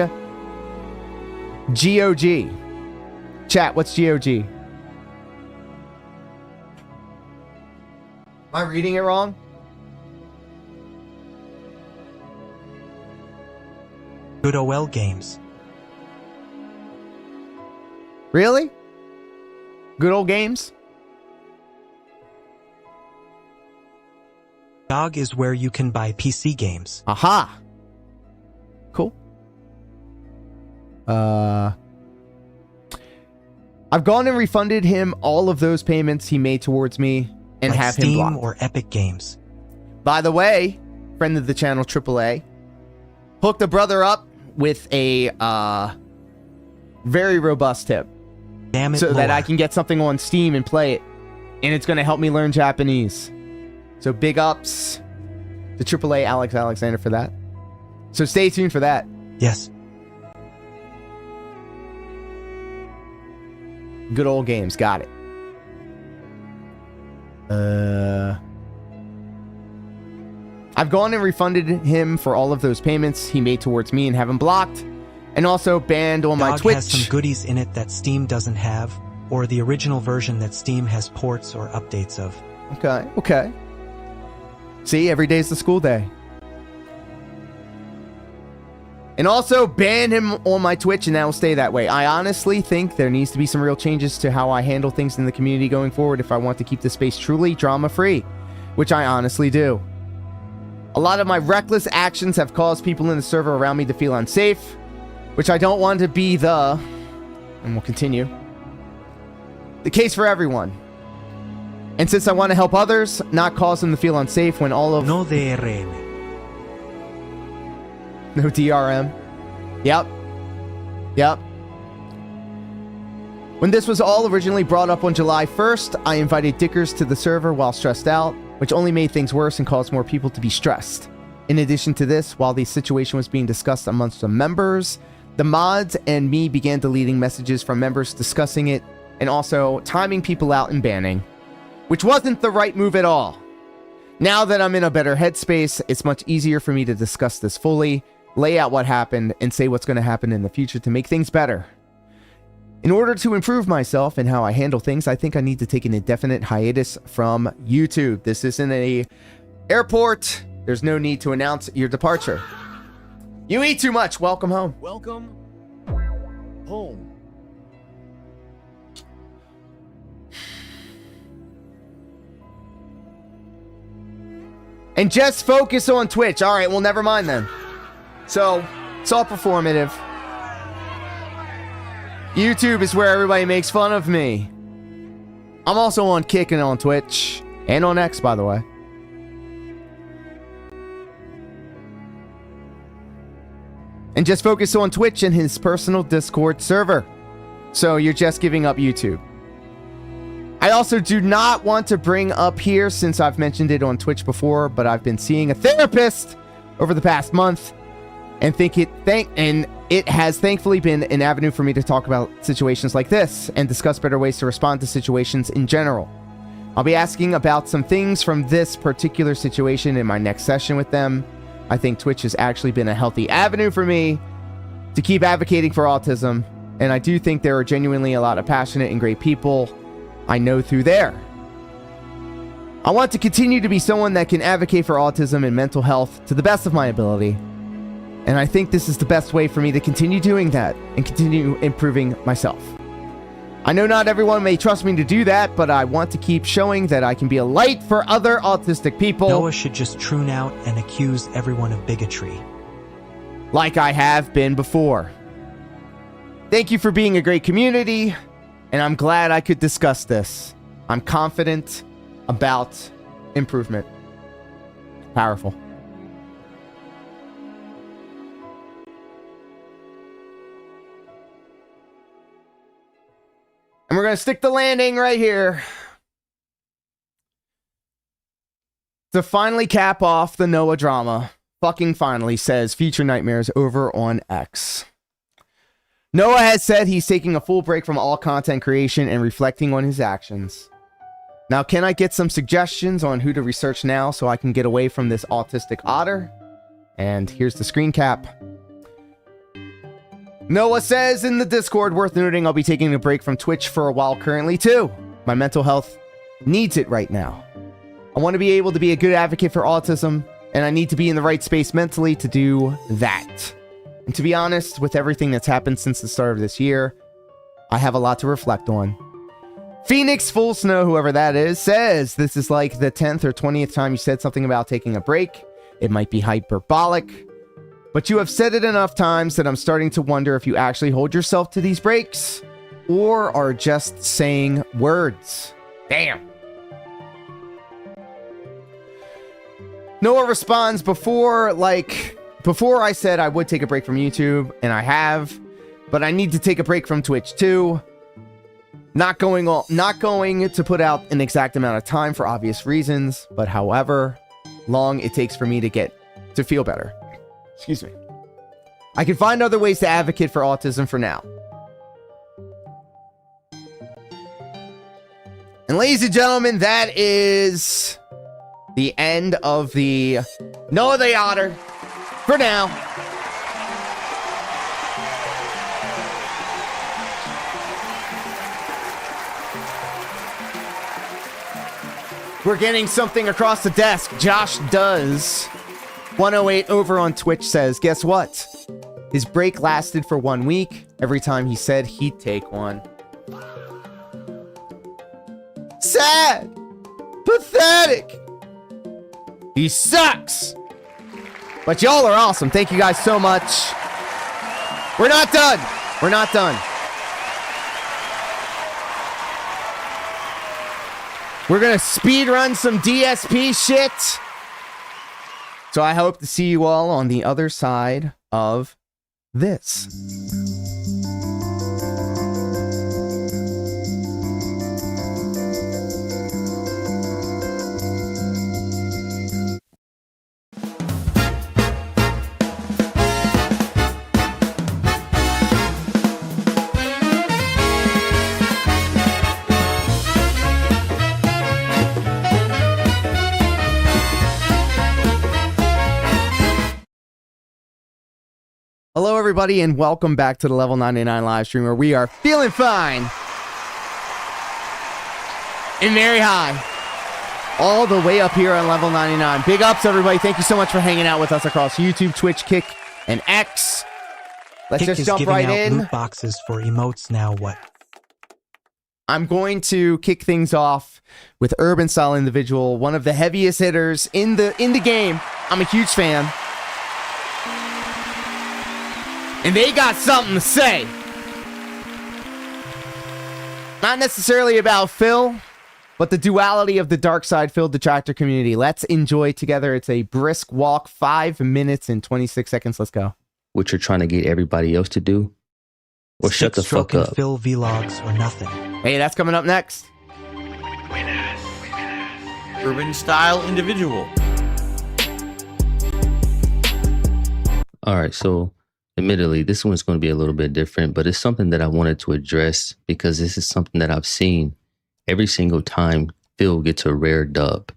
GOG. Chat, what's GOG? Am I reading it wrong? Good OL games. Really? Good old games? GOG is where you can buy PC games. Aha! Cool. I've gone and refunded him all of those payments he made towards me and like have Steam him blocked. Or Epic Games. By the way, friend of the channel, AAA, hooked a brother up with a very robust tip. Damn it, so that Lord. I can get something on Steam and play it. And it's going to help me learn Japanese. So big ups to AAA Alex Alexander for that. So stay tuned for that. Yes. Good old games. Got it. I've gone and refunded him for all of those payments he made towards me and have him blocked. And also banned on my GOG Twitch. has some goodies in it that Steam doesn't have, or the original version that Steam has ports or updates of. Okay, okay. See, every day's the school day. And also ban him on my Twitch, and that will stay that way. I honestly think there needs to be some real changes to how I handle things in the community going forward if I want to keep the space truly drama-free, which I honestly do. A lot of my reckless actions have caused people in the server around me to feel unsafe, which I don't want to be the, and we'll continue, the case for everyone. And since I want to help others, not cause them to feel unsafe when all of... No DRM. No DRM. Yep. Yep. When this was all originally brought up on July 1st, I invited Dickers to the server while stressed out, which only made things worse and caused more people to be stressed. In addition to this, while the situation was being discussed amongst the members, the mods and me began deleting messages from members discussing it and also timing people out and banning, which wasn't the right move at all. Now that I'm in a better headspace, it's much easier for me to discuss this fully, lay out what happened, and say what's going to happen in the future to make things better. In order to improve myself and how I handle things, I think I need to take an indefinite hiatus from YouTube. This isn't an airport. There's no need to announce your departure. You eat too much. Welcome home. Welcome home. And just focus on Twitch. All right, well, never mind then. So, it's all performative. YouTube is where everybody makes fun of me. I'm also on Kick and on Twitch. And on X, by the way. And just focus on Twitch and his personal Discord server. So you're just giving up YouTube. I also do not want to bring up here, since I've mentioned it on Twitch before, but I've been seeing a therapist over the past month, and it has thankfully been an avenue for me to talk about situations like this and discuss better ways to respond to situations in general. I'll be asking about some things from this particular situation in my next session with them. I think Twitch has actually been a healthy avenue for me to keep advocating for autism, and I do think there are genuinely a lot of passionate and great people I know through there. I want to continue to be someone that can advocate for autism and mental health to the best of my ability. And I think this is the best way for me to continue doing that and continue improving myself. I know not everyone may trust me to do that, but I want to keep showing that I can be a light for other autistic people. Noah should just tune out and accuse everyone of bigotry. Like I have been before. Thank you for being a great community, and I'm glad I could discuss this. I'm confident about improvement. Powerful. And we're going to stick the landing right here to finally cap off the Noah drama. Fucking finally, says Future Nightmares over on X. Noah has said he's taking a full break from all content creation and reflecting on his actions. Now, can I get some suggestions on who to research now so I can get away from this autistic otter And here's the screen cap. Noah says in the Discord, worth noting, I'll be taking a break from Twitch for a while currently too. My mental health needs it right now. I want to be able to be a good advocate for autism, and I need to be in the right space mentally to do that. And to be honest, with everything that's happened since the start of this year, I have a lot to reflect on. Phoenix Full Snow, whoever that is, says this is like the 10th or 20th time you said something about taking a break. It might be hyperbolic, but you have said it enough times that I'm starting to wonder if you actually hold yourself to these breaks or are just saying words. Damn. Noah responds, before I said I would take a break from YouTube, and I have, but I need to take a break from Twitch too. Not going to put out an exact amount of time for obvious reasons, but however long it takes for me to feel better. Excuse me. I can find other ways to advocate for autism for now. And ladies and gentlemen, that is the end of the Noah the Otter for now. We're getting something across the desk. Josh Does 108 over on Twitch says, guess what? His break lasted for 1 week. Every time he said he'd take one. Sad. Pathetic. He sucks. But y'all are awesome. Thank you guys so much. We're not done. We're not done. We're going to speed run some DSP shit. So I hope to see you all on the other side of this. Hello, everybody, and welcome back to the Lv99 Livestream, where we are feeling fine and very high, all the way up here on Lv99. Big ups, everybody. Thank you so much for hanging out with us across YouTube, Twitch, Kick, and X. Let's Kick just jump right in. Loot boxes for emotes now. What? I'm going to kick things off with Urban Style Individual, one of the heaviest hitters in the game. I'm a huge fan. And they got something to say. Not necessarily about Phil, but the duality of the dark side Phil detractor community. Let's enjoy together. It's a brisk walk, 5 minutes and 26 seconds. Let's go. What you're trying to get everybody else to do? Or shut the fuck up. Phil vlogs or nothing. Hey, that's coming up next. Urban Style Individual. All right, so admittedly, this one's going to be a little bit different, but it's something that I wanted to address because this is something that I've seen every single time Phil gets a rare dub.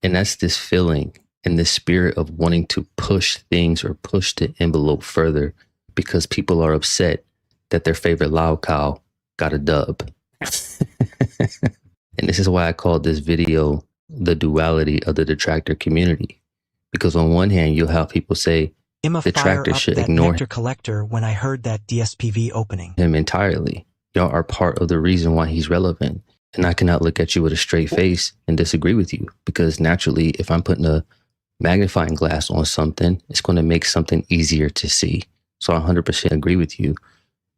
And that's this feeling and this spirit of wanting to push things or push the envelope further because people are upset that their favorite loud cow got a dub. And this is why I called this video the duality of the detractor community. Because on one hand, you'll have people say, the tractor should ignore nectar collector when I heard that DSPV opening him entirely. Y'all are part of the reason why he's relevant. And I cannot look at you with a straight face and disagree with you, because naturally, if I'm putting a magnifying glass on something, it's going to make something easier to see. So I 100% agree with you.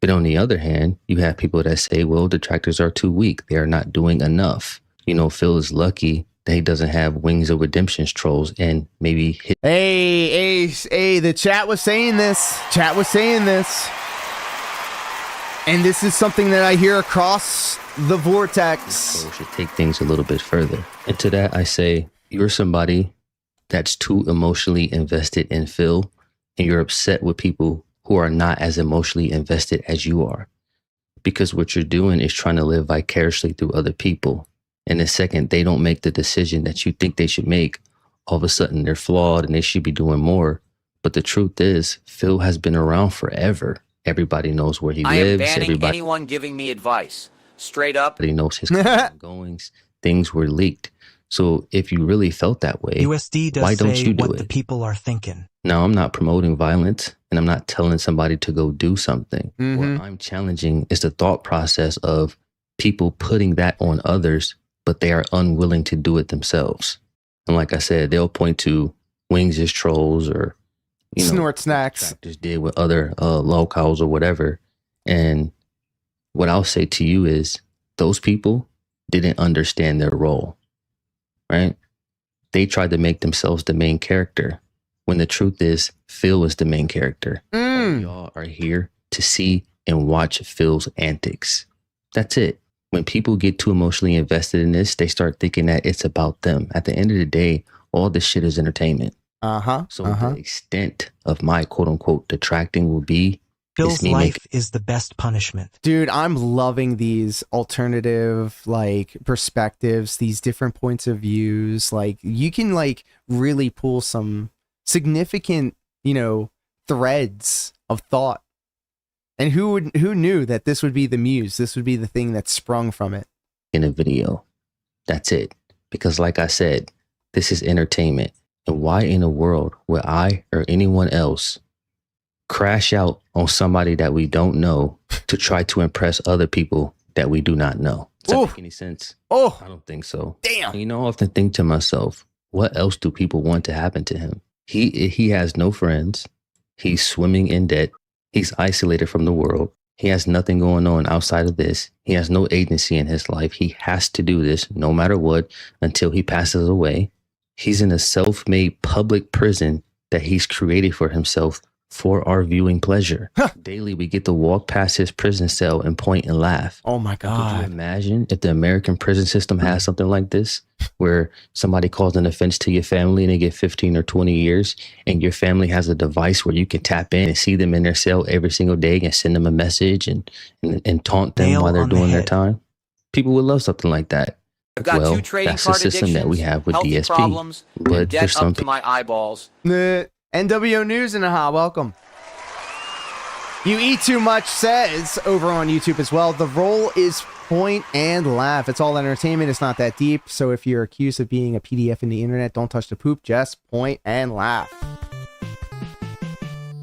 But on the other hand, you have people that say, well, detractors are too weak. They are not doing enough. You know, Phil is lucky that he doesn't have Wings of Redemption's trolls and maybe hit. Hey, the chat was saying this. Chat was saying this. And this is something that I hear across the vortex. So we should take things a little bit further. And to that, I say, you're somebody that's too emotionally invested in Phil, and you're upset with people who are not as emotionally invested as you are. Because what you're doing is trying to live vicariously through other people. And the second they don't make the decision that you think they should make, all of a sudden they're flawed and they should be doing more. But the truth is, Phil has been around forever. Everybody knows where he I am lives. banning Everybody anyone giving me advice. Straight up. knows his comings and goings. Things were leaked. So if you really felt that way, USD does why don't say you do what it? the people are thinking. Now, I'm not promoting violence, and I'm not telling somebody to go do something. What I'm challenging is the thought process of people putting that on others, but they are unwilling to do it themselves. And like I said, they'll point to Wings as trolls or, you know, Snort snacks. Just did with other locals or whatever. And what I'll say to you is those people didn't understand their role, right? They tried to make themselves the main character when the truth is Phil is the main character. All y'all are here to see and watch Phil's antics. That's it. When people get too emotionally invested in this, they start thinking that it's about them. At the end of the day, all this shit is entertainment. So the extent of my quote unquote detracting will be Phil's life is the best punishment. Dude, I'm loving these alternative like perspectives, these different points of views. Like you can like really pull some significant, you know, threads of thought. And who knew that this would be the muse? This would be the thing that sprung from it. In a video. That's it. Because like I said, this is entertainment. And why in the world would I or anyone else crash out on somebody that we don't know to try to impress other people that we do not know? Does that make any sense? I don't think so. Damn. You know, I often think to myself, what else do people want to happen to him? He has no friends. He's swimming in debt. He's isolated from the world. He has nothing going on outside of this. He has no agency in his life. He has to do this no matter what until he passes away. He's in a self-made public prison that he's created for himself for our viewing pleasure. Daily, we get to walk past his prison cell and point and laugh. Oh my God. Could you imagine if the American prison system has something like this, where somebody calls an offense to your family and they get 15 or 20 years, and your family has a device where you can tap in and see them in their cell every single day and send them a message and taunt them while they're doing their time? People would love something like that. I've got Well, two trading that's the card system that we addictions, have with healthy DSP. problems, But and there's debt up to something. my eyeballs. NWO News and aha, welcome. You Eat Too Much says over on YouTube as well, the role is point and laugh. It's all entertainment. It's not that deep. So if you're accused of being a PDF in the internet, don't touch the poop. Just point and laugh.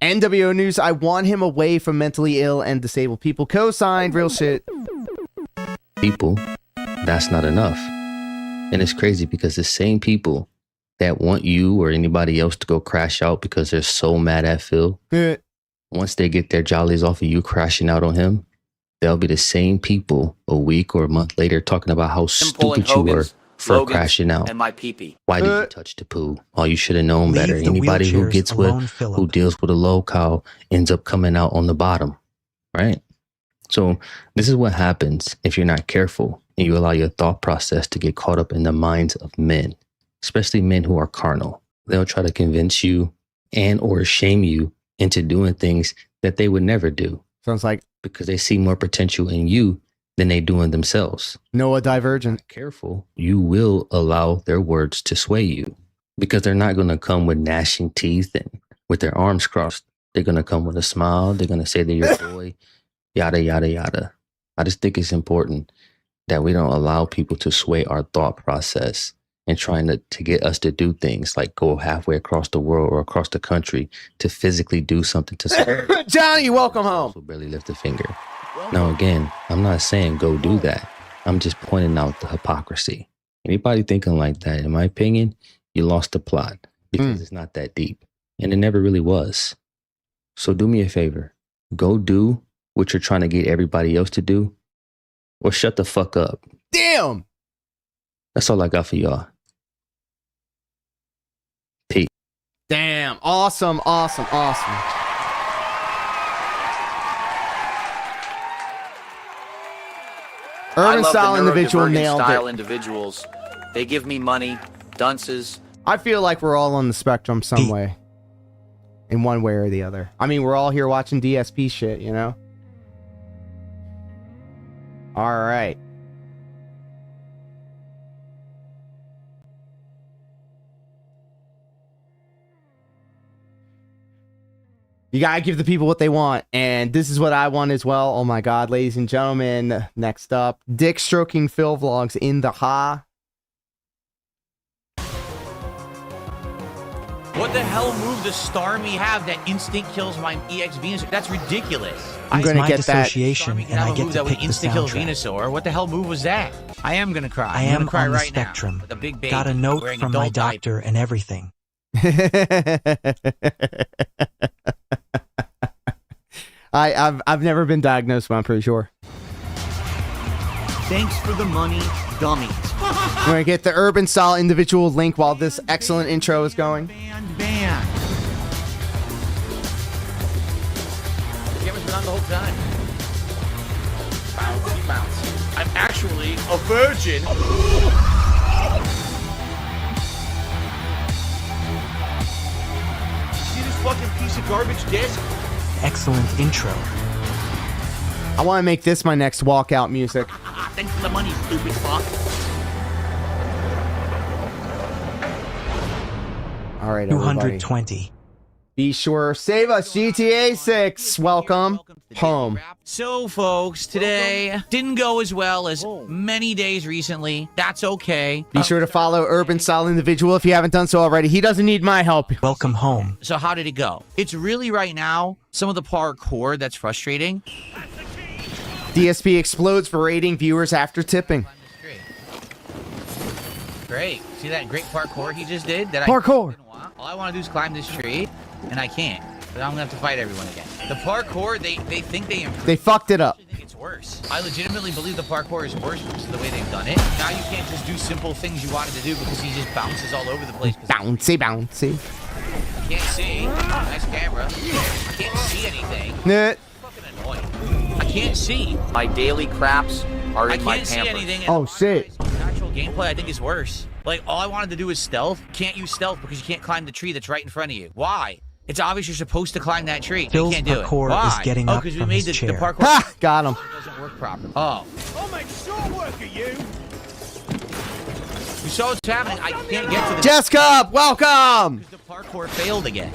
NWO News, I want him away from mentally ill and disabled people. Co-signed, real shit. People, that's not enough. And it's crazy because the same people that want you or anybody else to go crash out because they're so mad at Phil, once they get their jollies off of you crashing out on him, they'll be the same people a week or a month later talking about how stupid you were for Logan's, crashing out. and my pee-pee. Why did you touch the poo? Oh, you should have known better. the Anybody who wheelchairs gets alone, with, Philip. who deals with a low cow ends up coming out on the bottom, right? So this is what happens if you're not careful and you allow your thought process to get caught up in the minds of men, especially men who are carnal. They'll try to convince you and or shame you into doing things that they would never do. Sounds like because they see more potential in you than they do in themselves. Noah Divergent. Careful, you will allow their words to sway you because they're not going to come with gnashing teeth and with their arms crossed. They're going to come with a smile. They're going to say they're your boy, yada, yada, yada. I just think it's important that we don't allow people to sway our thought process and trying to get us to do things like go halfway across the world or across the country to physically do something to someone. Johnny, welcome home. Who barely lift a finger. Now, again, I'm not saying go do that. I'm just pointing out the hypocrisy. Anybody thinking like that, in my opinion, you lost the plot because it's not that deep. And it never really was. So do me a favor. Go do what you're trying to get everybody else to do or shut the fuck up. Damn. That's all I got for y'all. Peace. Damn. Awesome, awesome, awesome. I Urban love style the individual neurodivergent nailed style it. individuals. They give me money, dunces. I feel like we're all on the spectrum some way. In one way or the other. I mean, we're all here watching DSP shit, you know? All right. You gotta give the people what they want, and this is what I want as well. Oh my god, ladies and gentlemen. Next up, Dick Stroking Phil Vlogs in the ha. What the hell move does Starmie have that instant kills my EX Venusaur? That's ridiculous. I'm gonna get that. Starmie can have a move that would instant kill Venusaur. What the hell move was that? I am gonna cry. I am gonna cry on the right spectrum. now. With a big baby Got a note wearing from my adult doctor and everything. I've never been diagnosed, but I'm pretty sure. Thanks for the money, dummies. We're gonna get the urban style individual link while this excellent intro is going. Band. The camera's been on the whole time. Bouncy, bouncy. I'm actually a virgin. See this fucking piece of garbage disc? Excellent intro. I want to make this my next walkout music. Thanks for the money, stupid fuck. All right, everybody. 220. Be sure save us GTA 6. Welcome home. So, folks, today didn't go as well as many days recently. That's okay. Be sure to follow Urban Style Individual if you haven't done so already. He doesn't need my help. Welcome home. So how did it go? It's really right now some of the parkour that's frustrating. DSP explodes for rating viewers after tipping. Great. See that great parkour he just did? That Parkour. I didn't want? All I want to do is climb this tree, and I can't. But I'm going to have to fight everyone again. The parkour, they think they improved. They fucked it up. I think it's worse. I legitimately believe the parkour is worse because of the way they've done it. Now you can't just do simple things you wanted to do because he just bounces all over the place. Bouncy, bouncy. I can't see. Nice camera. I can't see anything. Nah. Fucking annoying. I can't see. My daily craps are in my I can't see Pampers. anything. Oh, shit. Actual gameplay, I think, is worse. Like, all I wanted to do is stealth. Can't use stealth because you can't climb the tree that's right in front of you. Why? It's obvious you're supposed to climb that tree. You can't do it. Parkour Why? is getting oh, up because we from made his the chair. parkour. Ha! Got him. Doesn't work properly. Oh. I'll make short work of you. You saw what's happening. I can't get to the... Jessica, welcome! Because the parkour failed again.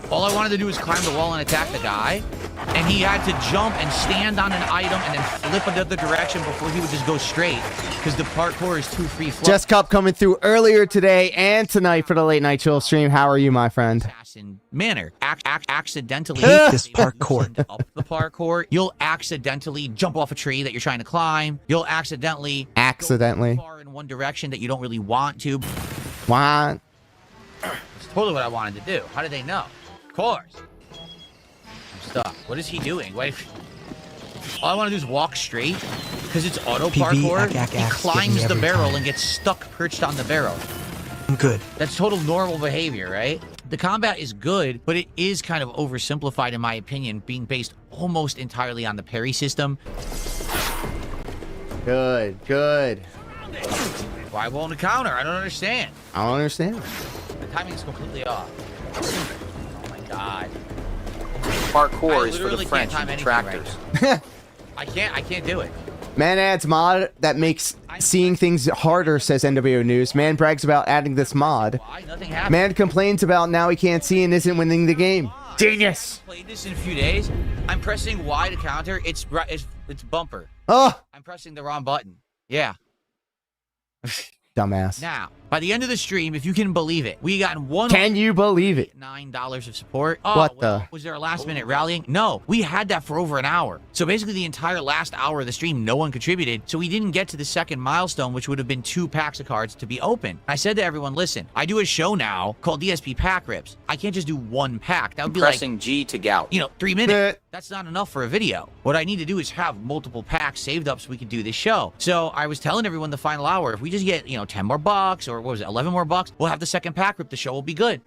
All I wanted to do was climb the wall and attack the guy. And he had to jump and stand on an item and then flip another direction before he would just go straight. Because the parkour is too free flow. Jess Cup coming through earlier today and tonight for the late night chill stream. How are you, my friend? Assassin manner. Accidentally hate this parkour. Up the parkour. You'll accidentally jump off a tree that you're trying to climb. You'll accidentally go too far in one direction that you don't really want to. What? It's totally what I wanted to do. How did they know? Of course. I'm stuck. What is he doing? Wait. All I want to do is walk straight because it's auto parkour. He climbs the barrel and gets stuck perched on the barrel. Good. That's total normal behavior, right? The combat is good, but it is kind of oversimplified in my opinion, being based almost entirely on the parry system. Good, good. Why won't it counter? I don't understand. I don't understand. The timing is completely off. Oh my god. Parkour is for the French and detractors. Right I can't do it. Man adds mod that makes seeing things harder, says NWO News. Man brags about adding this mod. Why? Nothing happened. Man complains about now he can't see and isn't winning the game. Genius! Played this in a few days. I'm pressing Y to counter. It's bumper. Oh! I'm pressing the wrong button. Yeah. Dumbass. Now, by the end of the stream, if you can believe it, we got one. Can you believe it? $9 of support. Oh, what the? Was there a last minute rallying? No, we had that for over an hour. So basically the entire last hour of the stream, no one contributed. So we didn't get to the second milestone, which would have been 2 packs of cards to be open. I said to everyone, listen, I do a show now called DSP Pack Rips. I can't just do 1 pack. That would be pressing like, G to gout. 3 minutes. That's not enough for a video. What I need to do is have multiple packs saved up so we can do this show. So I was telling everyone the final hour, if we just get, 10 more bucks or what was it, 11 more bucks, we'll have the second pack rip. The show will be good.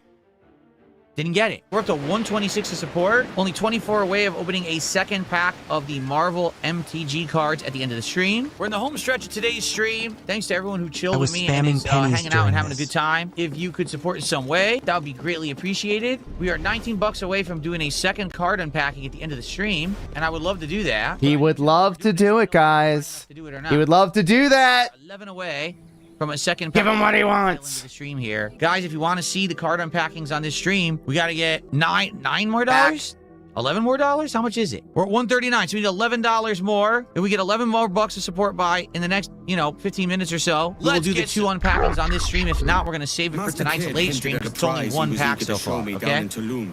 Didn't get it. We're up to 126 of support. Only 24 away of opening a second pack of the Marvel MTG cards at the end of the stream. We're in the home stretch of today's stream. Thanks to everyone who chilled with me and is hanging out and having a good time. If you could support in some way, that would be greatly appreciated. We are 19 bucks away from doing a second card unpacking at the end of the stream, and I would love to do that. He would love to do it, guys. To do it or not. He would love to do that. 11 away from a second. Give him what he wants. The stream here, guys. If you want to see the card unpackings on this stream, we got to get nine more dollars. $11 more? How much is it? We're at $139, so we need $11 more. If we get 11 more bucks of support by in the next, 15 minutes or so, we'll do the 2 unpackings on this stream. If not, we're gonna save it for tonight's late stream because it's only 1 pack so far. Okay?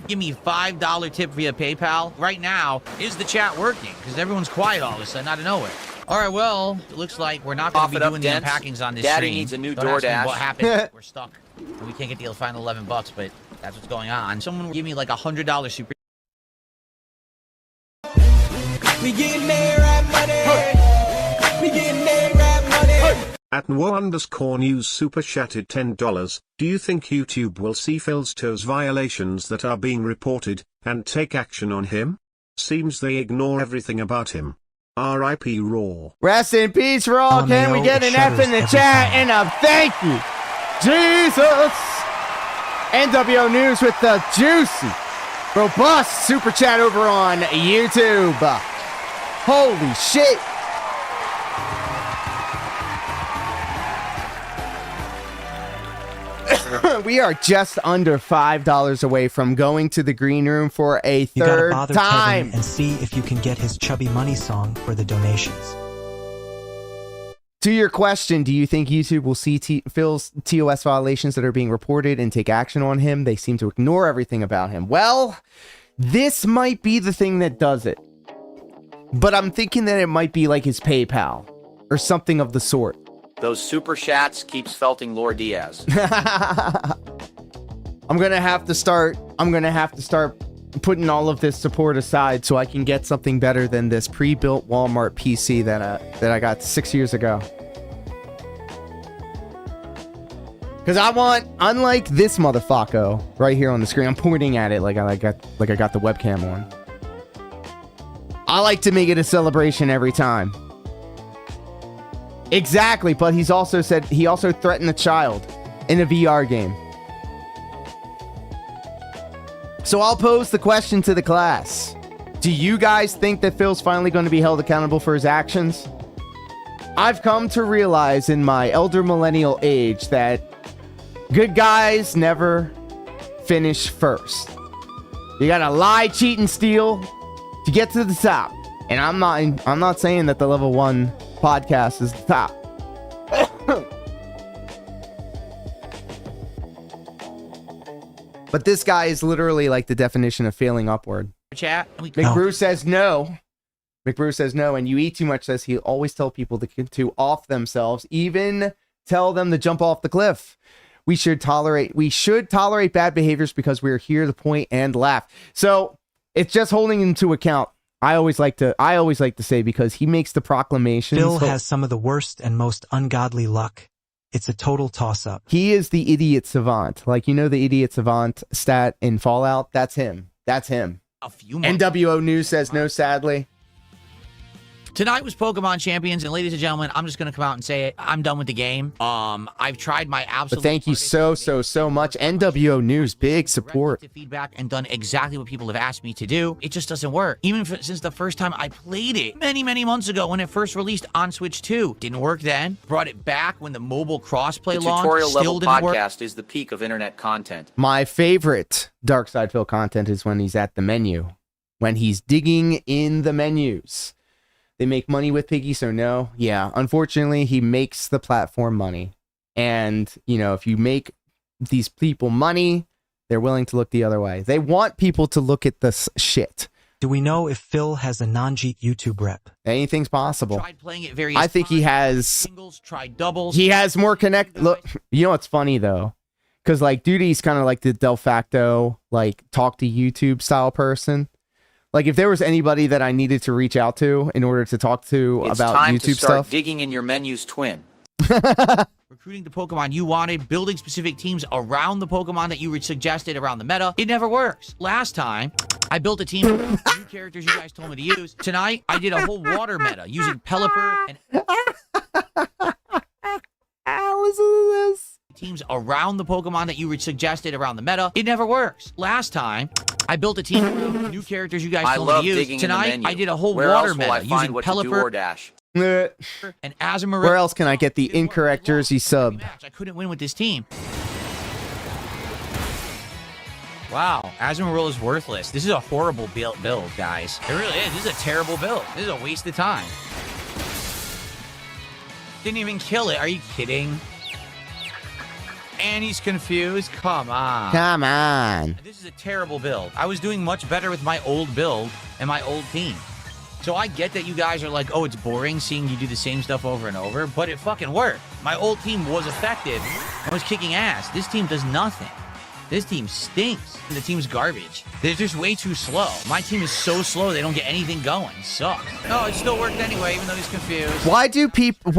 Give me a $5 tip via PayPal. Right now, is the chat working? Because everyone's quiet all of a sudden out of nowhere. All right, well, it looks like we're not going to be doing the unpackings on this stream. Daddy needs a new Don't ask me DoorDash. what happened? We're stuck. We can't get the final 11 bucks, but that's what's going on. Someone will give me like $100 super. We getting there, rap money. We getting there, rap money. At @Noah_news super chatted $10. Do you think YouTube will see Phil's toes violations that are being reported and take action on him? Seems they ignore everything about him. R.I.P. Raw. Rest in peace, Raw. Can we get an F in the chat and a thank you? Jesus. NWO News with the juicy, robust super chat over on YouTube. Holy shit. We are just under $5 away from going to the green room for a You gotta third bother time. Kevin and see if you can get his Chubby Money song for the donations. To your question, do you think YouTube will see Phil's TOS violations that are being reported and take action on him? They seem to ignore everything about him. Well, this might be the thing that does it. But I'm thinking that it might be like his PayPal or something of the sort. Those super chats keeps felting Lord Diaz. I'm gonna have to start putting all of this support aside so I can get something better than this pre-built Walmart PC that I got 6 years ago. Because I want, unlike this motherfucker right here on the screen, I'm pointing at it like I got the webcam on. I like to make it a celebration every time. Exactly, but he also threatened a child in a VR game. So I'll pose the question to the class. Do you guys think that Phil's finally going to be held accountable for his actions? I've come to realize in my elder millennial age that good guys never finish first. You gotta lie, cheat, and steal to get to the top. And I'm not saying that the level 1 podcast is the top. But this guy is literally like the definition of failing upward. Chat. McBrew says no. McBrew says no, and You Eat Too Much says he'll always tell people to off themselves, even tell them to jump off the cliff. We should tolerate bad behaviors because we're here to point and laugh. So it's just holding into account. I always like to say, because he makes the proclamations. Phil has some of the worst and most ungodly luck. It's a total toss-up. He is the idiot savant. Like, the idiot savant stat in Fallout? That's him. That's him. NWO News says no, sadly. Tonight was Pokemon Champions, and ladies and gentlemen, I'm just going to come out and say it. I'm done with the game. I've tried my absolute But thank you so much. NWO News, big support. Feedback and done exactly what people have asked me to do. It just doesn't work. Even since the first time I played it many months ago when it first released on Switch 2. Didn't work then. Brought it back when the mobile crossplay launched. Tutorial Still level didn't work. podcast is the peak of internet content. My favorite Dark Side Phil content is when he's at the menu. When he's digging in the menus. They make money with Piggy, so no. Yeah, unfortunately, he makes the platform money. And, if you make these people money, they're willing to look the other way. They want people to look at this shit. Do we know if Phil has a non-Jeet YouTube rep? Anything's possible. Tried playing it various I think he has... singles, tried doubles. He has more connect... Look, you know what's funny, though? Because, Duty's kind of like the de facto, talk to YouTube style person. Like, if there was anybody that I needed to reach out to in order to talk to about time YouTube to start stuff. digging in your menu's twin. Recruiting the Pokemon you wanted, building specific teams around the Pokemon that you were suggested around the meta. It never works. Last time, I built a team of new characters you guys told me to use. Tonight, I did a whole water meta using Pelipper and... Listen to this. Teams around the Pokemon that you were suggested around the meta. It never works. Last time, I built a team of new characters you guys told me to use. Tonight, I did a whole water meta using Pelipper. Where And Amarillo. else can I get the incorrect jersey sub? I couldn't win with this team. Wow, Amarillo is worthless. This is a horrible build, guys. It really is. This is a terrible build. This is a waste of time. Didn't even kill it. Are you kidding? And he's confused. Come on. Come on. This is a terrible build. I was doing much better with my old build and my old team. So I get that you guys are like, oh, it's boring seeing you do the same stuff over and over, but it fucking worked. My old team was effective and was kicking ass. This team does nothing. This team stinks. The team's garbage. They're just way too slow. My team is so slow, they don't get anything going. It sucks. Oh, it still worked anyway, even though he's confused. Why do people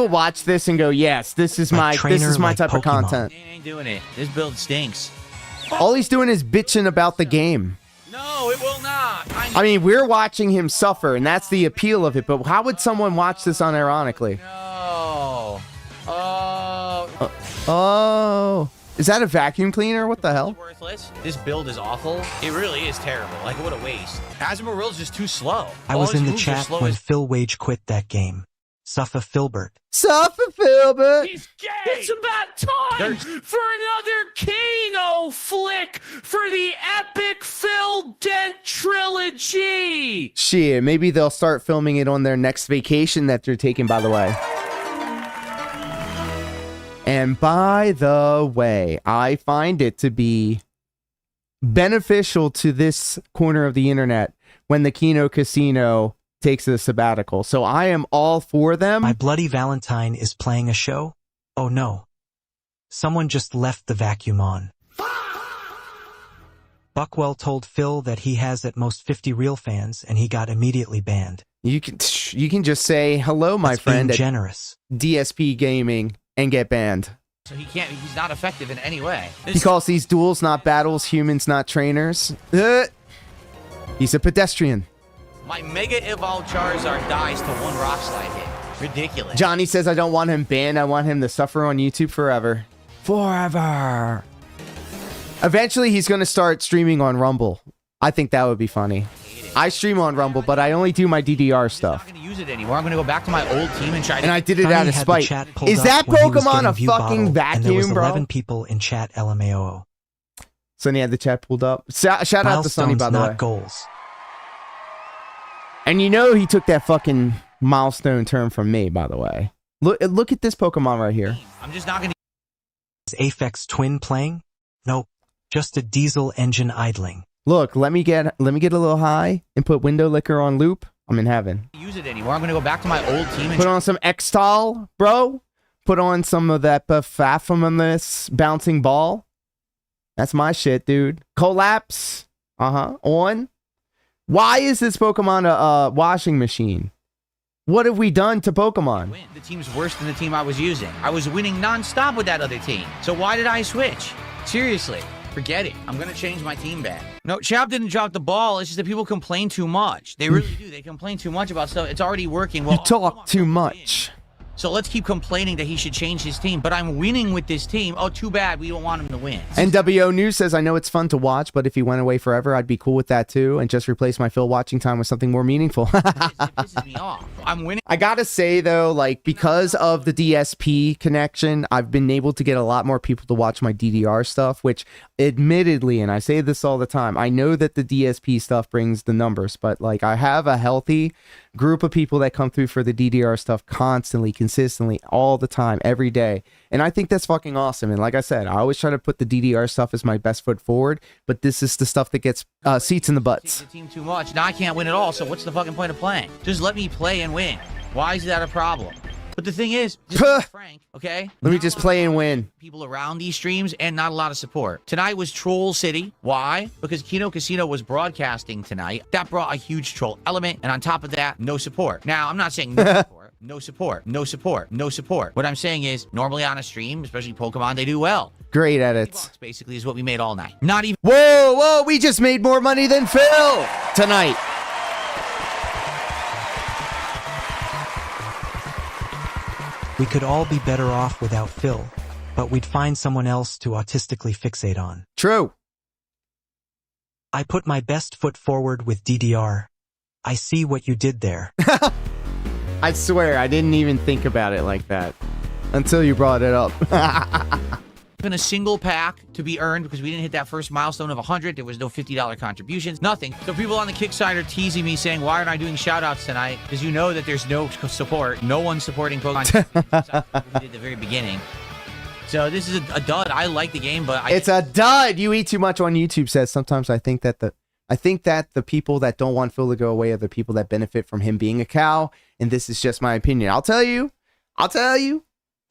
watch this and go, yes, this is my type of content? He ain't doing it. This build stinks. All he's doing is bitching about the game. No, it will not. I mean, we're watching him suffer, and that's the appeal of it. But how would someone watch this unironically? No. Oh. Is that a vacuum cleaner? What the hell? Worthless. This build is awful. It really is terrible. Like, what a waste. Amarillo's just too slow. I was in the chat when Phil Wage quit that game. Suffer Filbert. Suffer Filbert. He's gay. It's about time for another Kano flick for the epic Phil Dent trilogy. Shit, maybe they'll start filming it on their next vacation that they're taking, by the way. And by the way, I find it to be beneficial to this corner of the internet when the Kino Casino takes a sabbatical. So I am all for them. My Bloody Valentine is playing a show? Oh no. Someone just left the vacuum on. Buckwell told Phil that he has at most 50 real fans and he got immediately banned. You can just say hello, my friend. Being generous. DSP Gaming. And get banned. So he's not effective in any way. He calls these duels not battles, humans not trainers. He's a pedestrian. My Mega Evolved Charizard dies to one Rock Slide hit. Ridiculous. Johnny says I don't want him banned. I want him to suffer on YouTube forever. Forever. Eventually, he's going to start streaming on Rumble. I think that would be funny. I stream on Rumble, but I only do my DDR stuff. I'm not going to use it anymore. I'm going to go back to my old team and try to... And I did it out of spite. Is that Pokemon a fucking vacuum, and there was 11 bro? people in chat LMAO. Sonny had the chat pulled up. Shout out to Sonny, by the way. Goals. And you know he took that fucking milestone term from me, by the way. Look at this Pokemon right here. I'm just not going to... Is Aphex Twin playing? Nope. Just a diesel engine idling. Look, let me get a little high and put Window Licker on loop. I'm in heaven. Use it anymore. I'm going to go back to my old team and put on some Xtol, bro. Put on some of that Baffafamus bouncing ball. That's my shit, dude. Collapse. On. Why is this Pokemon a washing machine? What have we done to Pokemon? The team's worse than the team I was using. I was winning non-stop with that other team. So why did I switch? Seriously. Forget it. I'm going to change my team back. No, Chap didn't drop the ball. It's just that people complain too much. They really do. They complain too much about stuff. It's already working. Well, you talk too much. So let's keep complaining that he should change his team. But I'm winning with this team. Oh, too bad. We don't want him to win. NWO News says, I know it's fun to watch, but if he went away forever, I'd be cool with that too. And just replace my Phil watching time with something more meaningful. It pisses me off. I'm winning. I gotta say, though, like, because of the DSP connection, I've been able to get a lot more people to watch my DDR stuff, which admittedly, and I say this all the time, I know that the DSP stuff brings the numbers, but like, I have a healthy group of people that come through for the DDR stuff constantly, consistently, all the time, every day. And I think that's fucking awesome. And like I said, I always try to put the DDR stuff as my best foot forward, but this is the stuff that gets seats in the butts. The team too much. Now I can't win at all, so what's the fucking point of playing? Just let me play and win. Why is that a problem? But the thing is, just frank, okay? Let me just play and win. People around these streams and not a lot of support. Tonight was Troll City. Why? Because Kino Casino was broadcasting tonight. That brought a huge troll element, and on top of that, no support. Now, I'm not saying no support. No support. No support. No support. What I'm saying is, normally on a stream, especially Pokemon, they do well. Great edits. Basically is what we made all night. Not even... Whoa, we just made more money than Phil tonight. We could all be better off without Phil, but we'd find someone else to autistically fixate on. True. I put my best foot forward with DDR. I see what you did there. I swear, I didn't even think about it like that until you brought it up. Even a single pack to be earned because we didn't hit that first milestone of 100. There was no $50 contributions, nothing. So people on the Kickstarter teasing me saying, why aren't I doing shout-outs tonight? Because you know that there's no support. No one's supporting Pokemon. We did at the very beginning. So this is a dud. I like the game, but it's a dud. You eat too much on YouTube says sometimes I think that the people that don't want Phil to go away are the people that benefit from him being a cow. And this is just my opinion. I'll tell you.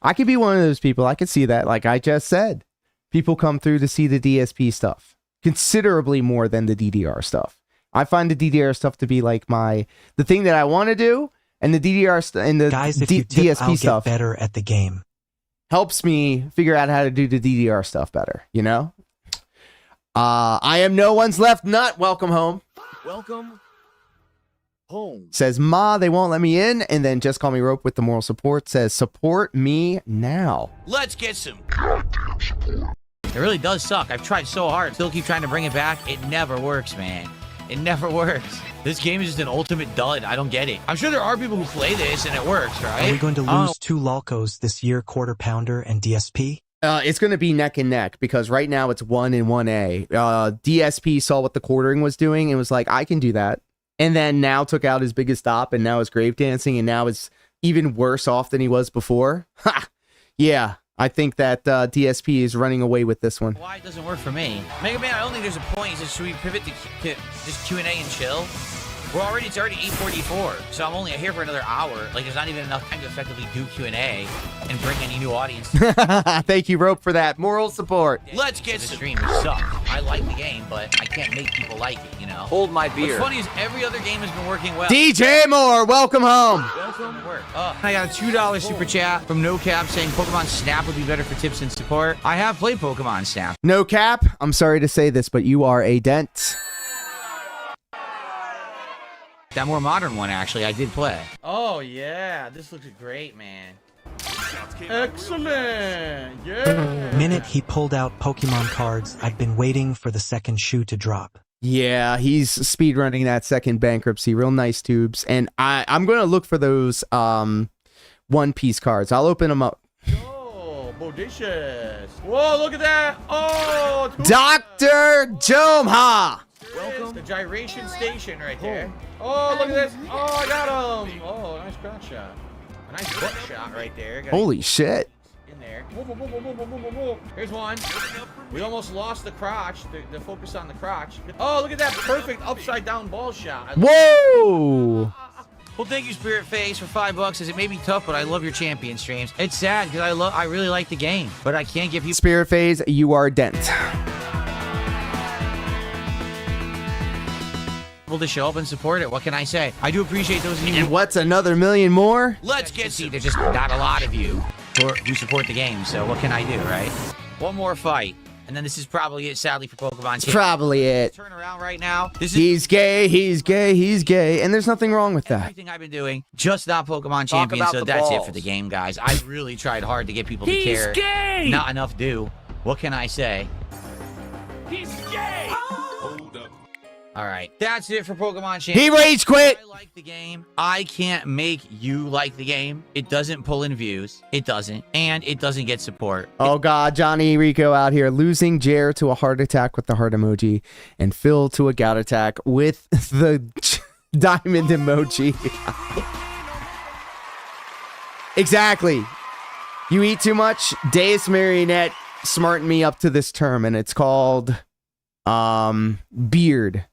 I could be one of those people. I could see that. Like I just said, people come through to see the DSP stuff considerably more than the DDR stuff. I find the DDR stuff to be like the thing that I want to do, and the DDR and the Guys, if you tip, DSP I'll stuff get better at the game. Helps me figure out how to do the DDR stuff better. You know. I am no one's left nut. Welcome home. Welcome home. Says, Ma, they won't let me in. And then Just Call Me Rope with the moral support says, support me now. let's get some goddamn support. It really does suck. I've tried so hard. Still keep trying to bring it back. It never works, man. It never works. This game is just an ultimate dud. I don't get it. I'm sure there are people who play this and it works, right? Are we going to lose 2 Lolcos this year, Quarter Pounder and DSP? It's going to be neck and neck because right now it's 1 and 1A. DSP saw what the quartering was doing and was like, I can do that. And then now took out his biggest stop and now is grave dancing and now is even worse off than he was before. Ha! Yeah, I think that DSP is running away with this one. Why it doesn't work for me? Mega Man, I don't think there's a point. He says, should we pivot to just Q&A and chill? It's already 8:44, so I'm only here for another hour. Like, there's not even enough time to effectively do Q&A and bring any new audience. Thank you, Rope, for that moral support. Let's get some stream. It sucks. I like the game, but I can't make people like it, you know? Hold my beer. What's funny is every other game has been working well. DJ Moore, welcome home. Welcome to work. I got a $2 super chat from No Cap saying Pokemon Snap would be better for tips and support. I have played Pokemon Snap. No Cap, I'm sorry to say this, but you are a dent. That more modern one, actually, I did play. Oh, yeah. This looks great, man. Excellent. Yeah. Minute he pulled out Pokemon cards, I've been waiting for the second shoe to drop. Yeah, he's speedrunning that second bankruptcy. Real nice tubes. And I'm going to look for those One Piece cards. I'll open them up. Oh, bodacious. Whoa, look at that. Oh, Dr. Jomha. Welcome. The gyration station right there. Oh, look at this. Oh, I got him. Oh, nice crotch shot. A nice butt shot right there. Holy shit. In there. Here's one. We almost lost the crotch. The focus on the crotch. Oh, look at that perfect upside down ball shot. Whoa. Well, thank you, Spirit Face, for $5. It may be tough, but I love your champion streams. It's sad because I really like the game, but I can't give you Spirit Phase, you are dent. To show up and support it. What can I say? I do appreciate those of you. And what's another million more? Let's get see. There's just not a lot of you who support the game. So what can I do, right? One more fight, and then this is probably it. Sadly for Pokemon, it's probably it. Turn around right now. He's gay. He's gay. He's gay, and there's nothing wrong with that. Everything I've been doing, just not Pokemon Champions. So that's it for the game, guys. I really tried hard to get people to care. He's gay. Not enough do. What can I say? He's gay. All right, that's it for Pokemon Champions. He rage quit. I like the game. I can't make you like the game. It doesn't pull in views. It doesn't. And it doesn't get support. Oh, God. Johnny Rico out here losing Jer to a heart attack with the heart emoji and Phil to a gout attack with the diamond emoji. Exactly. You eat too much. Deus Marionette smartened me up to this term, and it's called beard.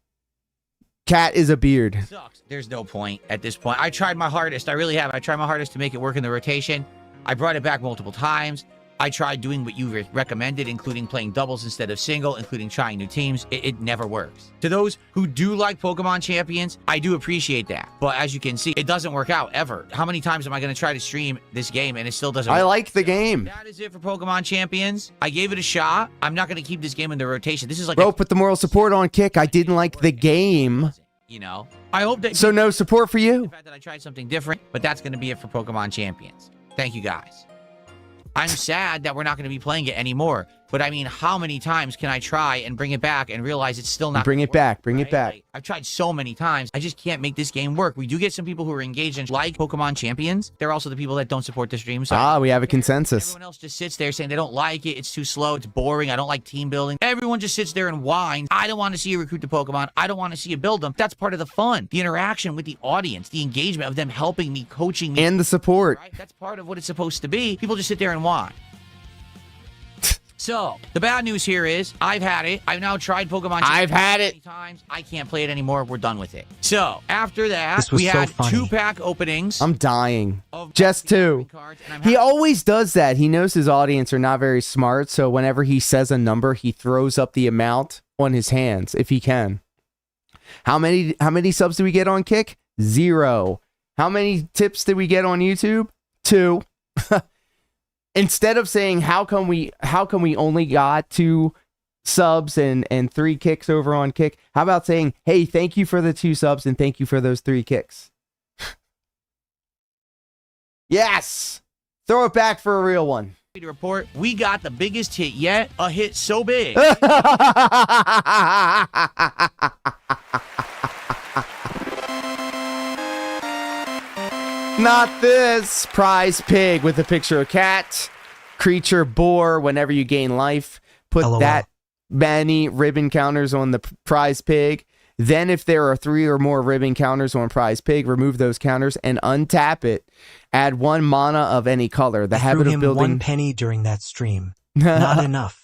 Cat is a beard. Sucks. There's no point at this point. I tried my hardest. I really have. I tried my hardest to make it work in the rotation. I brought it back multiple times. I tried doing what you recommended, including playing doubles instead of single, including trying new teams. It never works. To those who do like Pokemon Champions, I do appreciate that. But as you can see, it doesn't work out ever. How many times am I going to try to stream this game and it still doesn't work? I like the game. That is it for Pokemon Champions. I gave it a shot. I'm not going to keep this game in the rotation. This is like... Bro, put the moral support on Kick. I didn't like the game. You know, I hope that... So no support for you? The fact that I tried something different, but that's going to be it for Pokemon Champions. Thank you, guys. I'm sad that we're not going to be playing it anymore. But I mean, how many times can I try and bring it back and realize it's still not Bring it back. Bring it back. Like, I've tried so many times. I just can't make this game work. We do get some people who are engaged in like Pokemon Champions. They're also the people that don't support the stream. So we have a consensus. Everyone else just sits there saying they don't like it. It's too slow. It's boring. I don't like team building. Everyone just sits there and whines. I don't want to see you recruit the Pokemon. I don't want to see you build them. That's part of the fun. The interaction with the audience, the engagement of them helping me, coaching me. And the support. Right? That's part of what it's supposed to be. People just sit there and whine. So, the bad news here is, I've had it. I've now tried Pokemon. I've had it. Times. I can't play it anymore. We're done with it. So, after that, This was we so had funny. 2-pack openings. I'm dying. Just 2. He always does that. He knows his audience are not very smart, so whenever he says a number, he throws up the amount on his hands, if he can. How many subs do we get on Kick? 0. How many tips did we get on YouTube? 2. Instead of saying how come we only got 2 subs and 3 kicks over on Kick, how about saying, hey, thank you for the 2 subs and thank you for those 3 kicks? Yes! Throw it back for a real one. To report, we got the biggest hit yet. A hit so big. Not this. Prize pig with a picture of cat. Creature boar whenever you gain life. Put LOL. that many ribbon counters on the prize pig. Then if there are 3 or more ribbon counters on prize pig, remove those counters and untap it. Add 1 mana of any color. The I habit threw of him building 1 penny during that stream. Not enough.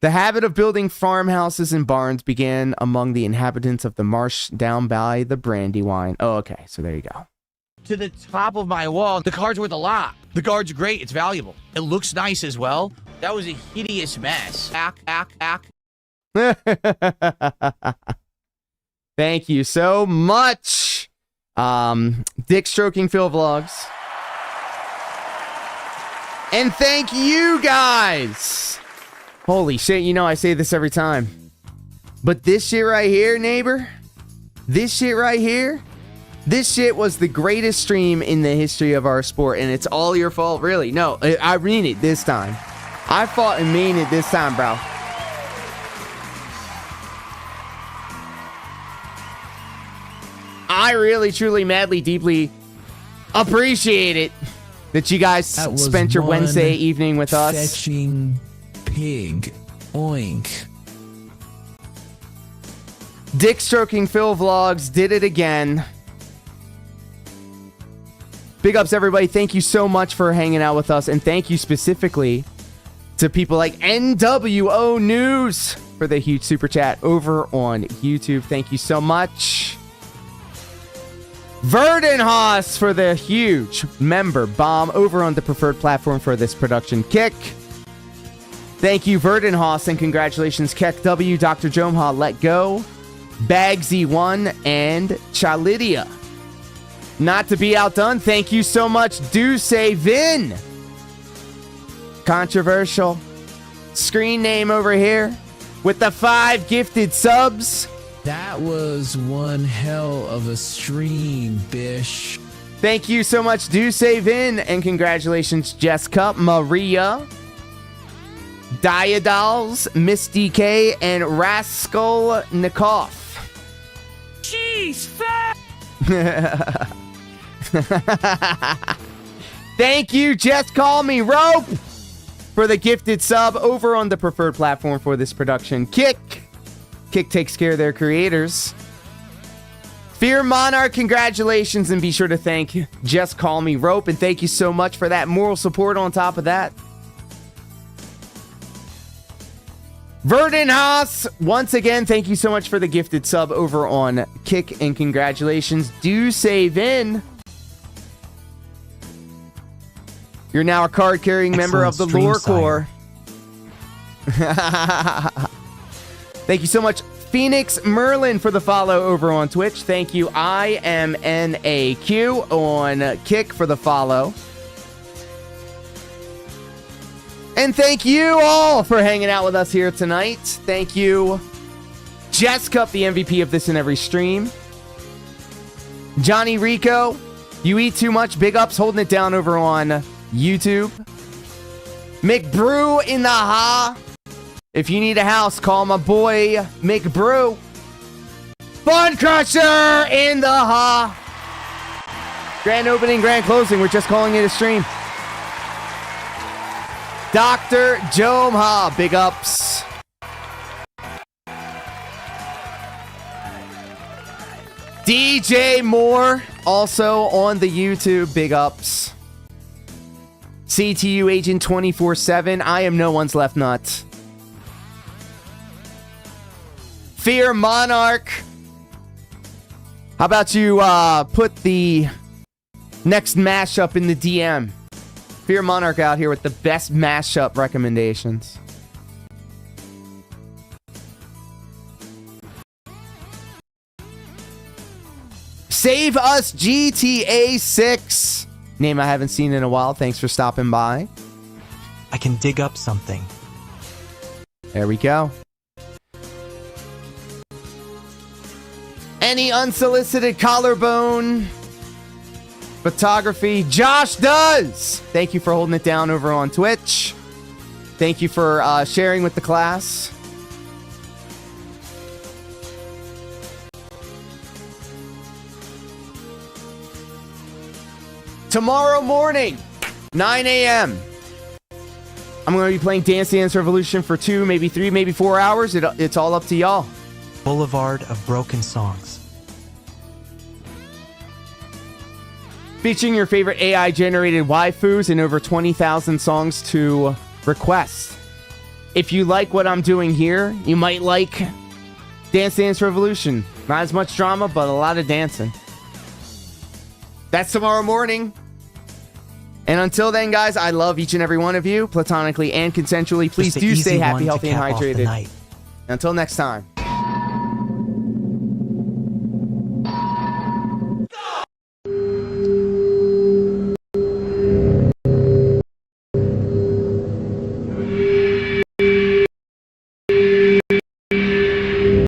The habit of building farmhouses and barns began among the inhabitants of the marsh down by the Brandywine. Oh, okay. So there you go. To the top of my wall. The card's worth a lot. The card's great. It's valuable. It looks nice as well. That was a hideous mess. Thank you so much. Dick Stroking Phil Vlogs. And thank you guys. Holy shit, you know I say this every time. But this shit right here, neighbor, this shit right here, this shit was the greatest stream in the history of our sport, and it's all your fault, really. No, I mean it this time. I fought and mean it this time, bro. I really, truly, madly, deeply appreciate it that you guys spent your Wednesday evening with us. Fetching pig. Oink. Dick Stroking Phil Vlogs did it again. Big ups, everybody. Thank you so much for hanging out with us. And thank you specifically to people like NWO News for the huge super chat over on YouTube. Thank you so much. Verdenhaus for the huge member bomb over on the preferred platform for this production. Kick. Thank you, Verdenhaus, and congratulations, Keck W, Dr. Jomha, Let Go, Bagsy1, and Chalidia. Not to be outdone, thank you so much, Duce Vin. Controversial. Screen name over here with the 5 gifted subs. That was one hell of a stream, bish. Thank you so much, Duce Vin, and congratulations, Jessica, Maria, Diadolls, Miss DK, and Raskolnikov. Jeez, fat. Thank you, Just Call Me Rope, for the gifted sub over on the preferred platform for this production. Kick takes care of their creators. Fear Monarch, congratulations, and be sure to thank Just Call Me Rope, and thank you so much for that moral support on top of that. Verdenhaus, once again, thank you so much for the gifted sub over on Kick, and congratulations. Do save in. You're now a card-carrying member of the Lore Corps. Thank you so much, Phoenix Merlin, for the follow over on Twitch. Thank you, IMNAQ on Kick for the follow. And thank you all for hanging out with us here tonight. Thank you, Jessica, the MVP of this and every stream. Johnny Rico, you eat too much. Big ups, holding it down over on YouTube. McBrew in the ha. If you need a house, call my boy McBrew. Fun Crusher in the ha. Grand opening, grand closing. We're just calling it a stream. Dr. Jomha, big ups. DJ Moore, also on the YouTube, big ups. CTU Agent 24/7, I am no one's left nut. Fear Monarch. How about you put the next mashup in the DM? Fear Monarch out here with the best mashup recommendations. Save Us GTA 6. Name I haven't seen in a while. Thanks for stopping by. I can dig up something. There we go. Any unsolicited collarbone photography? Josh does. Thank you for holding it down over on Twitch. Thank you for sharing with the class. Tomorrow morning, 9 a.m. I'm going to be playing Dance Dance Revolution for 2, maybe 3, maybe 4 hours. It's all up to y'all. Boulevard of Broken Songs. Featuring your favorite AI-generated waifus and over 20,000 songs to request. If you like what I'm doing here, you might like Dance Dance Revolution. Not as much drama, but a lot of dancing. That's tomorrow morning. And until then, guys, I love each and every one of you, platonically and consensually. Please do stay happy, healthy, and hydrated. Until next time.